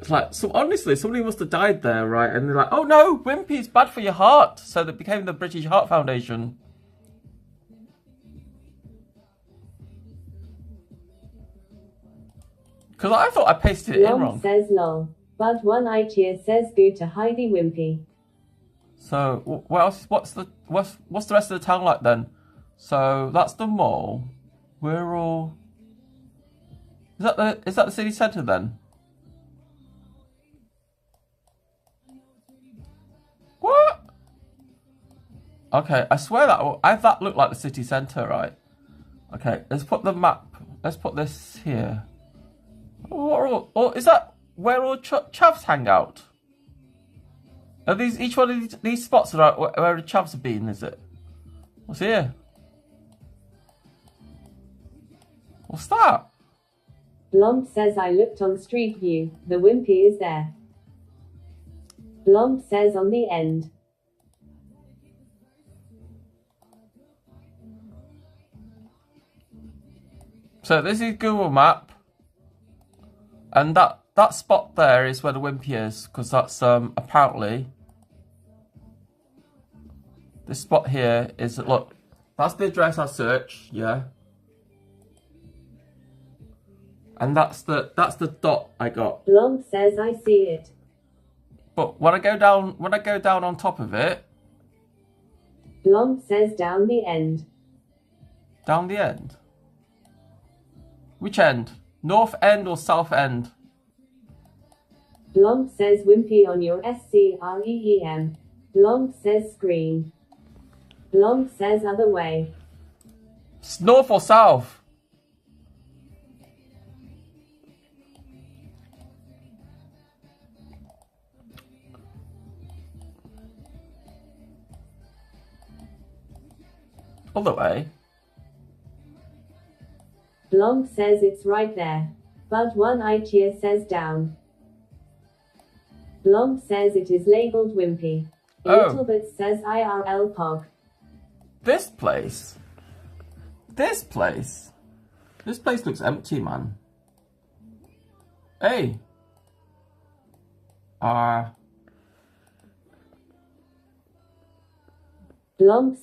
A: It's like, so honestly, somebody must have died there, right? And they're like, oh no, Wimpy is bad for your heart. So that became the British Heart Foundation. Because I thought I pasted it in wrong.
C: Lomp says, lol. Bud one eye cheer says, go to Heidi Wimpy.
A: So what else? What's the rest of the town like then? So that's the mall. We're all. Is that the city centre then? What? Okay, I swear that looked like the city centre, right? Okay, let's put the map. Let's put this here. Is that where all chavs hang out? Are these each one of these spots are where the chavs have been? Is it? What's here? What's that?
C: Lomp says, I looked on Street View. The Wimpy is there. Lomp says, on the end.
A: So this is Google Map, and that spot there is where the Wimpy is, because that's apparently this spot here is, look, that's the address I searched, yeah, and that's the dot I got.
C: Lomp says, I see it.
A: But when I go down on top of it,
C: Lomp says, down the end.
A: Down the end. Which end? North end or south end?
C: Lomp says, Wimpy on your SCREEM. Lomp says, screen. Lomp says, other way.
A: It's north or south? Other way.
C: Lomp says, it's right there. Bud one eye cheer says, down. Lomp says, it is labelled Wimpy.
A: Oh.
C: Little bit says, IRL Pog.
A: This place looks empty, man. Hey.
C: Lomp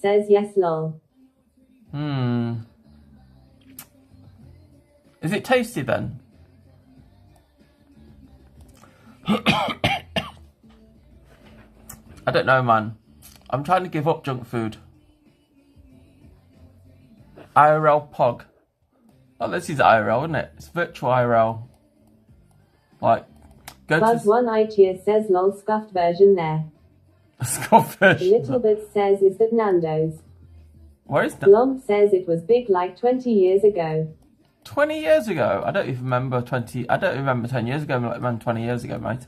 C: says, yes, lol.
A: Is it tasty then? I don't know, man. I'm trying to give up junk food. IRL Pog. Oh, this is IRL, isn't it? It's virtual IRL. Like, go
C: Bud
A: to...
C: one eye cheer says, lol, scuffed version there.
A: Scuffed version.
C: Little bit says, is that Nando's?
A: Where is that?
C: Lomp says, it was big like 20 years ago.
A: 20 years ago? I don't even remember 20... I don't remember 10 years ago, man. 20 years ago, mate.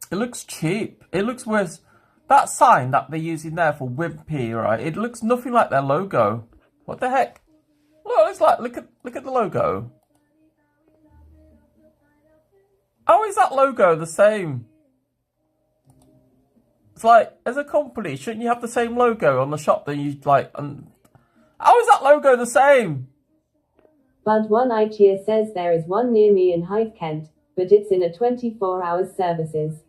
A: It looks cheap. It looks worse. That sign that they're using there for Wimpy, right? It looks nothing like their logo. What the heck? Look, it's like, look at the logo. How is that logo the same? It's like, as a company, shouldn't you have the same logo on the shop that you like? How is that logo the same?
C: Bud one eye cheer says, there is one near me in Hythe, Kent, but it's in a 24-hour services.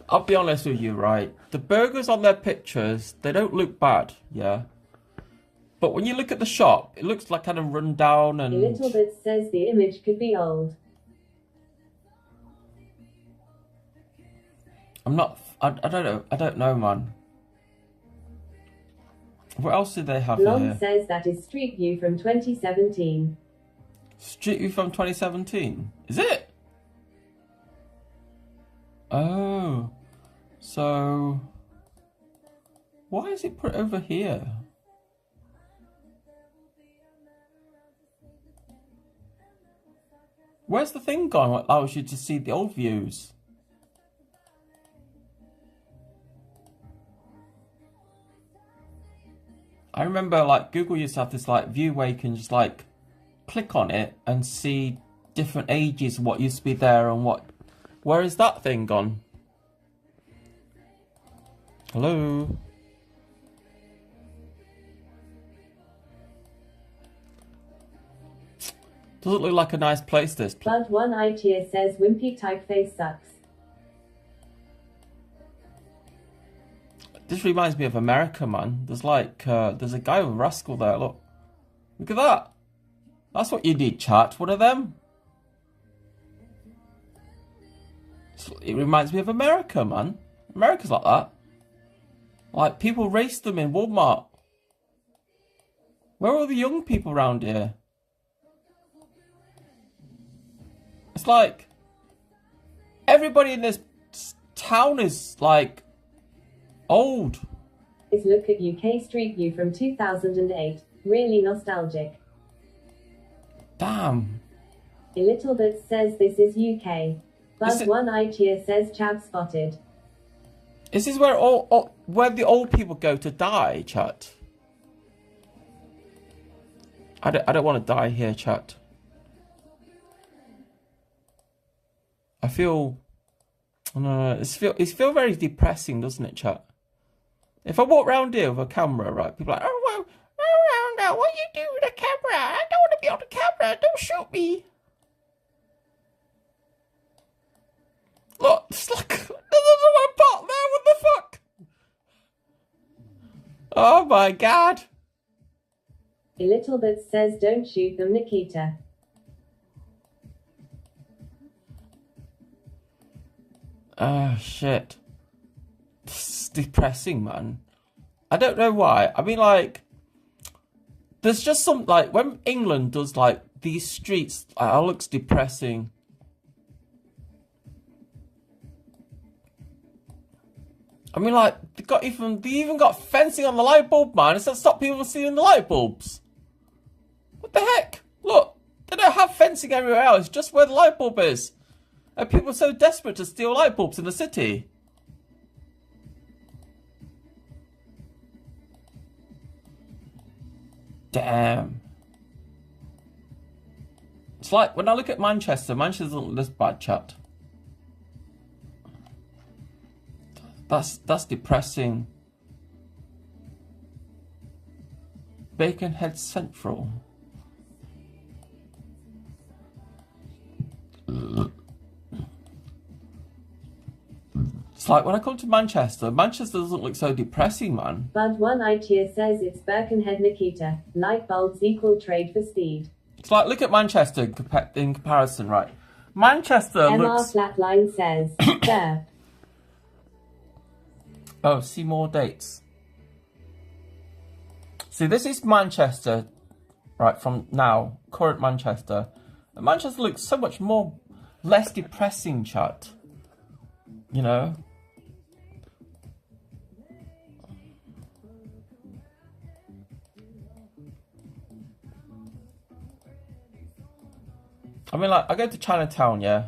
A: I'll be honest with you, right? The burgers on their pictures, they don't look bad, yeah? But when you look at the shop, it looks like kind of run down and...
C: A little bit says the image could be old.
A: I don't know, man. What else did they have
C: Long
A: here?
C: says that is Street View from 2017.
A: Street View from 2017? Is it? Oh. So... why is it put over here? Where's the thing gone that allows you to see the old views? I remember like Google used to have this like view where you can just like click on it and see different ages, what used to be there and what. Where is that thing gone? Hello? Doesn't look like a nice place, this.
C: Bud 1 ITS says wimpy typeface sucks.
A: This reminds me of America, man. There's like, there's a guy with a rascal there, look. Look at that. That's what you need, chat. One of them. It reminds me of America, man. America's like that. Like, people race them in Walmart. Where are all the young people around here? It's like, everybody in this town is like, old.
C: Let's look at UK Street View from 2008. Really nostalgic.
A: Damn.
C: A little bit says this is UK. Bud 1 ITS says chav spotted.
A: Is this where where the old people go to die, chat? I don't want to die here, chat. I feel, it's feel very depressing, doesn't it, chat? If I walk around here with a camera, right, people are like, oh, well, now, what you do with a camera? I don't want to be on the camera. Don't shoot me. Look, it's like, there's one part there. What the fuck? Oh my god.
C: A little bit says don't shoot them, Nikita.
A: Oh shit. This is depressing, man. I don't know why. I mean, like, there's just some, like, when England does, like, these streets, it looks depressing. I mean, like, they even got fencing on the light bulb, man. It's to stop people from seeing the light bulbs. What the heck? Look, they don't have fencing everywhere else, just where the light bulb is. And people are so desperate to steal light bulbs in the city. Damn. It's like, when I look at Manchester doesn't look this bad, chat. That's depressing. Baconhead Central. It's like when I come to Manchester doesn't look so depressing, man.
C: Bud 1 ITS says it's Birkenhead Nikita. Light bulbs equal trade for speed.
A: It's like, look at Manchester in comparison, right? Manchester
C: MR
A: looks...
C: Flatline says, there.
A: Oh, see more dates. See, this is Manchester, right, from now, current Manchester. And Manchester looks so much less depressing, chat. You know? I mean, like, I go to Chinatown, yeah?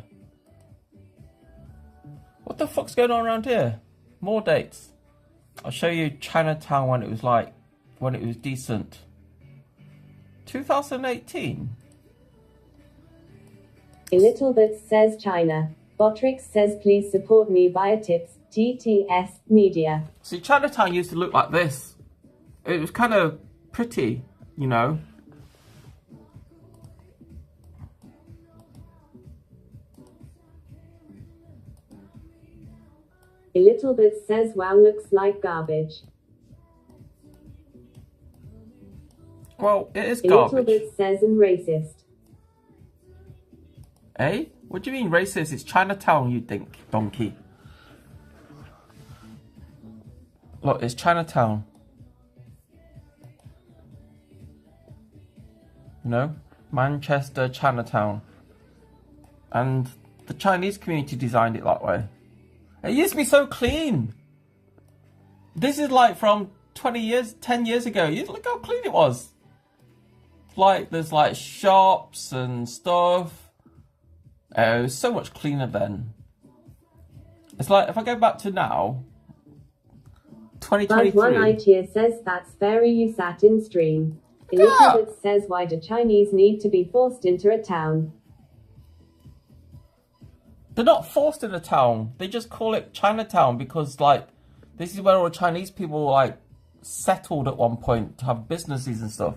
A: What the fuck's going on around here? More dates. I'll show you Chinatown when it was decent. 2018.
C: A little bit says China. Botrix says please support me via tips. TTS Media.
A: See, Chinatown used to look like this. It was kind of pretty, you know.
C: A little bit says wow, looks like garbage.
A: Well, it is
C: A
A: garbage.
C: little bit says and racist.
A: Eh? What do you mean racist? It's Chinatown, you think, donkey. Look, it's Chinatown. You know? Manchester, Chinatown. And the Chinese community designed it that way. It used to be so clean. This is like from 10 years ago. Look how clean it was. Like, there's like shops and stuff. Oh, it's so much cleaner then. It's like if I go back to now,
C: But
A: 2023.
C: one ITIA says that's very you sat in stream. Elizabeth says why do Chinese need to be forced into a town?
A: They're not forced in a town. They just call it Chinatown because, like, this is where all the Chinese people, like, settled at one point to have businesses and stuff,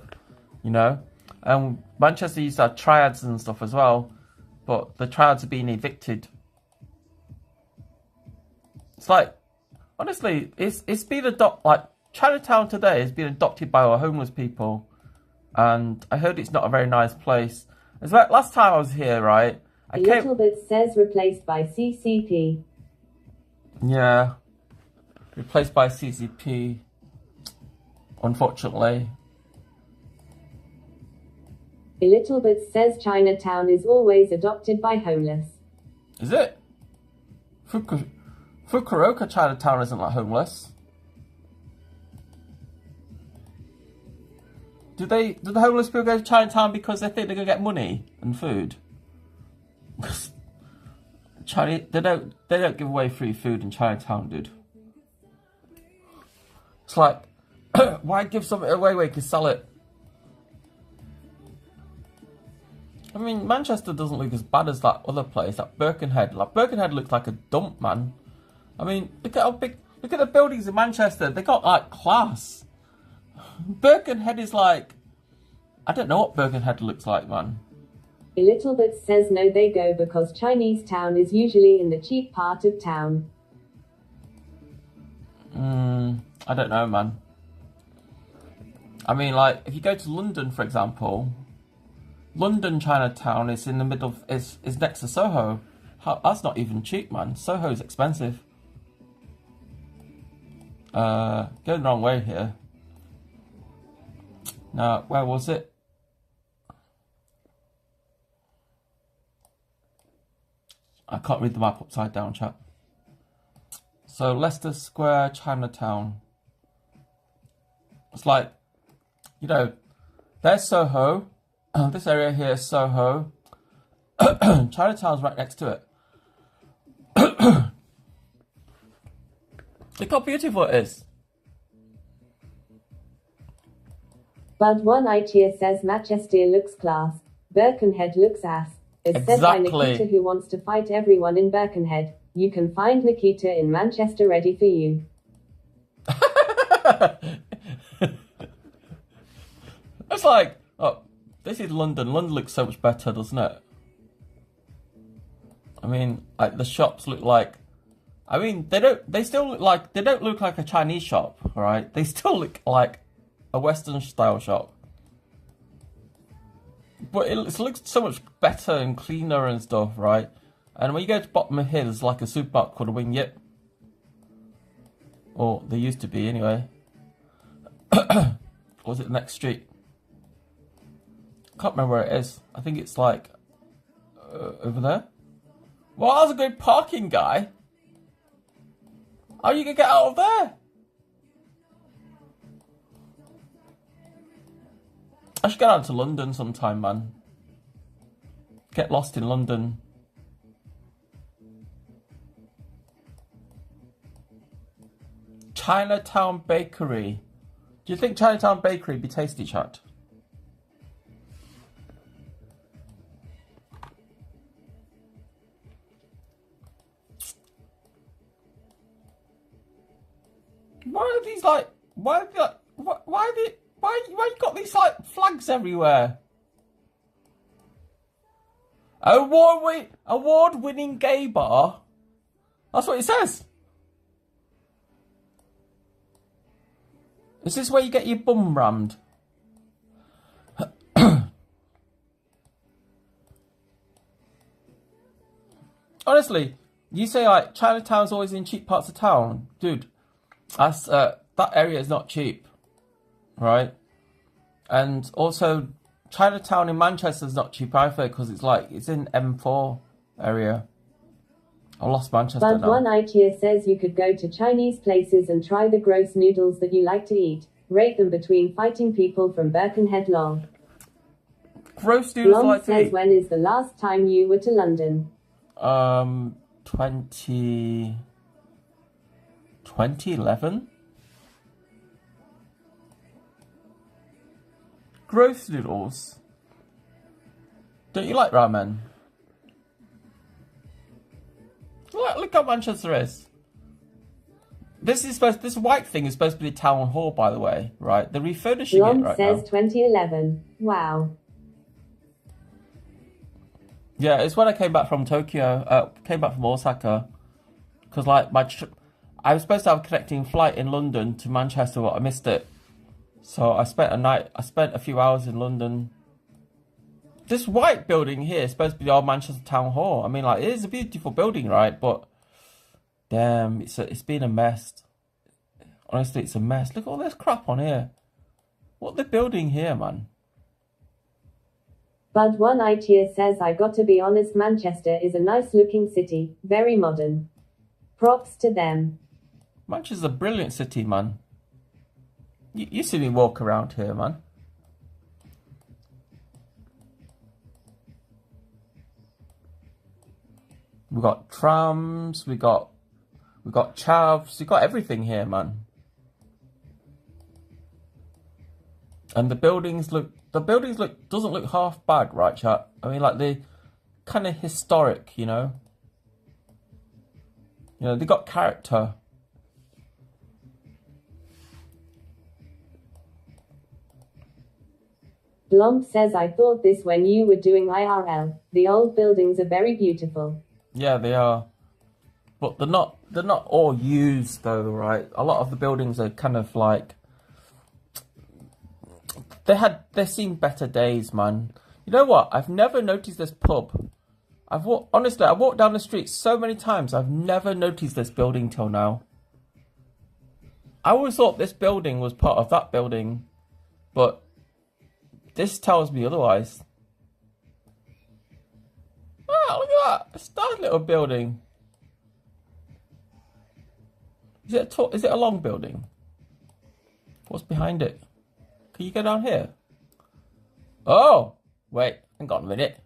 A: you know? And Manchester used to have triads and stuff as well, but the triads are being evicted. It's like, honestly, it's been adopted, like, Chinatown today has been adopted by our homeless people, and I heard it's not a very nice place. It's like, last time I was here, right?
C: A little bit says replaced by CCP.
A: Yeah. Replaced by CCP. Unfortunately.
C: A little bit says Chinatown is always adopted by homeless.
A: Is it? Fukuoka Chinatown isn't like homeless. Do the homeless people go to Chinatown because they think they're gonna get money and food? Chinese, they don't give away free food in Chinatown, dude. It's like, why give something away where you can sell it? I mean, Manchester doesn't look as bad as that other place, that Birkenhead. Like, Birkenhead looks like a dump, man. I mean, look at how big, look at the buildings in Manchester. They got, like, class. Birkenhead is like, I don't know what Birkenhead looks like, man.
C: A little bit says no they go because Chinese town is usually in the cheap part of town.
A: I don't know, man. I mean, like, if you go to London, for example, London Chinatown is in the middle of, is next to Soho. That's not even cheap, man. Soho's expensive. Going the wrong way here. Now, where was it? I can't read the map upside down, chat. So, Leicester Square, Chinatown. It's like, you know, there's Soho. This area here is Soho. Chinatown's right next to it. Look how beautiful it is.
C: But one ITIA says Manchester looks class. Birkenhead looks ass. It's said by Nikita who wants to fight everyone in Birkenhead. You can find Nikita in Manchester ready for you.
A: It's like, oh, this is London. London looks so much better, doesn't it? I mean, like the shops look like, I mean, they still look like, they don't look like a Chinese shop, alright? They still look like a Western style shop. But it looks so much better and cleaner and stuff, right? And when you go to the bottom of here, there's like a supermarket called a Wing Yip. Or there used to be, anyway. Or was it the next street? Can't remember where it is. I think it's like over there. Well, that was a good parking, guy. How are you gonna get out of there? I should get out to London sometime, man. Get lost in London. Chinatown Bakery. Do you think Chinatown Bakery would be tasty, chat? Why are these like? Why are they like? Why you got these like flags everywhere? Award-winning gay bar. That's what it says. Is this where you get your bum rammed? Honestly, you say like Chinatown's always in cheap parts of town, dude. That's that area is not cheap, right? And also, Chinatown in Manchester is not cheap either because it's in M4 area. I lost Manchester
C: But
A: now.
C: one ITIA says you could go to Chinese places and try the gross noodles that you like to eat. Rate them between fighting people from Birkenhead long.
A: Gross noodles
C: Blom
A: like
C: says,
A: tea.
C: when is the last time you were to London?
A: 2011? Gross noodles. Don't you like ramen? Look how Manchester is. This white thing is supposed to be the town hall, by the way, right? They're refurbishing
C: Blom
A: it right
C: says
A: now.
C: 2011. Wow.
A: Yeah, it's when I came back from Tokyo, came back from Osaka, because like I was supposed to have a connecting flight in London to Manchester, but I missed it. So I spent a few hours in London. This white building here is supposed to be the old Manchester Town Hall. I mean, like, it is a beautiful building, right? But damn, it's been a mess. Honestly, it's a mess. Look at all this crap on here. What they're building here, man.
C: But one ITIA says, I got to be honest, Manchester is a nice looking city, very modern. Props to them.
A: Manchester's a brilliant city, man. You see me walk around here, man. We got trams, we got chavs, we got everything here, man. And the buildings doesn't look half bad, right, chat? I mean, like, they kind of historic, you know. You know, they got character.
C: Blom says, I thought this when you were doing IRL. The old buildings are very beautiful.
A: Yeah, they are. But they're not all used though, right? A lot of the buildings are kind of like they've seen better days, man. You know what? I've never noticed this pub. Honestly, I walked down the street so many times, I've never noticed this building till now. I always thought this building was part of that building, but this tells me otherwise. Ah, look at that! It's that little building. Is it a long building? What's behind it? Can you go down here? Oh! Wait, hang on a minute.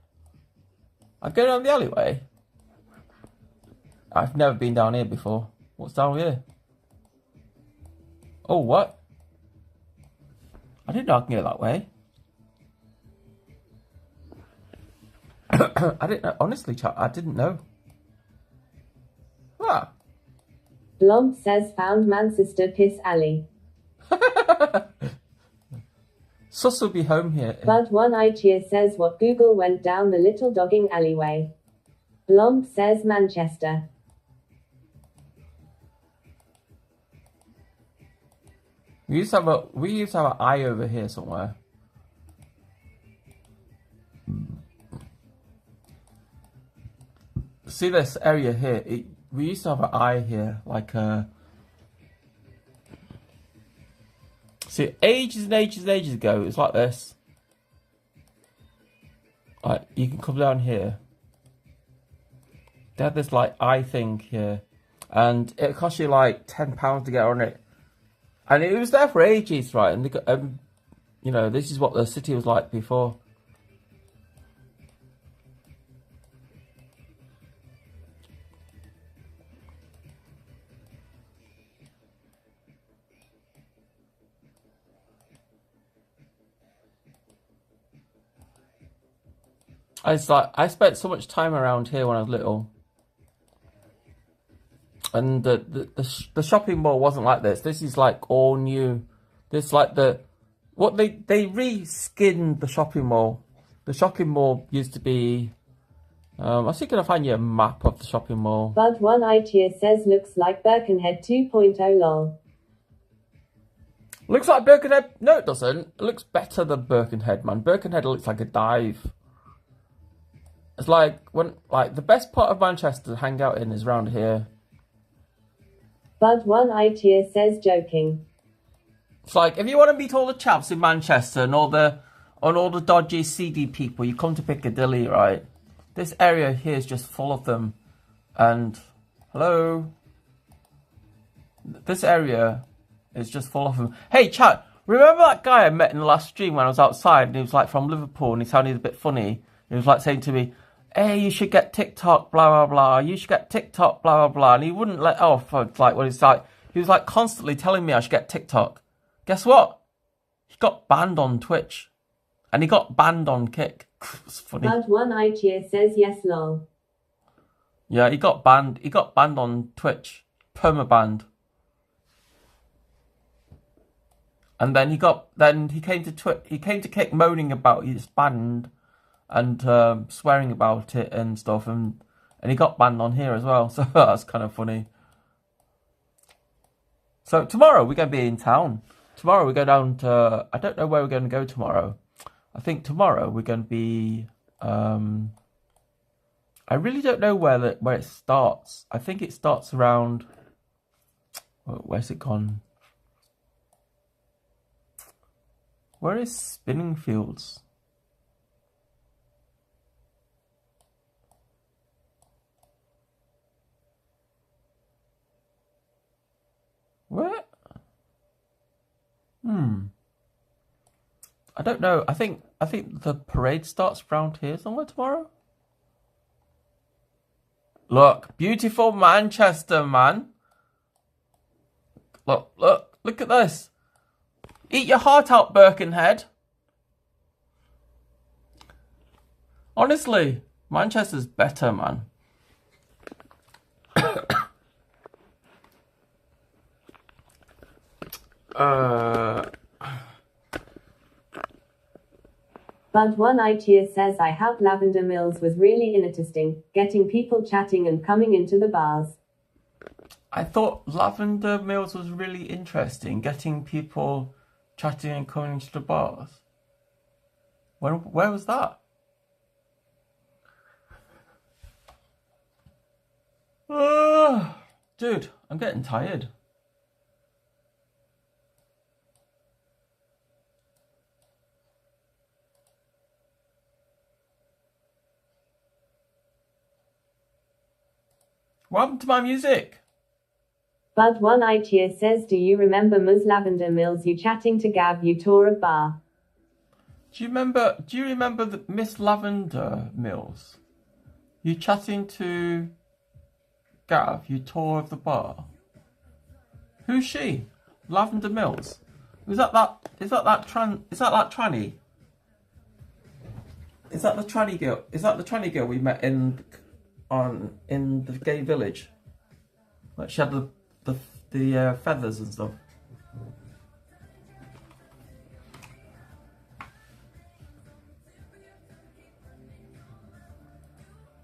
A: I go down the alleyway? I've never been down here before. What's down here? Oh, what? I didn't know I could go that way. I didn't know. Honestly, chat, I didn't know. Ah.
C: Blom says, found Manchester Piss Alley.
A: Sus will be home here.
C: But one ITIA says, what Google went down the little dogging alleyway. Blom says Manchester.
A: We used to have an eye over here somewhere. See this area here? We used to have an eye here, like a. See, ages and ages and ages ago, it was like this. Like, you can come down here. They had this, like, eye thing here. And it cost you, like, £10 to get on it. And it was there for ages, right? And, they got, you know, this is what the city was like before. It's like, I spent so much time around here when I was little. And the shopping mall wasn't like this. This is like all new. This like they re-skinned the shopping mall. The shopping mall used to be. I was thinking I'll find you a map of the shopping mall.
C: But one ITIA says, looks like Birkenhead 2.0 lol.
A: Looks like Birkenhead. No, it doesn't. It looks better than Birkenhead, man. Birkenhead looks like a dive. It's like the best part of Manchester to hang out in is around here.
C: But one ITIA says, joking.
A: It's like, if you want to meet all the chaps in Manchester and all the dodgy, seedy people, you come to Piccadilly, right? This area here is just full of them. And, hello? This area is just full of them. Hey, chat, Remember that guy I met in the last stream when I was outside and he was like from Liverpool and he sounded a bit funny. He was like saying to me, hey, you should get TikTok, blah, blah, blah. You should get TikTok, blah, blah, blah. And he wouldn't let off. Like, what he's like, he was like constantly telling me I should get TikTok. Guess what? He got banned on Twitch. And he got banned on Kick. It's funny.
C: But one IGA says yes, lol.
A: Yeah, he got banned. He got banned on Twitch. Perma-banned. And then he came to Kick moaning about he's banned and swearing about it and stuff, and he got banned on here as well. So that's kind of funny. So tomorrow we're going to be in town. Tomorrow we go down to, I don't know where we're going to go tomorrow. I think tomorrow we're going to be, I really don't know where it starts. I think it starts around, where's it gone? Where is Spinning Fields? Where? I don't know. I think the parade starts around here somewhere tomorrow. Look, beautiful Manchester, man. Look at this. Eat your heart out, Birkenhead. Honestly, Manchester's better, man.
C: But one IGA says I hope Lavender Mills was really interesting, getting people chatting and coming into the bars.
A: I thought Lavender Mills was really interesting, getting people chatting and coming into the bars. Where was that? Dude, I'm getting tired. What happened to my music?
C: But one IGA says, do you remember Ms. Lavender Mills, you chatting to Gav, you tour of bar?
A: Do you remember the Miss Lavender Mills? You chatting to Gav, you tour of the bar? Who's she? Lavender Mills? Is that that tranny? Is that the tranny girl? Is that the tranny girl we met in the gay village? Like she had the feathers and stuff.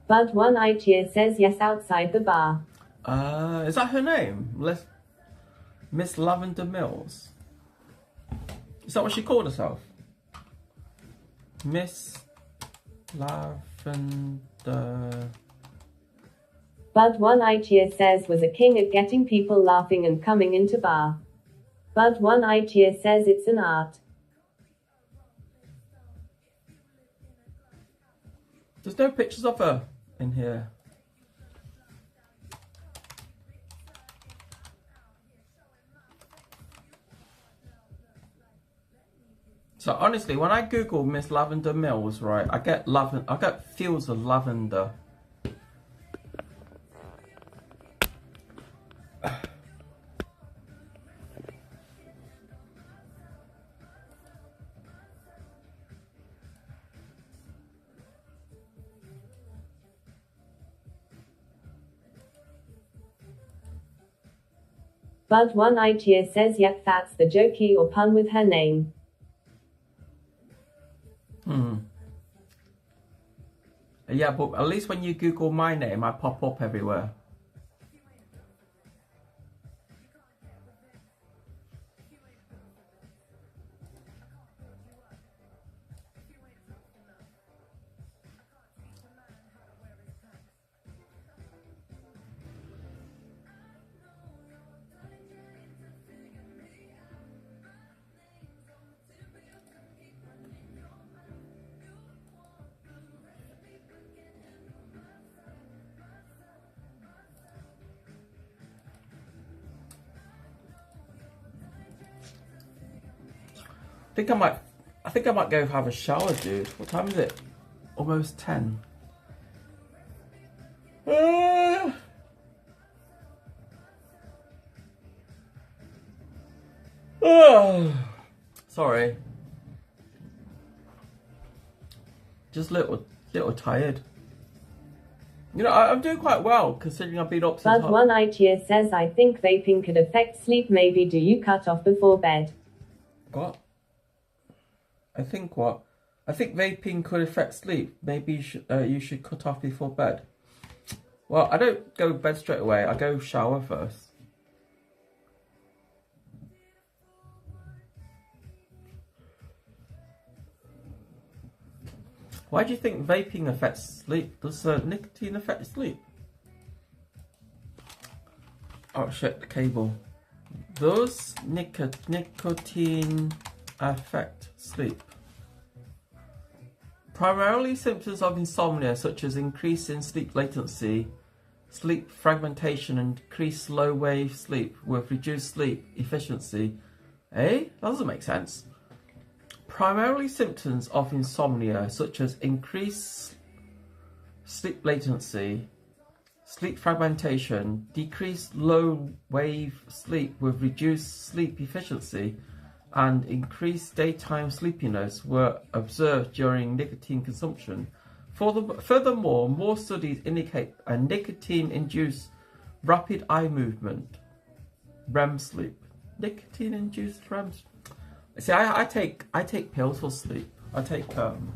C: But one IGA says yes outside the bar.
A: Is that her name? Miss Lavender Mills? Is that what she called herself? Miss Lavender...
C: But one IGA says was a king at getting people laughing and coming into bar. But one IGA says it's an art.
A: There's no pictures of her in here. So honestly, when I Google Miss Lavender Mills, right, I get fields of lavender.
C: But one IGA says yep, that's the jokey or pun with her name.
A: Yeah, but at least when you Google my name, I pop up everywhere. I think I might go have a shower, dude. What time is it? Almost 10. Sorry. Just little tired. You know, I'm doing quite well considering I've been up since.
C: But one ITS says, I think vaping could affect sleep. Maybe do you cut off before bed?
A: What? I think what? I think vaping could affect sleep. Maybe you should cut off before bed. Well, I don't go to bed straight away. I go shower first. Why do you think vaping affects sleep? Does nicotine affect sleep? Oh shit, the cable. Does nicotine affect sleep? Primarily symptoms of insomnia such as increase in sleep latency, sleep fragmentation and decreased slow wave sleep with reduced sleep efficiency. That doesn't make sense. Primarily symptoms of insomnia such as increased sleep latency, sleep fragmentation, decreased low wave sleep with reduced sleep efficiency, and increased daytime sleepiness were observed during nicotine consumption. Furthermore, more studies indicate a nicotine-induced rapid eye movement, REM sleep. Nicotine-induced REM sleep. See, I take pills for sleep. I take them.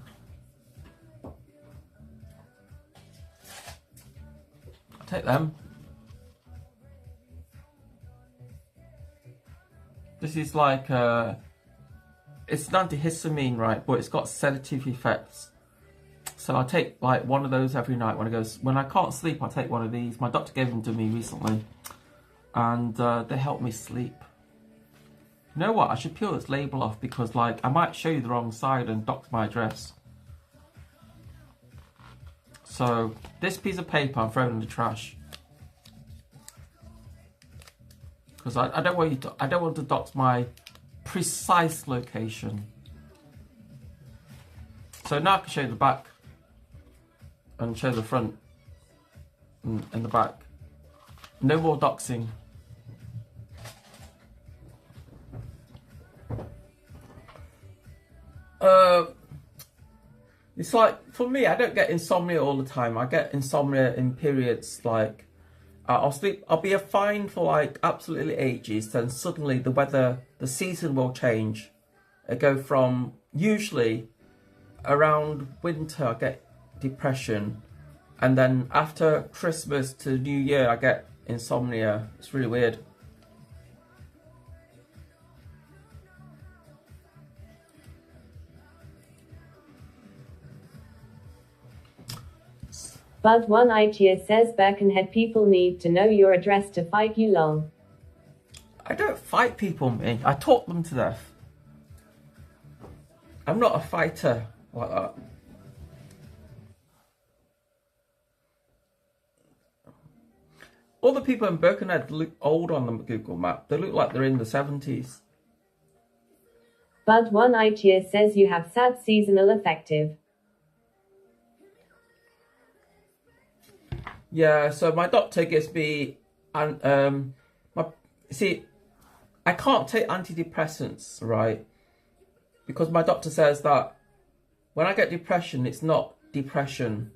A: This is like it's an antihistamine, right? But it's got sedative effects. So I take like one of those every night when I can't sleep. I take one of these. My doctor gave them to me recently, and they help me sleep. You know what? I should peel this label off because, like, I might show you the wrong side and dox my address. So this piece of paper I'm throwing in the trash because I don't want to dox my precise location. So now I can show you the back and show the front and the back. No more doxing. It's like, for me, I don't get insomnia all the time. I get insomnia in periods, like, I'll be fine for like absolutely ages, then suddenly the season will change. I go from, usually around winter I get depression, and then after Christmas to New Year I get insomnia. It's really weird.
C: But one ITS says Birkenhead people need to know your address to fight you long.
A: I don't fight people, me. I talk them to death. I'm not a fighter like that. All the people in Birkenhead look old on the Google map. They look like they're in the 70s.
C: But one ITS says you have sad seasonal affective.
A: Yeah, so my doctor gives me, see, I can't take antidepressants, right? Because my doctor says that when I get depression, it's not depression.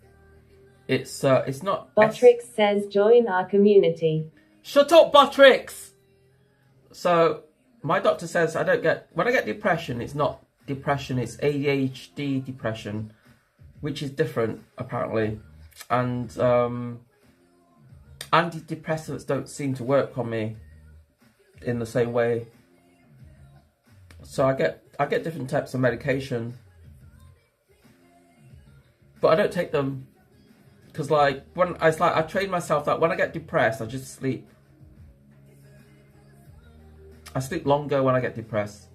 A: It's not.
C: Botrix says join our community.
A: Shut up, Botrix! So my doctor says when I get depression, it's not depression, it's ADHD depression, which is different apparently. And antidepressants don't seem to work on me in the same way. So I get different types of medication, but I don't take them because like I train myself that when I get depressed I just sleep. I sleep longer when I get depressed.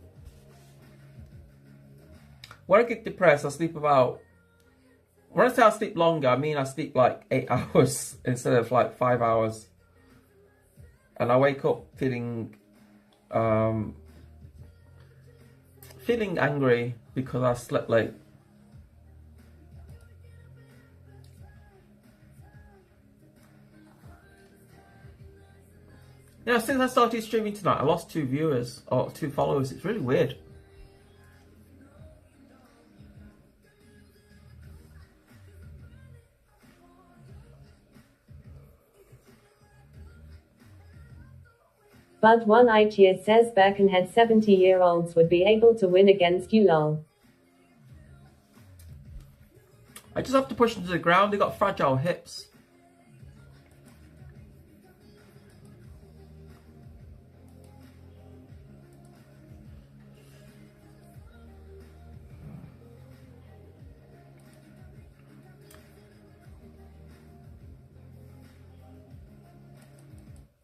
A: When I get depressed I sleep about, when I say I sleep longer, I mean I sleep like 8 hours instead of like 5 hours. And I wake up feeling feeling angry because I slept late. You know, since I started streaming tonight, I lost 2 viewers, or 2 followers. It's really weird.
C: Bud1ITS says Birkenhead 70-year-olds would be able to win against you lol.
A: I just have to push them to the ground. They got fragile hips.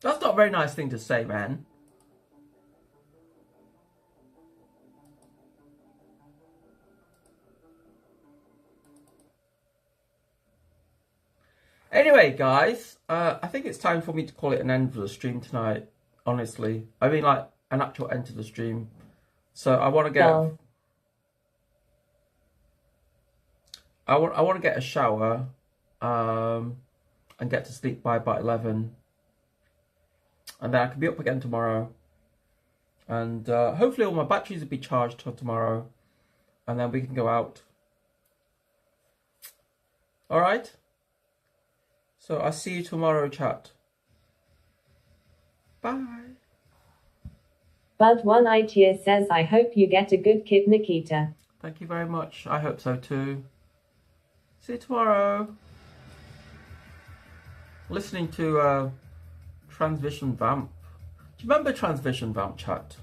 A: That's not a very nice thing to say, man. Anyway, guys, I think it's time for me to call it an end for the stream tonight, honestly. I mean, like, an actual end to the stream. So I want to get... I want to get a shower and get to sleep by about 11. And then I can be up again tomorrow. And hopefully all my batteries will be charged till tomorrow. And then we can go out. Alright? So I'll see you tomorrow, chat. Bye.
C: Bud1ITS says, I hope you get a good kid, Nikita.
A: Thank you very much. I hope so too. See you tomorrow. Listening to... Transvision Vamp. Do you remember Transvision Vamp, chat?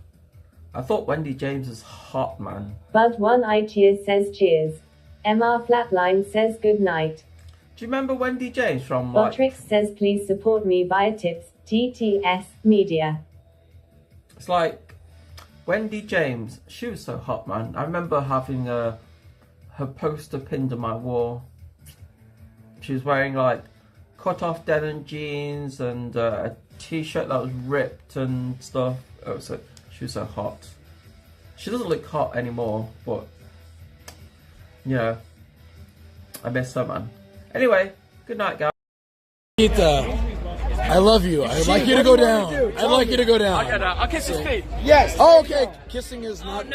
A: I thought Wendy James was hot, man.
C: Bud1ITS says cheers. MR Flatline says good night.
A: Do you remember Wendy James from like...
C: Botrix says please support me via tips. TTS Media.
A: It's like Wendy James. She was so hot, man. I remember having her poster pinned on my wall. She was wearing like cut-off denim jeans and a t-shirt that was ripped and stuff. Oh, so she was so hot. She doesn't look hot anymore, but you know, I miss her, man. Anyway, good night, guys.
E: MsNIKITA, I love you. I'd like you to go down. I'd like you to go down.
F: I'll kiss his feet.
E: Yes. Oh, okay. Kissing is not.